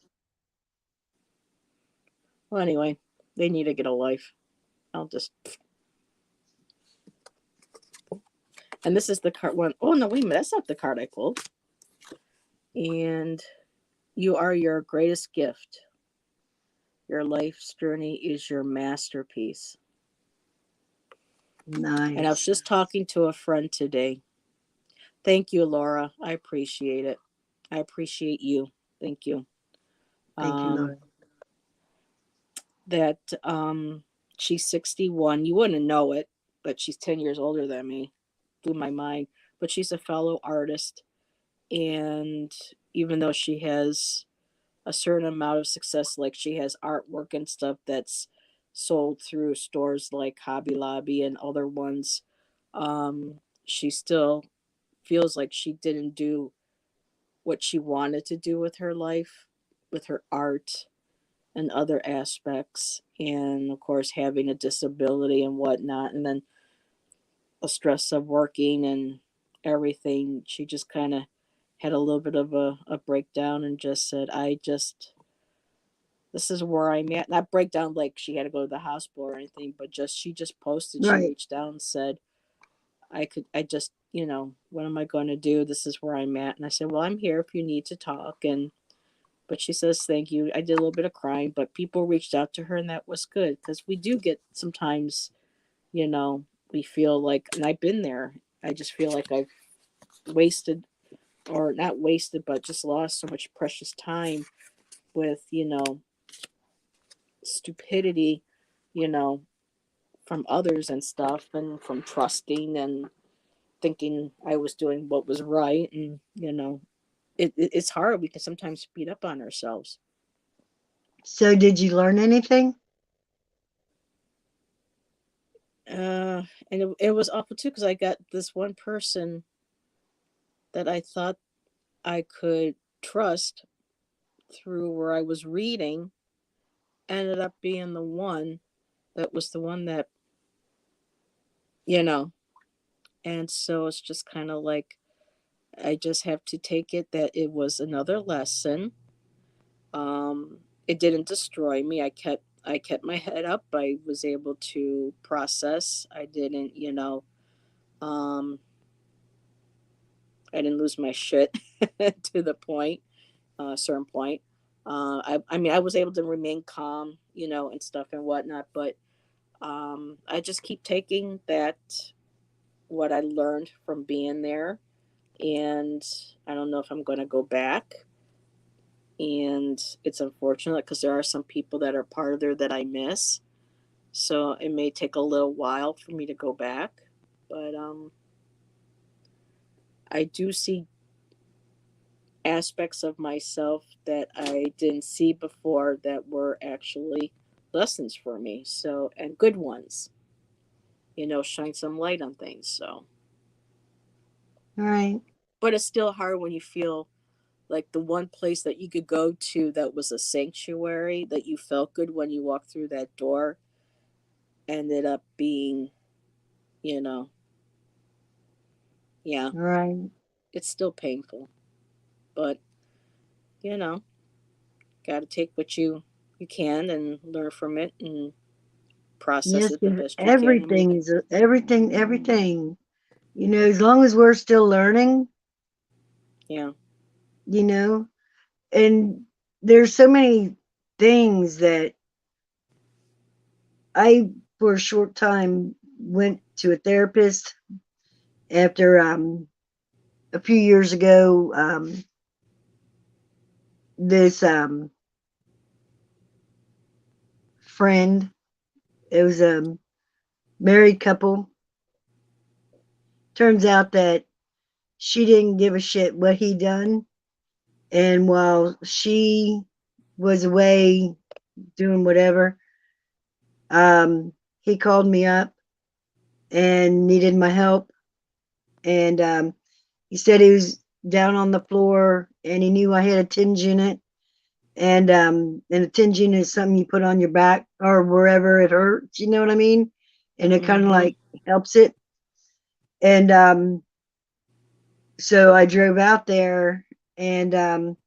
well, anyway, they need to get a life. I'll just. And this is the card one. Oh no, wait a minute. That's not the card I pulled. And you are your greatest gift. Your life's journey is your masterpiece. And I was Nice. just talking to a friend today. Thank you, Laura. I appreciate it. I appreciate you. Thank you. Thank you, Um, Lord. that she's 61. You wouldn't know it, but she's 10 years older than me. Blew my mind. But she's a fellow artist. And even though she has a certain amount of success, like she has artwork and stuff that's sold through stores like Hobby Lobby and other ones. She still feels like she didn't do what she wanted to do with her life, with her art and other aspects. And of course, having a disability and whatnot, and then the stress of working and everything, she just kind of had a little bit of a breakdown and just said, this is where I'm at. Not breakdown like she had to go to the hospital or anything, but she just posted, she Right. reached out and said, I just, what am I going to do? This is where I'm at. And I said, well, I'm here if you need to talk. But she says, thank you. I did a little bit of crying, but people reached out to her and that was good because we do get sometimes, you know, we feel like, and I've been there. I just feel like I've wasted, or not wasted, but just lost so much precious time with, stupidity, you know, from others and stuff, and from trusting and thinking I was doing what was right. And, it's hard. We can sometimes beat up on ourselves. So did you learn anything? And it was awful too because I got this one person that I thought I could trust through where I was reading ended up being the one that was the one that, you know, and so it's just kind of like I just have to take it that it was another lesson. It didn't destroy me. I kept my head up. I was able to process. I didn't, I didn't lose my shit to the point, certain point. I mean, I was able to remain calm, and stuff and whatnot. But I just keep taking that what I learned from being there, and I don't know if I'm going to go back. And it's unfortunate because there are some people that are part of there that I miss. So it may take a little while for me to go back, but I do see aspects of myself that I didn't see before that were actually lessons for me. So, and good ones, shine some light on things. So, Right. but it's still hard when you feel like the one place that you could go to that was a sanctuary that you felt good when you walked through that door ended up being, you know, yeah, Right. it's still painful, but you know, got to take what you can and learn from it and process Yes, it the 'cause best you can and move. everything is everything. As long as we're still learning, Yeah. you know, and there's so many things that I, for a short time, went to a therapist after a few years ago. This friend, it was a married couple. Turns out that she didn't give a shit what he done, and while she was away doing whatever, he called me up and needed my help, and he said he was down on the floor and he knew I had a tinge in it. And a tinge in is something you put on your back or wherever it hurts, you know what I mean? And it kind of Mm-hmm. like helps it. And so I drove out there, and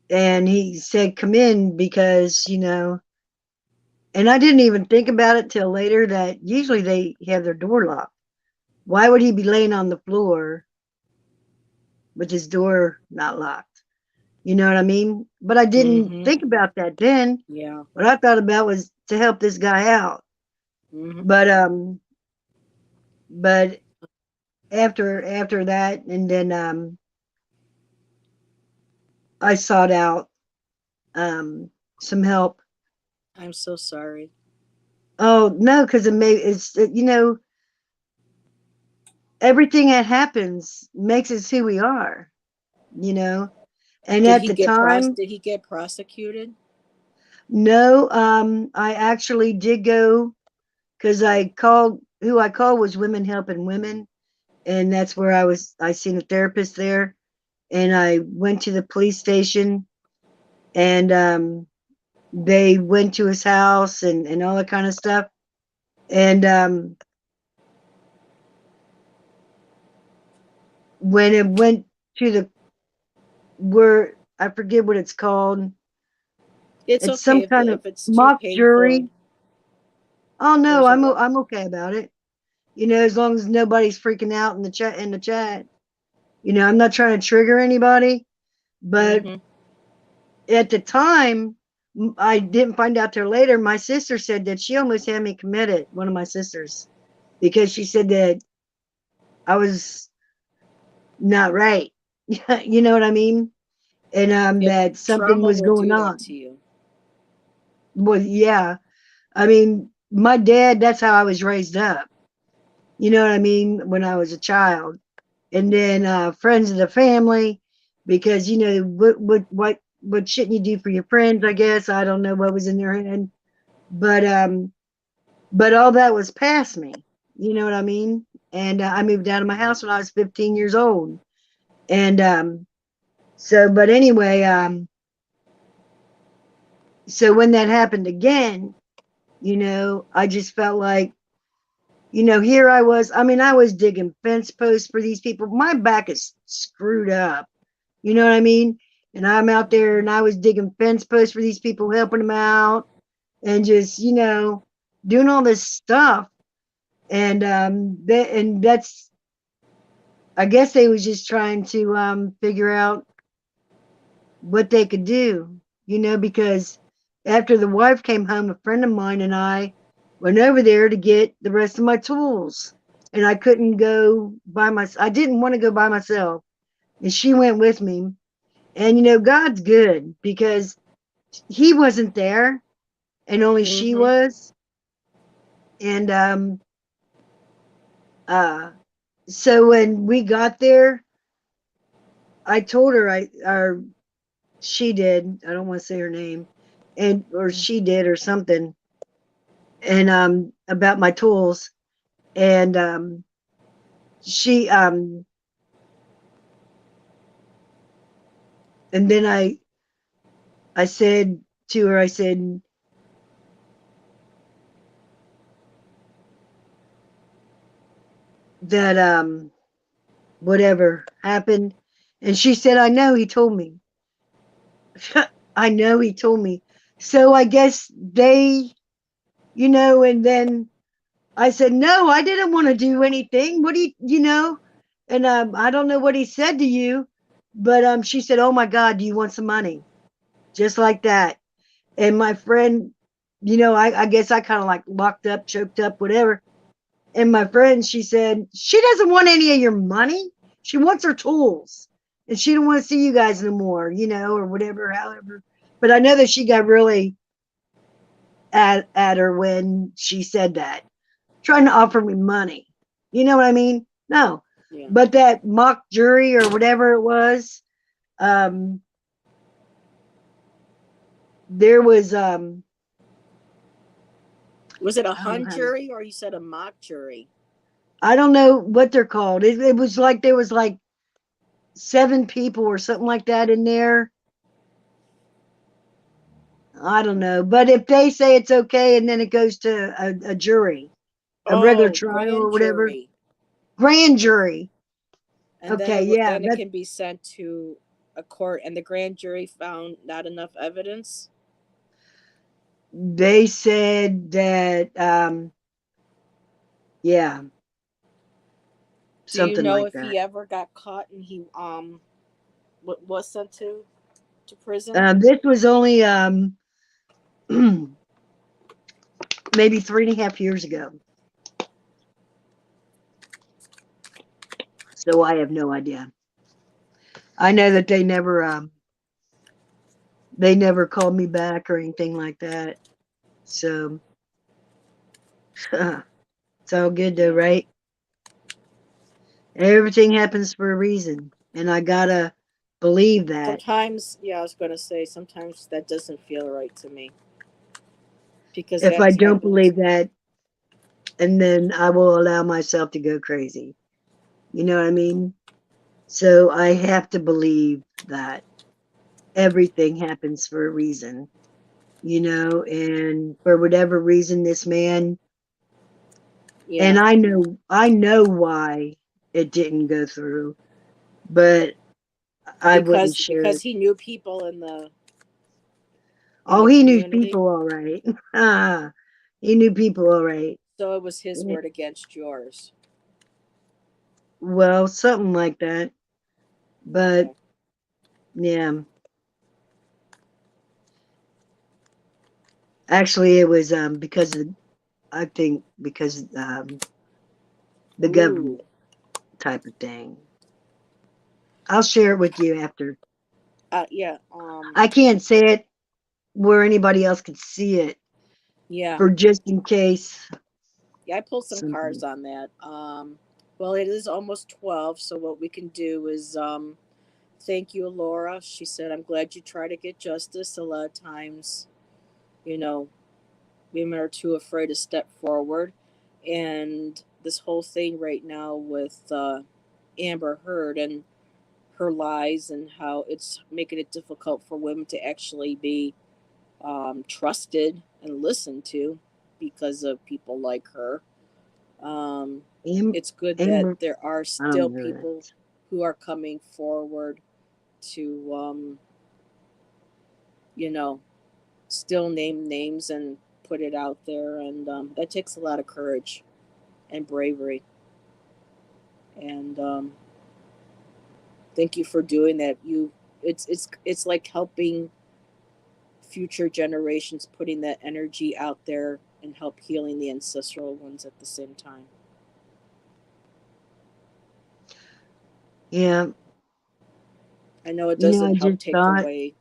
he said, come in, because, and I didn't even think about it till later that usually they have their door locked. Why would he be laying on the floor with his door not locked? You know what I mean? But I didn't Mm-hmm. think about that then. Yeah. What I thought about was to help this guy out. Mm-hmm. But after that, and then I sought out some help. I'm so sorry. Oh no, because everything that happens makes us who we are. You know, and Did at he the get time, did he get prosecuted? No, I actually did go because who I called was Women Helping Women. And that's where I seen a therapist there. And I went to the police station, and they went to his house and all that kind of stuff. And when it went to where I forget what it's called. It's It's okay some kind of if it's too mock jury. painful. Oh no, There's a I'm okay about it. As long as nobody's freaking out in the chat. I'm not trying to trigger anybody, but at the time, I didn't find out till later. My sister said that she almost had me committed, one of my sisters, because she said that I was not right. You know what I mean? And that something trauma was will going do that on. to you. Well, yeah. I mean, my dad, that's how I was raised up. You know what I mean? When I was a child. And then friends of the family, because what shouldn't you do for your friends, I guess. I don't know what was in their head. But all that was past me. You know what I mean? And I moved out of my house when I was 15 years old. And but anyway, so when that happened again, I just felt like, here I was. I mean, I was digging fence posts for these people. My back is screwed up. You know what I mean? And I'm out there and I was digging fence posts for these people, helping them out, and just, doing all this stuff. And that's, I guess they was just trying to figure out what they could do, because after the wife came home, a friend of mine and I went over there to get the rest of my tools. And I couldn't go by myself. I didn't want to go by myself. And she went with me. And God's good, because he wasn't there and only she was. And so when we got there, I told her, she did. I don't want to say her name, or she did or something, and about my tools, and she and then I said to her, I said, that whatever happened, and she said, I know he told me. I know he told me. So I guess they, and then I said, no, I didn't want to do anything. What do you? And I don't know what he said to you, but she said, oh my God, do you want some money? Just like that. And my friend, I guess I kind of like locked up, choked up, whatever. And my friend, she said, she doesn't want any of your money. She wants her tools. And she don't want to see you guys no more, or whatever, however. But I know that she got really at her when she said that, trying to offer me money. You know what I mean? No. Yeah. But that mock jury or whatever it was, there was Was it a hung jury or you said a mock jury? I don't know what they're called. It was like there was like 7 people or something like that in there. I don't know. But if they say it's okay and then it goes to a jury, a regular trial or whatever. Jury. Grand jury. And okay, then it can be sent to a court, and the grand jury found not enough evidence. They said that yeah. Do you know if he ever got caught and he was sent to prison? This was only maybe 3.5 years ago. So I have no idea. I know that they never called me back or anything like that. So it's all good though, right? Everything happens for a reason, and I gotta believe that. Sometimes, I was gonna say, sometimes that doesn't feel right to me. Because if I that's don't happened. believe that, and then I will allow myself to go crazy. You know what I mean? So I have to believe that everything happens for a reason, and for whatever reason, this man, and Yeah. I know why it didn't go through, but I wouldn't share Because it. he knew people in the Oh, he knew community. people all right. He knew people all right. So it was his Eh, word against yours. Well, something like that. But Okay. yeah, actually, it was because of, I think because the government Ooh. type of thing. I'll share it with you after. Yeah. I can't say it where anybody else could see it Yeah. for just in case Yeah. I pulled some cards something. on that. Well, it is almost 12, so what we can do is thank you, Laura. She said, "I'm glad you try to get justice. A lot of times, you know, women are too afraid to step forward, and this whole thing right now with Amber Heard and her lies and how it's making it difficult for women to actually be trusted and listened to because of people like her. Um, Am- it's good that Amber, there are I don't still know people that. who are coming forward to, you know, still name names and put it out there. And that takes a lot of courage and bravery. And thank you for doing that. It's like helping future generations, putting that energy out there and help healing the ancestral ones at the same time. Yeah, I know it doesn't help take away.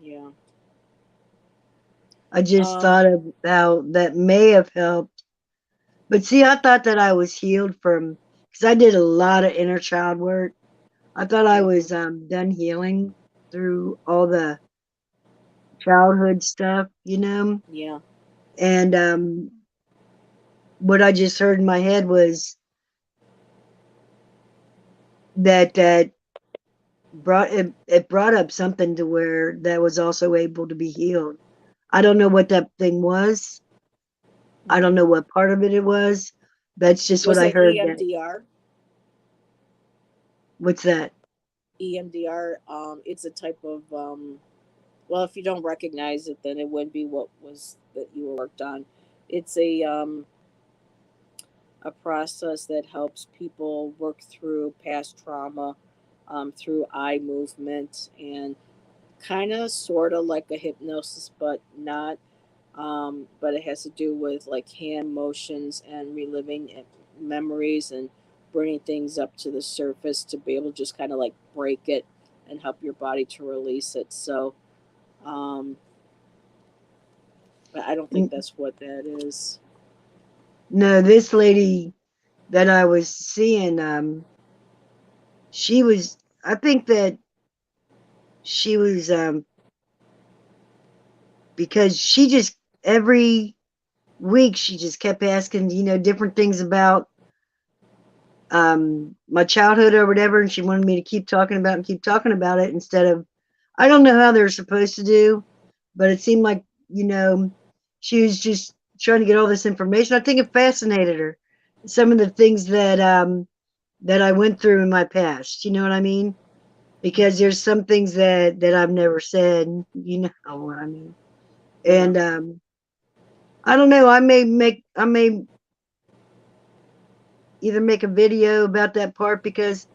Yeah. I just Um. thought of how that may have helped. But see, I thought that I was healed from, because I did a lot of inner child work. I thought I Mm-hmm. was done healing through all the childhood stuff. Yeah. And what I just heard in my head was that it brought up something to where that was also able to be healed. I don't know what that thing was. I don't Mm-hmm. know what part of it was. That's just what Was I it heard. That EMDR? what's that? EMDR. It's a type of well, if you don't recognize it, then it wouldn't be what was that you worked on. It's a process that helps people work through past trauma through eye movement and kind of sort of like a hypnosis, but not. But it has to do with like hand motions and reliving memories and bringing things up to the surface to be able to just kind of like break it and help your body to release it. So, um, but I don't think that's what that is. No, this lady that I was seeing, she was. I think that she was because she just every week she just kept asking, different things about my childhood or whatever, and she wanted me to keep talking about it instead of, I don't know how they're supposed to do, but it seemed like, she was just trying to get all this information. I think it fascinated her, some of the things that I went through in my past. You know what I mean? Because there's some things that I've never said. You know what I mean? Yeah. And I don't know. I may either make a video about that part, because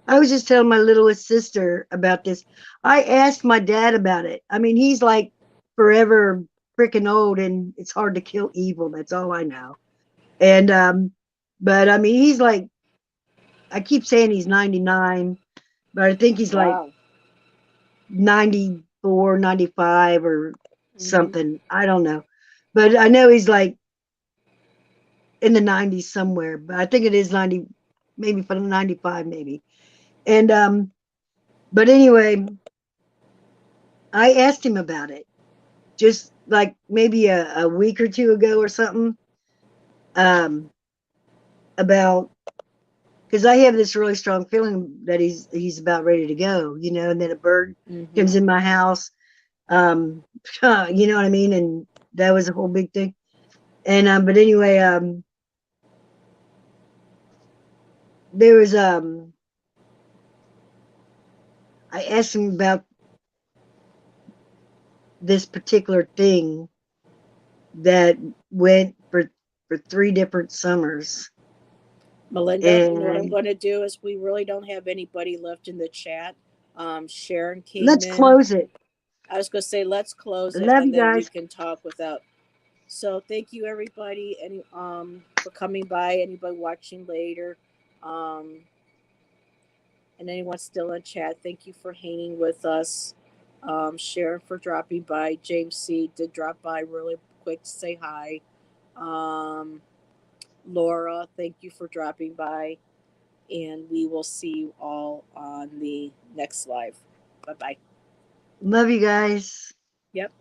I was just telling my littlest sister about this. I asked my dad about it. I mean, he's like forever freaking old, and it's hard to kill evil. That's all I know. And but I mean, he's like, I keep saying he's 99, but I think he's like Wow. 94, 95 or Mm-hmm. something. I don't know. But I know he's like in the 90s somewhere, but I think it is 90, maybe from 95 maybe. And but anyway, I asked him about it. Just like maybe a week or two ago or something, about, because I have this really strong feeling that he's about ready to go, you know, and then a bird comes in my house, you know what I mean, and that was a whole big thing. And but anyway, there was I asked him about this particular thing that went for 3 different summers. Melinda, you know what I'm And going to do is we really don't have anybody left in the chat. Sharon came let's in. close it. I was going to say let's close I it love and you then we guys. can talk without. So thank you everybody and for coming by. Anybody watching later, and anyone still in chat, thank you for hanging with us. Sharon for dropping by. James C did drop by really quick to say hi. Um, Laura, thank you for dropping by. And we will see you all on the next live. Bye bye. Love you guys. Yep.